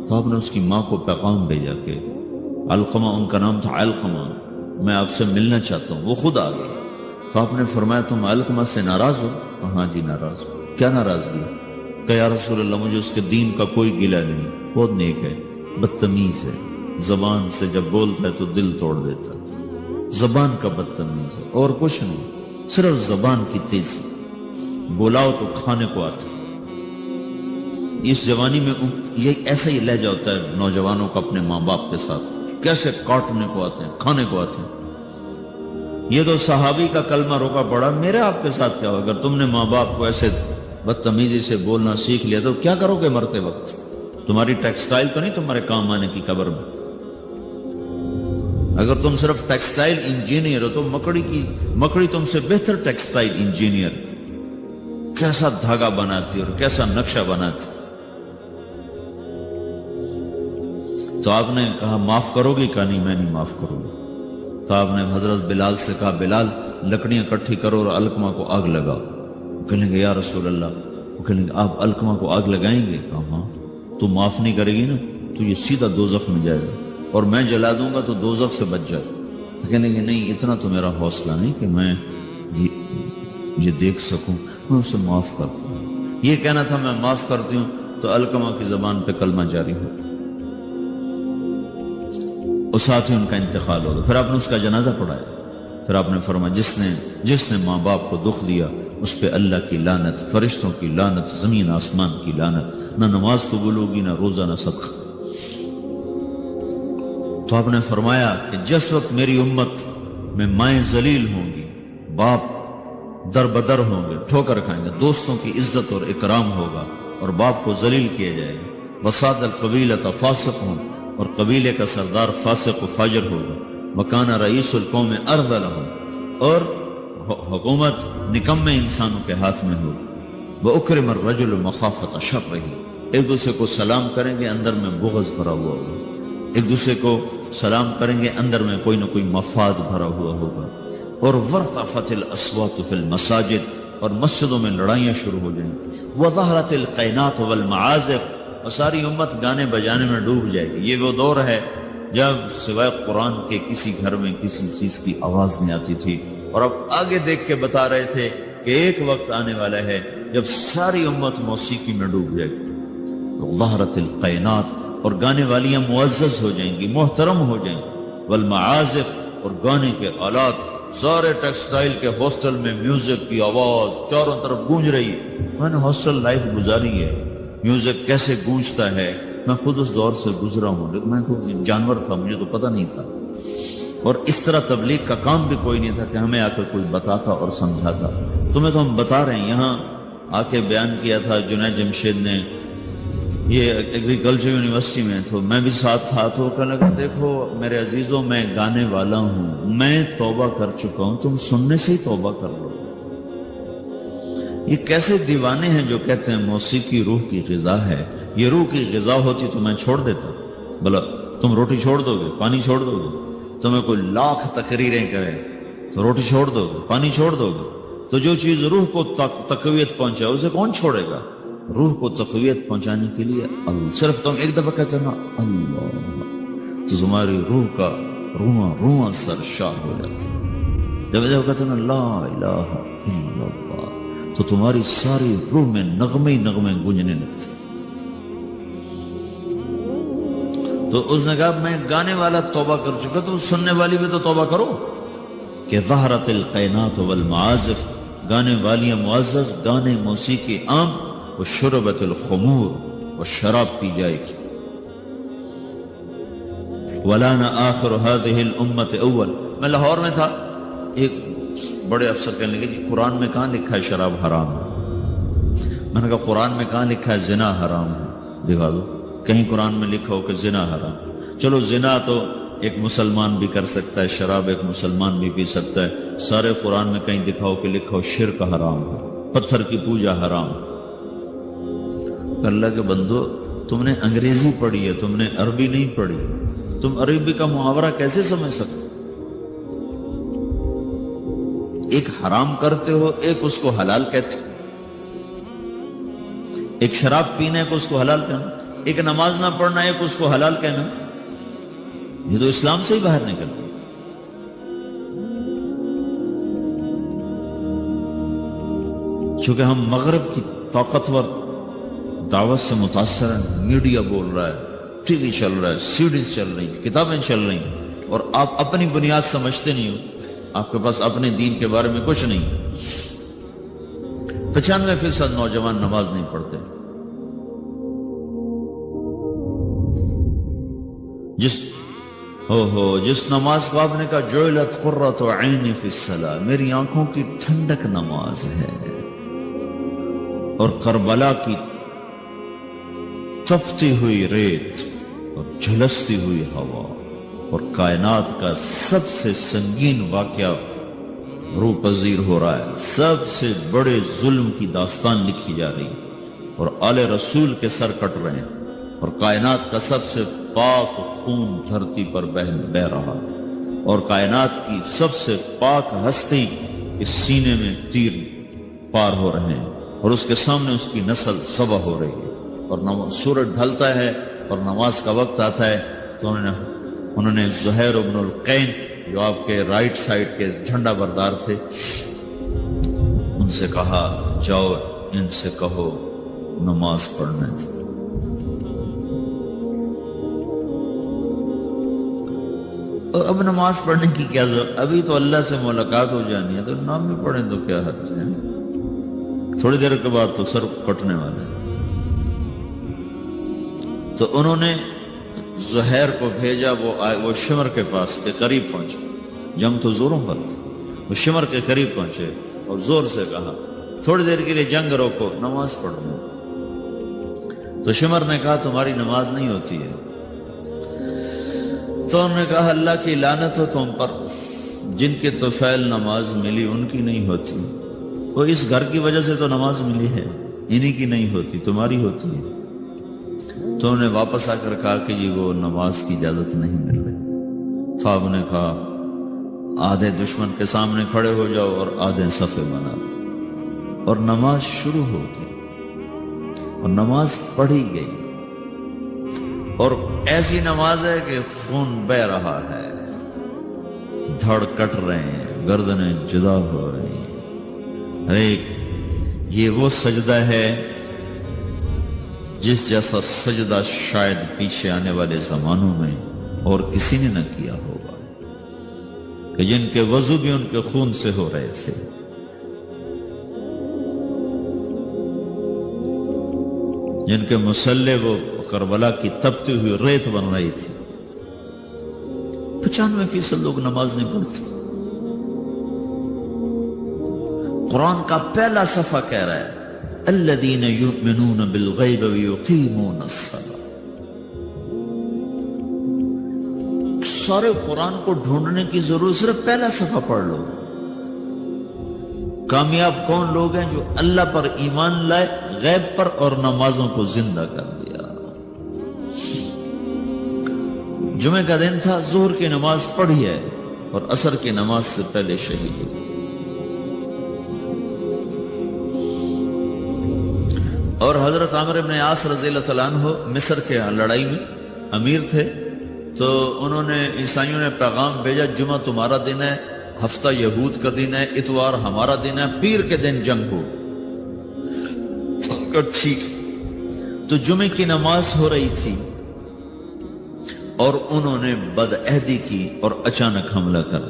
تو آپ نے اس کی ماں کو پیغام بھیجا کہ علقمہ، ان کا نام تھا علقمہ، میں آپ سے ملنا چاہتا ہوں۔ وہ خود آ گئے۔ تو آپ نے فرمایا تم علقمہ سے ناراض ہو؟ ہاں جی ناراض ہو۔ کیا ناراضگی؟ کہ یا رسول اللہ مجھے اس کے دین کا کوئی گلہ نہیں، بہت نیک ہے، بدتمیز ہے، زبان سے جب بولتا ہے تو دل توڑ دیتا ہے، زبان کا بدتمیز ہے اور کچھ نہیں، صرف زبان کی تیزی، بولاؤ تو کھانے کو آتا۔ اس جوانی میں یہ ایسا ہی لہجہ ہوتا ہے نوجوانوں کا اپنے ماں باپ کے ساتھ، کیسے کاٹنے کو آتے ہیں، کھانے کو آتے ہیں۔ یہ تو صحابی کا کلمہ روکا پڑا، میرے آپ کے ساتھ کیا ہو؟ اگر تم نے ماں باپ کو ایسے بدتمیزی سے بولنا سیکھ لیا تو کیا کرو گے مرتے وقت؟ تمہاری ٹیکسٹائل تو نہیں تمہارے کام آنے کی قبر میں۔ اگر تم صرف ٹیکسٹائل انجینئر ہو تو مکڑی تم سے بہتر ٹیکسٹائل انجینئر، کیسا دھاگا بناتی اور کیسا نقشہ بناتی۔ تو آپ نے کہا معاف کرو گی؟ کہا نہیں میں نہیں معاف کروں گا۔ تو آپ نے حضرت بلال سے کہا بلال لکڑیاں اکٹھی کرو اور علقمہ کو آگ لگاؤ۔ وہ کہیں گے یا رسول اللہ، وہ کہیں گے آپ علقمہ کو آگ لگائیں گے؟ کہا ہاں۔ تو معاف نہیں کرے گی نا تو یہ سیدھا دوزخ میں جائے گا، اور میں جلا دوں گا تو دوزخ سے بچ جائے۔ تو کہنے کہ نہیں اتنا تو میرا حوصلہ نہیں کہ میں یہ دیکھ سکوں، میں اسے معاف کرتا ہوں۔ یہ کہنا تھا میں معاف کرتی ہوں تو علقمہ کی زبان پہ کلمہ جاری ہو، اور ساتھ ہی ان کا انتقال ہو گیا۔ پھر آپ نے اس کا جنازہ پڑھایا۔ پھر آپ نے فرمایا جس نے ماں باپ کو دکھ دیا اس پہ اللہ کی لعنت، فرشتوں کی لعنت، زمین آسمان کی لعنت، نہ نماز قبول ہوگی، نہ روزہ، نہ صدقہ۔ تو آپ نے فرمایا کہ جس وقت میری امت میں مائیں ذلیل ہوں گی، باپ در بدر ہوں گے، ٹھوکر کھائیں گے، دوستوں کی عزت اور اکرام ہوگا اور باپ کو ذلیل کیا جائے گا، وساد القبیلۃ فاسق ہوں اور قبیلے کا سردار فاسق و فاجر ہوگا، وکان رئیس القوم ارذلہم، اور حکومت نکمے انسانوں کے ہاتھ میں ہوگی، وَأُكْرِمَ الرَّجُلُ مَخَافَةَ شَرِّهِ، ایک دوسرے کو سلام کریں گے اندر میں بغض بھرا ہوا ہوگا، ایک دوسرے کو سلام کریں گے اندر میں کوئی نہ کوئی مفاد بھرا ہوا ہوگا، اور وَارْتَفَتِ الْأَصْوَاتُ فِي الْمَسَاجِدِ، اور مسجدوں میں لڑائیاں شروع ہو جائیں گی، وَظَهَرَتِ الْقَيْنَاتُ وَالْمَعَازِفُ، اور ساری امت گانے بجانے میں ڈوب جائے گی۔ یہ وہ دور ہے جب سوائے قرآن کے کسی گھر میں کسی چیز کی آواز نہیں آتی تھی، اور اب آگے دیکھ کے بتا رہے تھے کہ ایک وقت آنے والا ہے جب ساری امت موسیقی میں ڈوب جائے گی۔ ظہرت القینات، اور گانے والیاں معزز ہو جائیں گی، محترم ہو جائیں گی، والمعازف، اور گانے کے آلات، سارے ٹیکسٹائل کے ہاسٹل میں میوزک کی آواز چاروں طرف گونج رہی ہے۔ میں نے ہاسٹل لائف گزاری ہے، میوزک کیسے گونجتا ہے، میں خود اس دور سے گزرا ہوں، لیکن میں تو جانور تھا، مجھے تو پتہ نہیں تھا، اور اس طرح تبلیغ کا کام بھی کوئی نہیں تھا کہ ہمیں آ کر کوئی بتاتا اور سمجھاتا۔ تمہیں تو ہم بتا رہے ہیں۔ یہاں آ کے بیان کیا تھا جنید جمشید نے، یہ ایگریکلچر یونیورسٹی میں، تو میں بھی ساتھ تھا، تو کہنے لگا دیکھو میرے عزیزوں، میں گانے والا ہوں، میں توبہ کر چکا ہوں، تم سننے سے ہی توبہ کر لو۔ یہ کیسے دیوانے ہیں جو کہتے ہیں موسیقی روح کی غذا ہے۔ یہ روح کی غذا ہوتی تو میں چھوڑ دیتا، بلا تم روٹی چھوڑ دو گے، پانی چھوڑ دو گے، تمہیں کوئی لاکھ تقریریں کرے تو روٹی چھوڑ دو گے، پانی چھوڑ دو گے، تو جو چیز روح کو تقویت پہنچائے اسے کون چھوڑے گا؟ روح کو تقویت پہنچانے کے لیے صرف تم ایک دفعہ کہتے نا اللہ، تو تمہاری روح کا رواں رواں سرشار ہو جاتا۔ جب کہتے نا لا الہ الا اللہ، تو تمہاری ساری روح میں نغمے نغمے گونجنے لگتے۔ تو اس نے کہا میں گانے والا توبہ کر چکا، تو سننے والی بھی تو توبہ کرو کہ ظہرت القینات والمعازف، گانے والیاں معزز، گانے موسیقی عام، وشربت الخمور، اور شراب پی جائے گی۔ ولانا آخر هذه الامت اول، میں لاہور میں تھا، ایک بڑے افسر کہنے لگے جی قرآن میں کہاں لکھا ہے شراب حرام ہے؟ میں نے کہا قرآن میں کہاں لکھا ہے زنا حرام ہے؟ دکھا دو کہیں قرآن میں لکھا ہو کہ زنا حرام۔ چلو زنا تو ایک مسلمان بھی کر سکتا ہے، شراب ایک مسلمان بھی پی سکتا ہے، سارے قرآن میں کہیں دکھاؤ کہ لکھا ہو شرک حرام ہے، پتھر کی پوجا حرام۔ اللہ کے بندو، تم نے انگریزی پڑھی ہے، تم نے عربی نہیں پڑھی، تم عربی کا محاورہ کیسے سمجھ سکتے؟ ایک حرام کرتے ہو، ایک اس کو حلال کہتے ہو، ایک شراب پینا کو اس کو حلال کہنا، ایک نماز نہ پڑھنا ایک اس کو حلال کہنا، یہ تو اسلام سے ہی باہر نکلتی۔ چونکہ ہم مغرب کی طاقتور دعوت سے متاثر ہیں، میڈیا بول رہا ہے، ٹی وی چل رہا ہے، سیڈیز چل رہی ہیں، کتابیں چل رہی ہیں، اور آپ اپنی بنیاد سمجھتے نہیں ہو، آپ کے پاس اپنے دین کے بارے میں کچھ نہیں۔ 95% نوجوان نماز نہیں پڑھتے۔ جس نماز کو آپ نے کہا جعلت قرۃ عینی فی الصلاۃ، میری آنکھوں کی ٹھنڈک نماز ہے، اور کربلا کی تپتی ہوئی ریت اور جھلستی ہوئی ہوا اور کائنات کا سب سے سنگین واقعہ روح پذیر ہو رہا ہے، سب سے بڑے ظلم کی داستان لکھی جا رہی ہے، اور آل رسول کے سر کٹ رہے ہیں، اور کائنات کا سب سے پاک خون دھرتی پر بہ رہا، اور کائنات کی سب سے پاک ہستی اس سینے میں تیر پار ہو رہے ہیں، اور اس کے سامنے اس کی نسل ذبح ہو رہی ہے، اور سورج ڈھلتا ہے اور نماز کا وقت آتا ہے، تو انہوں نے زہیر ابن القین جو آپ کے رائٹ سائڈ کے جھنڈا بردار تھے، ان سے کہا جاؤ ان سے کہو نماز پڑھنے دو۔ اب نماز پڑھنے کی کیا ضرورت؟ ابھی تو اللہ سے ملاقات ہو جانی ہے، تو نام بھی پڑھیں تو کیا حرج ہے؟ تھوڑی دیر کے بعد تو سر کٹنے والے ہیں۔ تو انہوں نے زہیر کو بھیجا، وہ شمر کے پاس کے قریب پہنچے، جنگ تو زوروں پر تھی، وہ شمر کے قریب پہنچے اور زور سے کہا تھوڑی دیر کے لیے جنگ روکو، نماز پڑھو۔ تو شمر نے کہا تمہاری نماز نہیں ہوتی ہے۔ تو انہوں نے کہا اللہ کی لعنت ہو تم پر، جن کے طفیل نماز ملی ان کی نہیں ہوتی، وہ اس گھر کی وجہ سے تو نماز ملی ہے، انہی کی نہیں ہوتی، تمہاری ہوتی ہے۔ تو انہوں نے واپس آ کر کہا کہ جی وہ نماز کی اجازت نہیں مل رہی۔ صاحب نے کہا آدھے دشمن کے سامنے کھڑے ہو جاؤ اور آدھے صفے بنا دو، اور نماز شروع ہو گئی اور نماز پڑھی گئی، اور ایسی نماز ہے کہ خون بہ رہا ہے، دھڑ کٹ رہے ہیں، گردنیں جدا ہو رہی ہیں۔ یہ وہ سجدہ ہے جس جیسا سجدہ شاید پیچھے آنے والے زمانوں میں اور کسی نے نہ کیا ہوگا، کہ جن کے وضو بھی ان کے خون سے ہو رہے تھے، جن کے مصلے وہ کربلا کی تپتی ہوئی ریت بن رہی تھی. 95% لوگ نماز نہیں پڑھتے. قرآن کا پہلا صفحہ کہہ رہا ہے الذین یؤمنون بالغیب ویقیمون الصلاۃ. سارے قرآن کو ڈھونڈنے کی ضرورت صرف پہلا صفحہ پڑھ لو. کامیاب کون لوگ ہیں؟ جو اللہ پر ایمان لائے، غیب پر، اور نمازوں کو زندہ کر دیا. جمعہ کا دن تھا، ظہر کی نماز پڑھی ہے اور عصر کی نماز سے پہلے شہید ہوئی. اور حضرت عامر بن عاص رضی اللہ تعالیٰ عنہ مصر کے لڑائی میں امیر تھے، تو انہوں نے عیسائیوں نے پیغام بھیجا جمعہ تمہارا دن ہے، ہفتہ یہود کا دن ہے، اتوار ہمارا دن ہے، پیر کے دن جنگ ہو. ٹھیک. تو جمعے کی نماز ہو رہی تھی اور انہوں نے بدعہدی کی اور اچانک حملہ کر.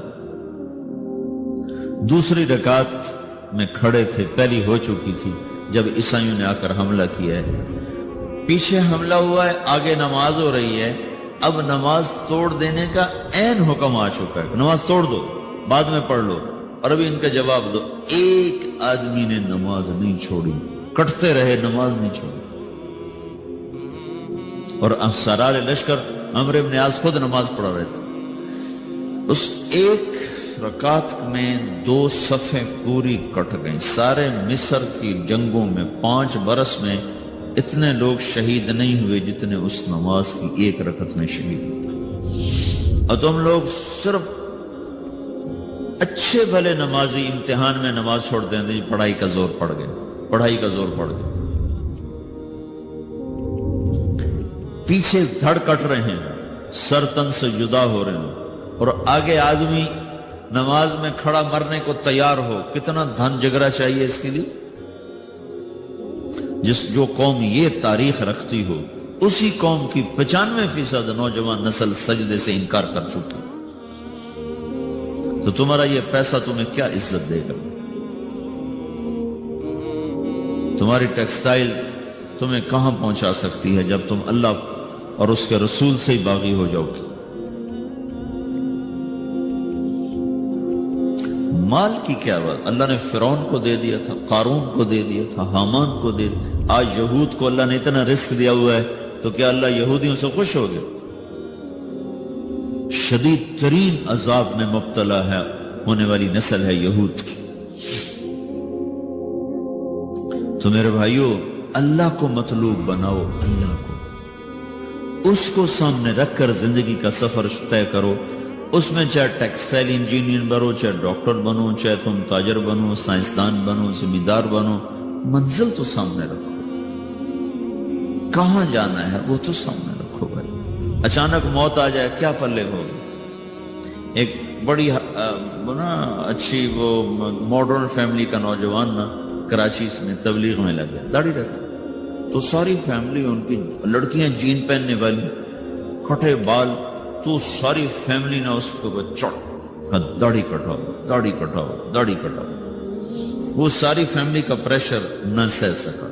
دوسری رکعت میں کھڑے تھے، پہلی ہو چکی تھی جب عیسائیوں نے آ کر حملہ کیا ہے. پیچھے حملہ ہوا ہے، آگے نماز ہو رہی ہے. اب نماز توڑ دینے کا عین حکم آ چکا ہے، نماز توڑ دو، بعد میں پڑھ لو. اور ابھی ان کا جواب دو. ایک آدمی نے نماز نہیں چھوڑی، کٹتے رہے، نماز نہیں چھوڑی. اور سرار لشکر عمرو بن عاص خود نماز پڑھا رہے تھے. اس ایک رکعت میں 2 صفیں پوری کٹ گئیں. سارے مصر کی جنگوں میں 5 برس میں اتنے لوگ شہید نہیں ہوئے جتنے اس نماز کی ایک رکعت میں شہید ہوئے. اور تم لوگ صرف اچھے بھلے نمازی امتحان میں نماز چھوڑ دیں گے، پڑھائی کا زور پڑ گیا، پڑھائی کا زور پڑ گیا. پیچھے دھڑ کٹ رہے ہیں، سر تن سے جدا ہو رہے ہیں، اور آگے آدمی نماز میں کھڑا مرنے کو تیار ہو. کتنا دھن جگرا چاہیے اس کے لیے. جو قوم یہ تاریخ رکھتی ہو، اسی قوم کی 95% نوجوان نسل سجدے سے انکار کر چکی. تو تمہارا یہ پیسہ تمہیں کیا عزت دے گا؟ تمہاری ٹیکسٹائل تمہیں کہاں پہنچا سکتی ہے جب تم اللہ اور اس کے رسول سے ہی باغی ہو جاؤ گے؟ مال کی کیا بات؟ اللہ نے فرعون کو دے دیا تھا، قارون کو دے دیا تھا، حامان کو دے دیا. آج یہود کو اللہ نے اتنا رزق دیا ہوا ہے، تو کیا اللہ یہودیوں سے خوش ہو گیا؟ شدید ترین عذاب میں مبتلا ہے ہونے والی نسل ہے یہود کی. تو میرے بھائیو، اللہ کو مطلوب بناؤ، اللہ کو، اس کو سامنے رکھ کر زندگی کا سفر طے کرو. اس میں چاہے ٹیکسٹائل انجینئر بنو، چاہے ڈاکٹر بنو، چاہے تم تاجر بنو، سائنسدان بنو، ذمہ دار بنو، منزل تو سامنے رکھو. کہاں جانا ہے وہ تو سامنے رکھو بھائی. اچانک موت آ جائے کیا پلے ہوگی؟ ایک بڑی اچھی وہ ماڈرن فیملی کا نوجوان نا کراچی میں تبلیغ میں لگ گیا، داڑھی رکھا. تو ساری فیملی، ان کی لڑکیاں جین پہننے والی، کٹے بال، تو ساری فیملی نے اس کو چڑھ داڑھی کٹاؤ، داڑھی کٹاؤ، داڑھی کٹاؤ. وہ ساری فیملی کا پریشر نہ سہ سکا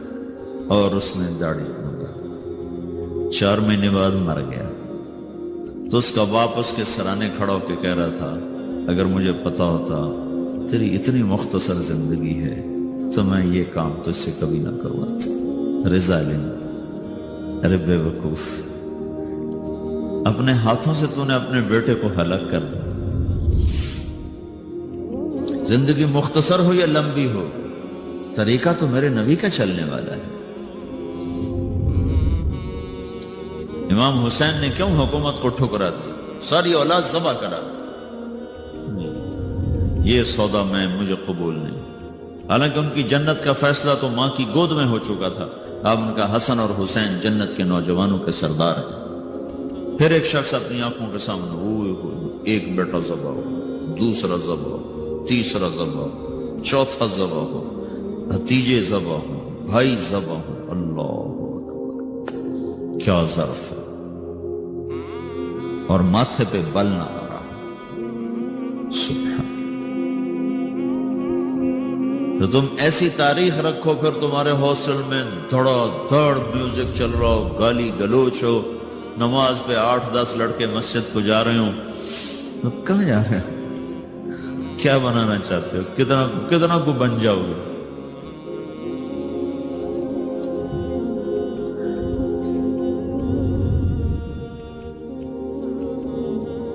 اور اس نے داڑھی منڈا. 4 مہینے بعد مر گیا. تو اس کا باپ اس کے سرانے کھڑا ہو کے کہہ رہا تھا، اگر مجھے پتا ہوتا تیری اتنی مختصر زندگی ہے تو میں یہ کام تجھ سے کبھی نہ کرواتا. رضا علیہ، ارے بے وقوف، اپنے ہاتھوں سے تو نے اپنے بیٹے کو ہلاک کر دیا. زندگی مختصر ہو یا لمبی ہو، طریقہ تو میرے نبی کا چلنے والا ہے. امام حسین نے کیوں حکومت کو ٹھکرا دیا؟ ساری اولاد ذبح کرا دی. یہ سودا میں مجھے قبول نہیں. حالانکہ ان کی جنت کا فیصلہ تو ماں کی گود میں ہو چکا تھا. اب ان کا حسن اور حسین جنت کے نوجوانوں کے سردار ہیں. پھر ایک شخص اپنی آنکھوں کے سامنے، ایک بیٹا ذبح ہو، دوسرا ذبح ہو، تیسرا ذبح ہو، چوتھا ذبح ہو، بھتیجے ذبح ہو، بھائی ذبح ہو. اللہ اکبر، کیا ظرف ہے! اور ماتھے پہ بل نہ آ رہا. سبحان. تو تم ایسی تاریخ رکھو، پھر تمہارے ہاسٹل میں دھڑا دھڑ میوزک چل رہا ہو، گالی گلوچ ہو، نماز پہ 8-10 لڑکے مسجد کو جا رہے ہوں، تو کہاں جا رہے ہو؟ کیا بنانا چاہتے ہو؟ کتنا کو بن جاؤ گے؟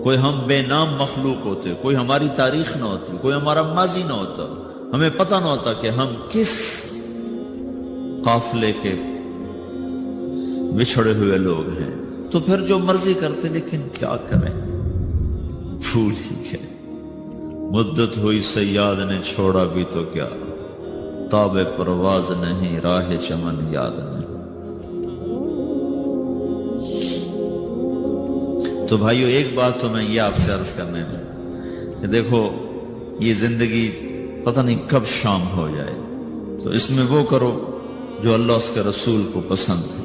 کوئی ہم بے نام مخلوق ہوتے، کوئی ہماری تاریخ نہ ہوتی، کوئی ہمارا ماضی نہ ہوتا، ہمیں پتہ نہ ہوتا کہ ہم کس قافلے کے بچھڑے ہوئے لوگ ہیں، تو پھر جو مرضی کرتے، لیکن کیا کریں، بھول ہی گئے۔ مدت ہوئی سیاد نے چھوڑا بھی تو کیا، تاب پرواز نہیں راہ چمن یاد نہیں۔ تو بھائیو، ایک بات تو میں یہ آپ سے عرض کرنے میں کہ دیکھو، یہ زندگی پتہ نہیں کب شام ہو جائے، تو اس میں وہ کرو جو اللہ اس کے رسول کو پسند ہے،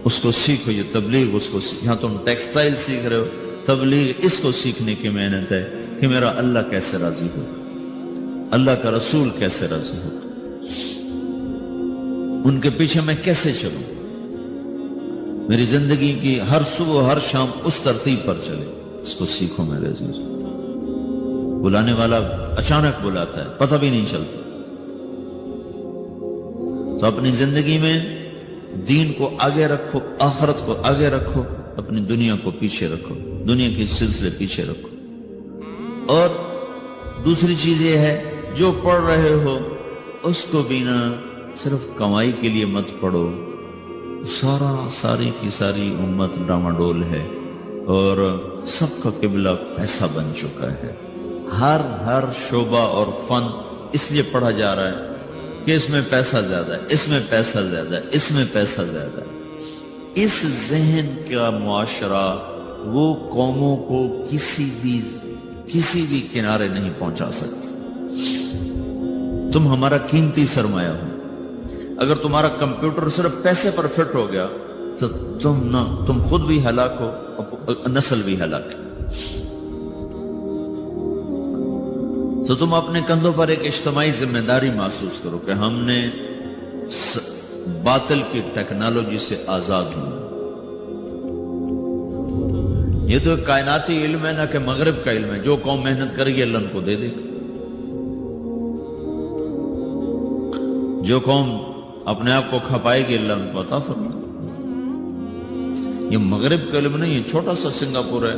اس کو سیکھو۔ یہ تبلیغ، اس کو یہاں تم ٹیکسٹائل سیکھ رہے ہو، تبلیغ اس کو سیکھنے کی محنت ہے کہ میرا اللہ کیسے راضی ہو، اللہ کا رسول کیسے راضی ہو، ان کے پیچھے میں کیسے چلوں، میری زندگی کی ہر صبح ہر شام اس ترتیب پر چلے، اس کو سیکھو میرے عزیز۔ بلانے والا اچانک بلاتا ہے، پتہ بھی نہیں چلتا، تو اپنی زندگی میں دین کو آگے رکھو، آخرت کو آگے رکھو، اپنی دنیا کو پیچھے رکھو، دنیا کے سلسلے پیچھے رکھو۔ اور دوسری چیز یہ ہے، جو پڑھ رہے ہو اس کو بھی نہ صرف کمائی کے لیے مت پڑھو، ساری کی ساری امت ڈاماڈول ہے اور سب کا قبلہ پیسہ بن چکا ہے۔ ہر شعبہ اور فن اس لیے پڑھا جا رہا ہے کہ اس میں پیسہ زیادہ ہے، اس میں پیسہ زیادہ ہے، اس میں پیسہ زیادہ ہے۔ اس ذہن کا معاشرہ وہ قوموں کو کسی بھی کنارے نہیں پہنچا سکتا۔ تم ہمارا قیمتی سرمایہ ہو، اگر تمہارا کمپیوٹر صرف پیسے پر فٹ ہو گیا تو تم خود بھی ہلاک ہو، نسل بھی ہلاک ہے۔ تو تم اپنے کندھوں پر ایک اجتماعی ذمہ داری محسوس کرو کہ ہم نے باطل کی ٹیکنالوجی سے آزاد ہونا۔ یہ تو ایک کائناتی علم ہے، نہ کہ مغرب کا علم ہے، جو قوم محنت کرے گی اللہ ان کو دے دے گا۔ جو قوم اپنے آپ کو کھپائے گی اللہ ان کو عطا فرمائے۔ یہ مغرب کا علم نہیں، یہ چھوٹا سا سنگاپور ہے،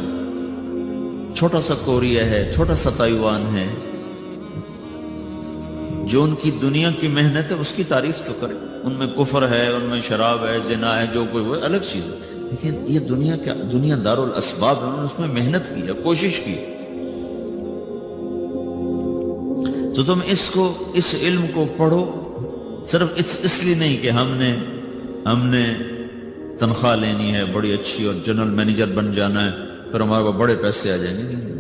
چھوٹا سا کوریا ہے، چھوٹا سا تائیوان ہے، جو ان کی دنیا کی محنت ہے اس کی تعریف تو کرے۔ ان میں کفر ہے، ان میں شراب ہے، زنا ہے، جو کوئی وہ الگ چیز ہے، لیکن یہ دنیا دار الاسباب ہے، انہوں نے اس میں محنت کی ہے، کوشش کی۔ تو تم اس علم کو پڑھو، صرف اس لیے نہیں کہ ہم نے تنخواہ لینی ہے بڑی اچھی اور جنرل مینیجر بن جانا ہے، پھر ہمارے پاس بڑے پیسے آ جائیں گے۔